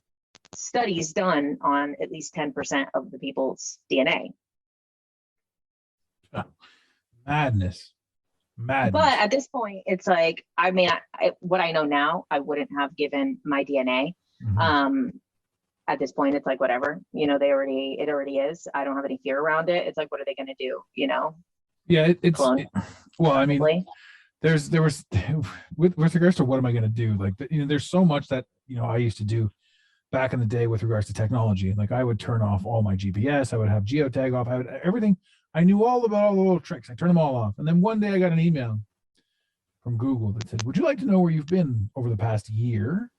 studies done on at least 10% of the people's DNA. Madness. But at this point, it's like, I mean, what I know now, I wouldn't have given my DNA. Mm-hmm. At this point, it's like, whatever, it already is. I don't have any fear around it. It's like, what are they going to do? Yeah, well, I mean, there was with regards to what am I going to do? Like, there's so much that, I used to do back in the day with regards to technology. Like I would turn off all my GPS. I would have geotag off. I would everything. I knew all about all the little tricks. I turned them all off. And then one day I got an email from Google that said, would you like to know where you've been over the past year?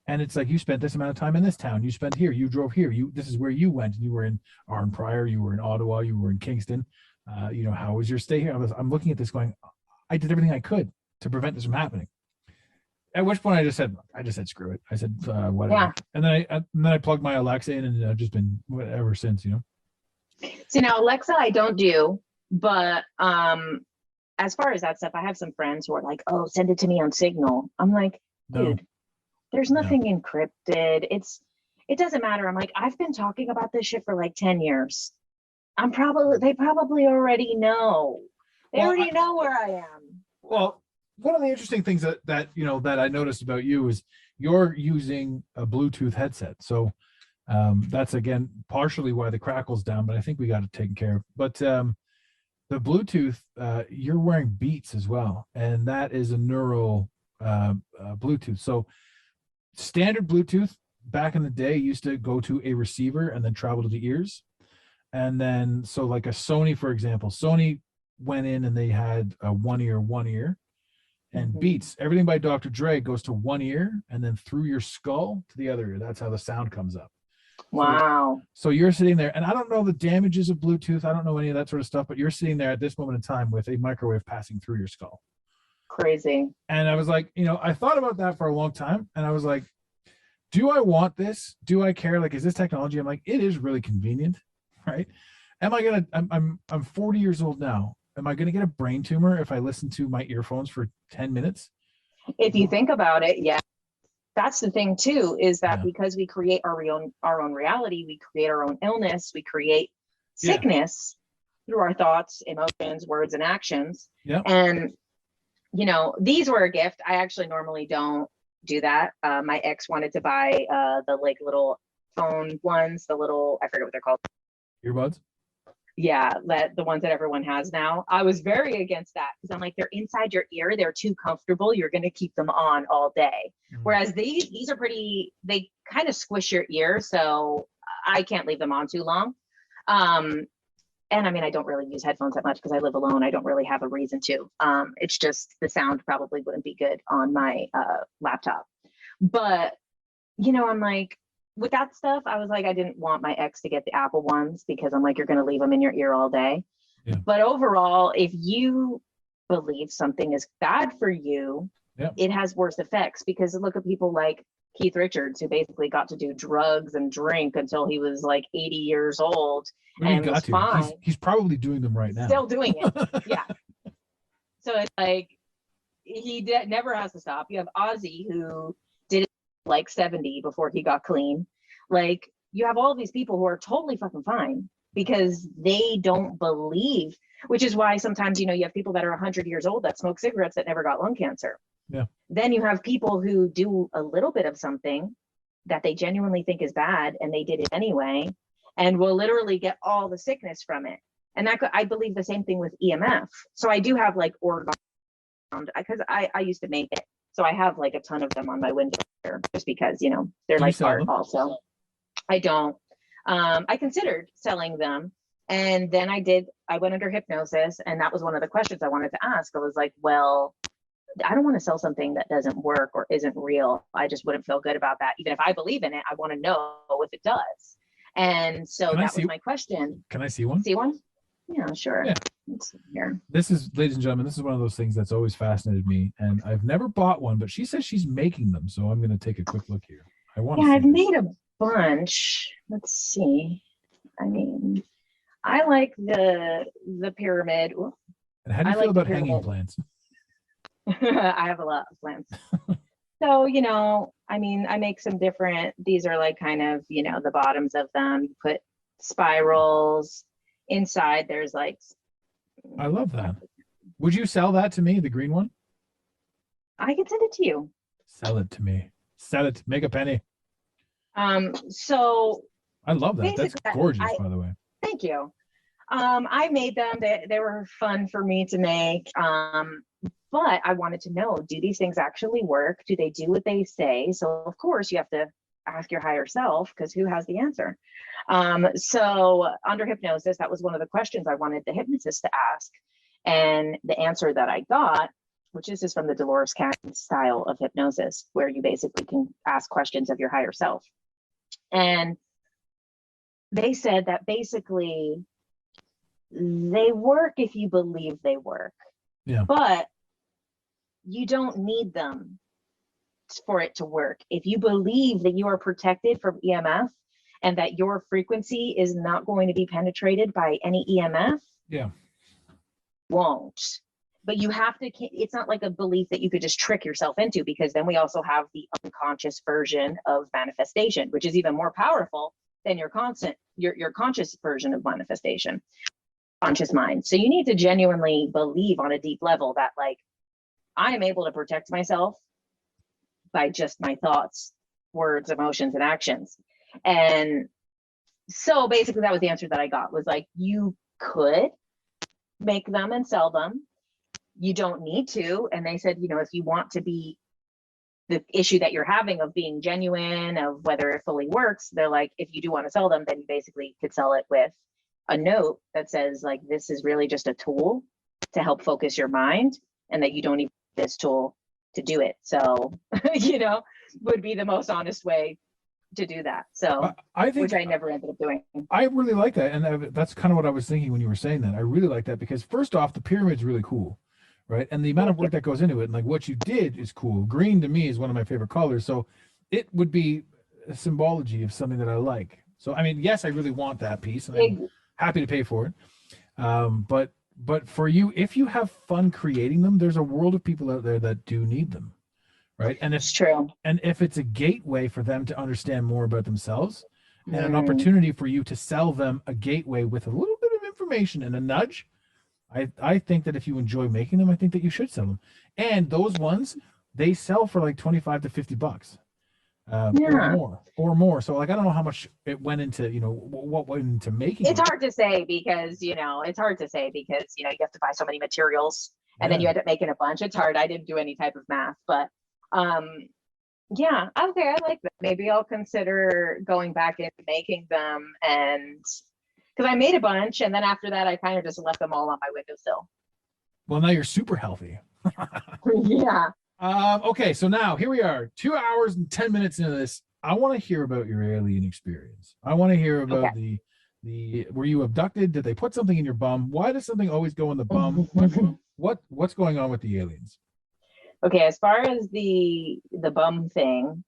And it's like, you spent this amount of time in this town. You spent here. You drove here. This is where you went. And you were in Arnprior. You were in Ottawa. You were in Kingston. How was your stay here? I'm looking at this going, I did everything I could to prevent this from happening. At which point I just said screw it. I said whatever. Yeah. And then I plugged my Alexa in, and I've just been ever since. See, now Alexa I don't do, but as far as that stuff, I have some friends who are like, oh, send it to me on Signal. I'm like, dude, there's nothing encrypted. It doesn't matter. I'm like, I've been talking about this shit for like 10 years. They probably already know. They already know where I am. Well, one of the interesting things that I noticed about you is you're using a Bluetooth headset. So that's again partially why the crackle's down, but I think we got it taken care of. But the Bluetooth, you're wearing Beats as well, and that is a neural Bluetooth. So standard Bluetooth back in the day used to go to a receiver and then travel to the ears. And then, so like a Sony, for example, Sony went in and they had one ear, and Beats. Everything by Dr. Dre goes to one ear and then through your skull to the other ear. That's how the sound comes up. Wow. So you're sitting there, and I don't know the damages of Bluetooth. I don't know any of that sort of stuff, but you're sitting there at this moment in time with a microwave passing through your skull. Crazy. And I was like, I thought about that for a long time, and I was like, do I want this? Do I care? Like, is this technology? I'm like, it is really convenient, right? I'm 40 years old now. Am I gonna get a brain tumor if I listen to my earphones for 10 minutes? If you think about it, yeah. That's the thing too, is that because we create our own reality, we create our own illness, we create sickness through our thoughts, emotions, words, and actions. Yeah. And these were a gift. I actually normally don't do that. My ex wanted to buy the like little phone ones, I forget what they're called. Earbuds? Yeah, the ones that everyone has now. I was very against that because I'm like, they're inside your ear, they're too comfortable, you're going to keep them on all day. Whereas these are they kind of squish your ear, so I can't leave them on too long. And I mean, I don't really use headphones that much because I live alone. I don't really have a reason to. It's just the sound probably wouldn't be good on my laptop. But I'm like, with that stuff, I was like, I didn't want my ex to get the Apple ones because I'm like, you're going to leave them in your ear all day. Yeah. But overall, if you believe something is bad for you, it has worse effects, because look at people like Keith Richards, who basically got to do drugs and drink until he was like 80 years old and was fine. He's probably doing them right now. Still doing it. Yeah. So it's like, never has to stop. You have Ozzy, who did it like 70 before he got clean. Like, you have all these people who are totally fucking fine because they don't believe, which is why sometimes, you have people that are 100 years old that smoke cigarettes that never got lung cancer. Yeah. Then you have people who do a little bit of something that they genuinely think is bad and they did it anyway and will literally get all the sickness from it. And I believe the same thing with EMF. So I do have like orgone, because I used to make it. So I have like a ton of them on my window here just because, they're like art also. I don't. I considered selling them. And then I went under hypnosis, and that was one of the questions I wanted to ask. I was like, well, I don't want to sell something that doesn't work or isn't real. I just wouldn't feel good about that. Even if I believe in it, I want to know if it does. And so that was my question. Can I see one? See one? Yeah, sure. Yeah. Let's see here. This is, ladies and gentlemen, this is one of those things that's always fascinated me. And I've never bought one, but she says she's making them. So I'm going to take a quick look here. I've made a bunch. Let's see. I mean, I like the pyramid. And how do you feel about hanging plants? I have a lot of plants. So, I mean, I make some different, these are like kind of, the bottoms of them. You put spirals inside. There's like. I love that. Would you sell that to me, the green one? I can send it to you. Sell it to me. Sell it. Make a penny. So. I love that. That's gorgeous, by the way. Thank you. I made them. They were fun for me to make. But I wanted to know, do these things actually work? Do they do what they say? So of course you have to ask your higher self, because who has the answer? So under hypnosis, that was one of the questions I wanted the hypnotist to ask. And the answer that I got, which this is from the Dolores Cannon style of hypnosis, where you basically can ask questions of your higher self. And they said that basically they work if you believe they work. Yeah. But you don't need them for it to work. If you believe that you are protected from EMF and that your frequency is not going to be penetrated by any EMF, won't. But you have to, it's not like a belief that you could just trick yourself into, because then we also have the unconscious version of manifestation, which is even more powerful than your conscious version of manifestation, conscious mind. So you need to genuinely believe on a deep level that, like, I am able to protect myself by just my thoughts, words, emotions, and actions. And so basically that was the answer that I got, was like, you could make them and sell them. You don't need to. And they said, if you want to be the issue that you're having of being genuine, of whether it fully works, they're like, if you do want to sell them, then you basically could sell it with a note that says, like, this is really just a tool to help focus your mind, and that you don't even this tool to do it. So, you know, would be the most honest way to do that. So I think, which I never ended up doing. I really like that. And that's kind of what I was thinking when you were saying that. I really like that because first off, the pyramid's really cool, right? And the amount of work that goes into it and like what you did is cool. Green to me is one of my favorite colors. So it would be a symbology of something that I like. So, I mean, yes, I really want that piece and I'm happy to pay for it. But for you, if you have fun creating them, there's a world of people out there that do need them. Right. And it's true. And if it's a gateway for them to understand more about themselves and an opportunity for you to sell them a gateway with a little bit of information and a nudge, I think that if you enjoy making them, I think that you should sell them. And those ones, they sell for like 25 to $50 or more. So like, I don't know how much it went into, you know, what went into making it's hard to say because, you know, you have to buy so many materials and then you end up making a bunch. It's hard. I didn't do any type of math, but yeah, okay, I like that. Maybe I'll consider going back into making them, and because I made a bunch and then after that I kind of just left them all on my windowsill. Well, now you're super healthy. Yeah. Okay, so now here we are, 2 hours and 10 minutes into this. I want to hear about your alien experience. I want to hear about the were you abducted? Did they put something in your bum? Why does something always go in the bum? What's going on with the aliens? Okay, as far as the bum thing,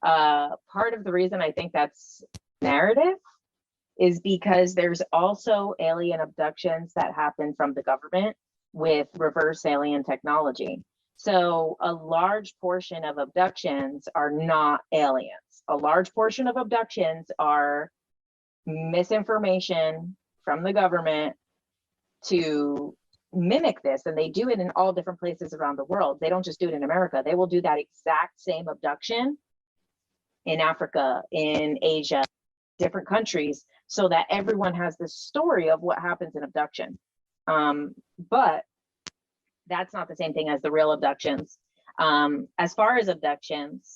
part of the reason I think that's narrative is because there's also alien abductions that happen from the government with reverse alien technology. So a large portion of abductions are not aliens. A large portion of abductions are misinformation from the government to mimic this, and they do it in all different places around the world. They don't just do it in America. They will do that exact same abduction in Africa, in Asia, different countries, so that everyone has this story of what happens in abduction. But that's not the same thing as the real abductions. As far as abductions,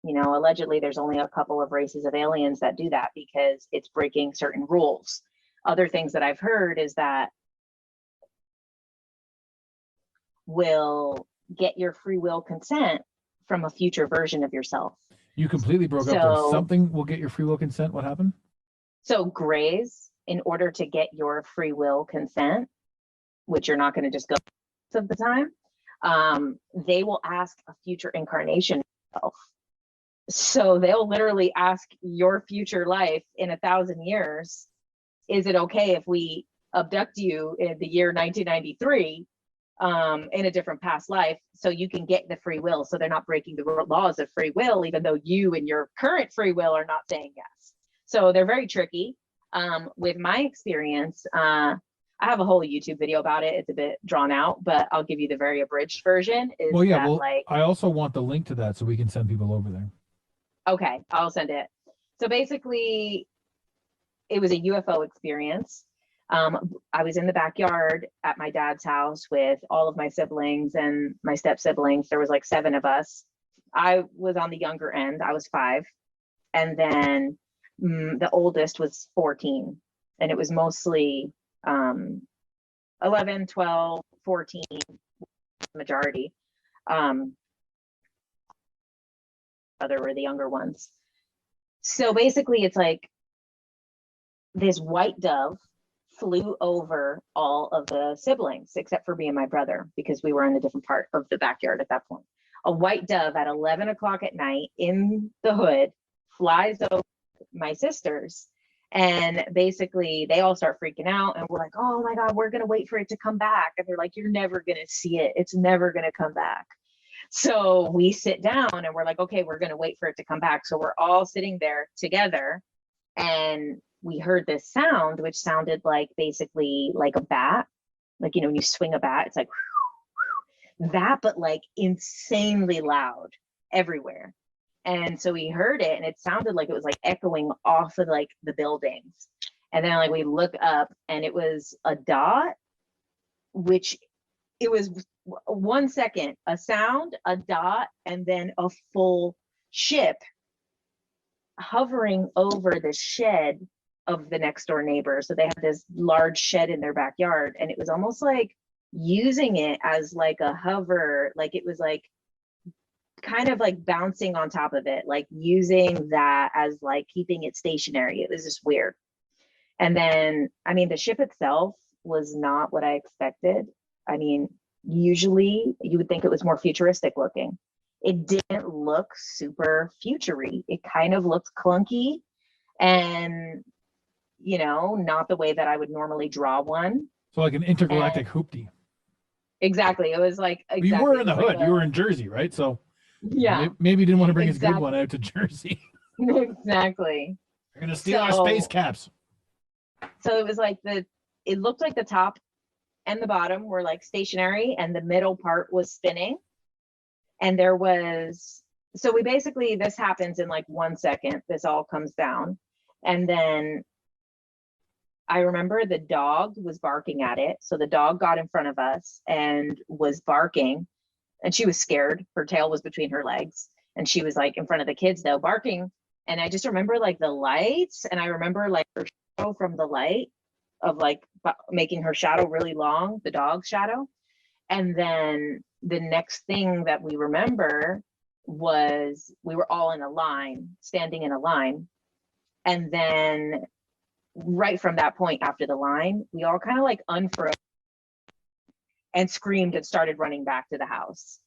you know, allegedly there's only a couple of races of aliens that do that because it's breaking certain rules. Other things that I've heard is that will get your free will consent from a future version of yourself. You completely broke up there. Something will get your free will consent. What happened? So grays, in order to get your free will consent, which you're not going to just go of the time, they will ask a future incarnation of yourself. So they'll literally ask your future life in 1,000 years, is it okay if we abduct you in the year 1993 in a different past life so you can get the free will? So they're not breaking the laws of free will, even though you and your current free will are not saying yes. So they're very tricky. With my experience, I have a whole YouTube video about it. It's a bit drawn out, but I'll give you the very abridged version. I also want the link to that so we can send people over there. Okay, I'll send it. So basically, it was a UFO experience. I was in the backyard at my dad's house with all of my siblings and my step siblings. There was like 7 of us. I was on the younger end. I was 5. And then the oldest was 14. And it was mostly 11, 12, 14, majority. Other were the younger ones. So basically it's like this white dove flew over all of the siblings except for me and my brother, because we were in a different part of the backyard at that point. A white dove at 11 o'clock at night in the hood flies over my sisters, and basically they all start freaking out, and we're like, oh my god, we're gonna wait for it to come back. And they're like, you're never gonna see it, it's never gonna come back. So we sit down and we're like, okay, we're gonna wait for it to come back. So we're all sitting there together, and we heard this sound, which sounded like basically like a bat. Like, you know, when you swing a bat, it's like that, but like insanely loud everywhere. And so we heard it, and it sounded like it was like echoing off of like the buildings. And then like we look up, and it was a dot, which it was 1 second, a sound, a dot, and then a full ship hovering over the shed of the next door neighbor. So they had this large shed in their backyard, and it was almost like using it as like a hover, like it was like kind of like bouncing on top of it, like using that as like keeping it stationary. It was just weird. And then, I mean, the ship itself was not what I expected. I mean, usually you would think it was more futuristic looking. It didn't look super futury. It kind of looked clunky and, you know, not the way that I would normally draw one. So like an intergalactic hoopty. Exactly. It was like, exactly. You were in the hood. Like you were in Jersey, right? So yeah, maybe you didn't want to bring his good one out to Jersey. exactly. You're going to steal our space caps. So it was like it looked like the top and the bottom were like stationary and the middle part was spinning. And so we basically, this happens in like 1 second, this all comes down. And then I remember the dog was barking at it. So the dog got in front of us and was barking, and she was scared. Her tail was between her legs, and she was like in front of the kids though, barking. And I just remember like the lights, and I remember like her shadow from the light of like making her shadow really long, the dog's shadow. And then the next thing that we remember was we were all in a line, standing in a line. And then right from that point after the line, we all kind of like unfroze and screamed and started running back to the house.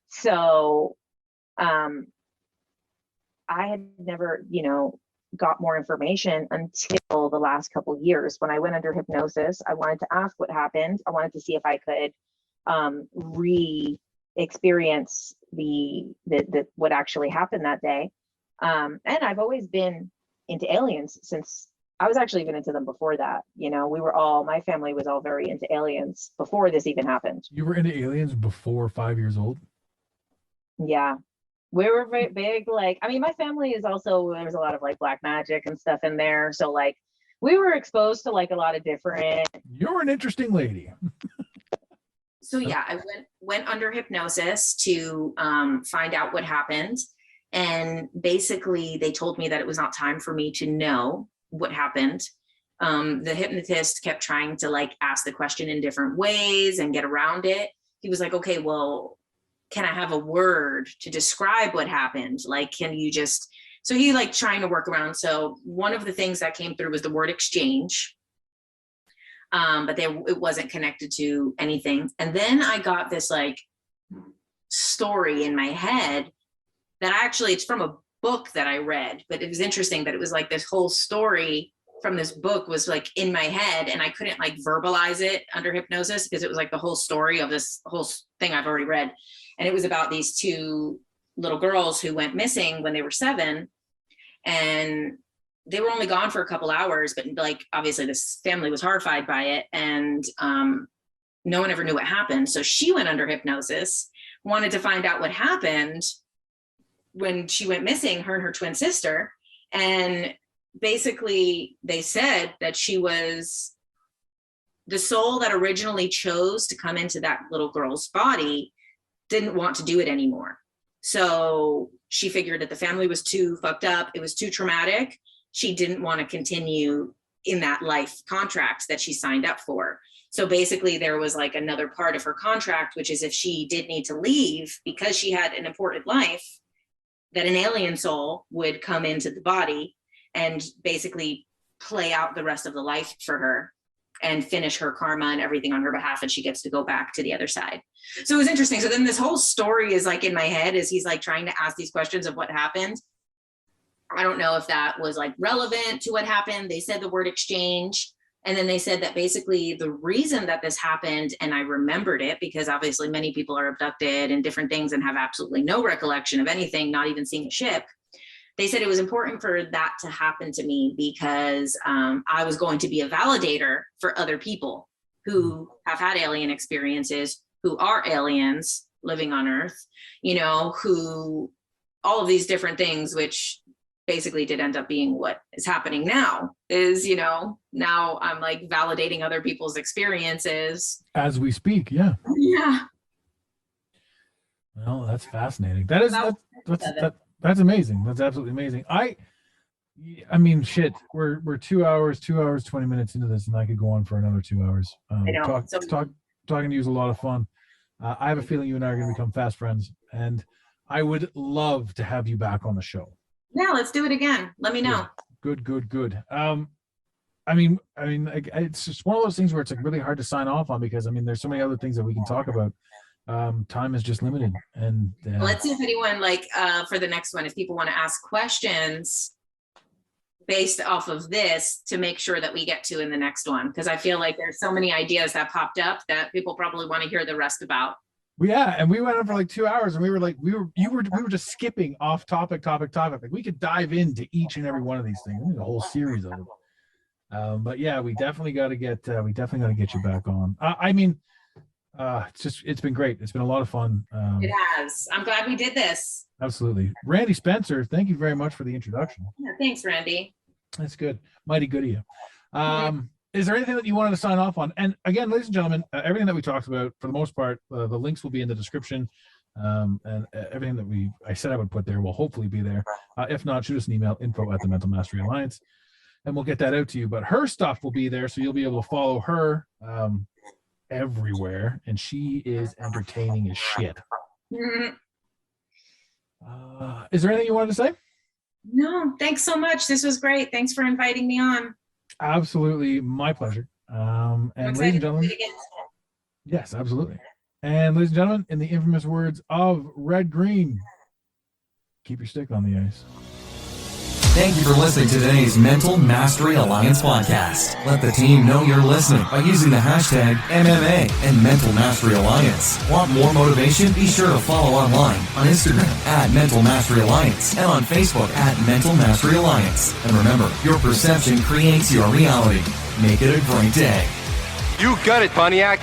So I had never, you know, got more information until the last couple of years. When I went under hypnosis, I wanted to ask what happened. I wanted to see if I could re-experience the what actually happened that day. And I've always been into aliens since I was actually even into them before that. You know, my family was all very into aliens before this even happened. You were into aliens before 5 years old? Yeah. We were very big, like, I mean, my family is also, there's a lot of like black magic and stuff in there. So like we were exposed to like a lot of different. You're an interesting lady. So yeah, I went under hypnosis to find out what happened. And basically they told me that it was not time for me to know what happened. The hypnotist kept trying to like ask the question in different ways and get around it. He was like, okay, well, can I have a word to describe what happened? Like, can you just, so he like trying to work around. So one of the things that came through was the word exchange. But it wasn't connected to anything. And then I got this like story in my head that it's from a book that I read, but it was interesting that it was like this whole story from this book was like in my head, and I couldn't like verbalize it under hypnosis because it was like the whole story of this whole thing I've already read. And it was about these two little girls who went missing when they were 7, and they were only gone for a couple hours, but like, obviously this family was horrified by it, and no one ever knew what happened. So she went under hypnosis, wanted to find out what happened when she went missing, her and her twin sister. And basically they said that she was the soul that originally chose to come into that little girl's body, didn't want to do it anymore. So she figured that the family was too fucked up. It was too traumatic. She didn't want to continue in that life contract that she signed up for. So basically there was like another part of her contract, which is if she did need to leave because she had an important life, that an alien soul would come into the body and basically play out the rest of the life for her and finish her karma and everything on her behalf, and she gets to go back to the other side. So it was interesting. So then this whole story is like in my head as he's like trying to ask these questions of what happened. I don't know if that was like relevant to what happened. They said the word exchange. And then they said that basically the reason that this happened, and I remembered it because obviously many people are abducted and different things and have absolutely no recollection of anything, not even seeing a ship. They said it was important for that to happen to me because I was going to be a validator for other people who have had alien experiences, who are aliens living on Earth, you know, who all of these different things, which basically did end up being what is happening now is, you know, now I'm like validating other people's experiences. As we speak, yeah. Yeah. Well, that's fascinating. That's amazing. That's absolutely amazing. I mean, shit, we're 2 hours, 20 minutes into this, and I could go on for another 2 hours. I know. Talking to you is a lot of fun. I have a feeling you and I are going to become fast friends, and I would love to have you back on the show. Yeah, let's do it again. Let me know. Good. I mean, it's just one of those things where it's like really hard to sign off on because there's so many other things that we can talk about. Time is just limited, and Let's see if anyone for the next one, if people want to ask questions based off of this to make sure that we get to in the next one, because I feel like there's so many ideas that popped up that people probably want to hear the rest about. Yeah, and we went on for like 2 hours, and we were just skipping off topic. Like we could dive into each and every one of these things. A whole series of them. But yeah, we definitely got to get you back on. It's been great. It's been a lot of fun. It has. I'm glad we did this. Absolutely. Randy Spencer, thank you very much for the introduction. Yeah, thanks, Randy. That's good. Mighty good of you. Is there anything that you wanted to sign off on? And again, ladies and gentlemen, everything that we talked about, for the most part, the links will be in the description. And everything that I said I would put there will hopefully be there. If not, shoot us an email, info@the Mental Mastery Alliance, and we'll get that out to you. But her stuff will be there, so you'll be able to follow her everywhere, and she is entertaining as shit. Mm-hmm. Is there anything you wanted to say? No, thanks so much. This was great. Thanks for inviting me on. Absolutely, my pleasure. And ladies and gentlemen, yes, absolutely. And ladies and gentlemen, in the infamous words of Red Green, keep your stick on the ice. Thank you for listening to today's Mental Mastery Alliance podcast. Let the team know you're listening by using the hashtag MMA and Mental Mastery Alliance. Want more motivation? Be sure to follow online on Instagram @Mental Mastery Alliance and on Facebook @Mental Mastery Alliance. And remember, your perception creates your reality. Make it a great day. You got it, Pontiac.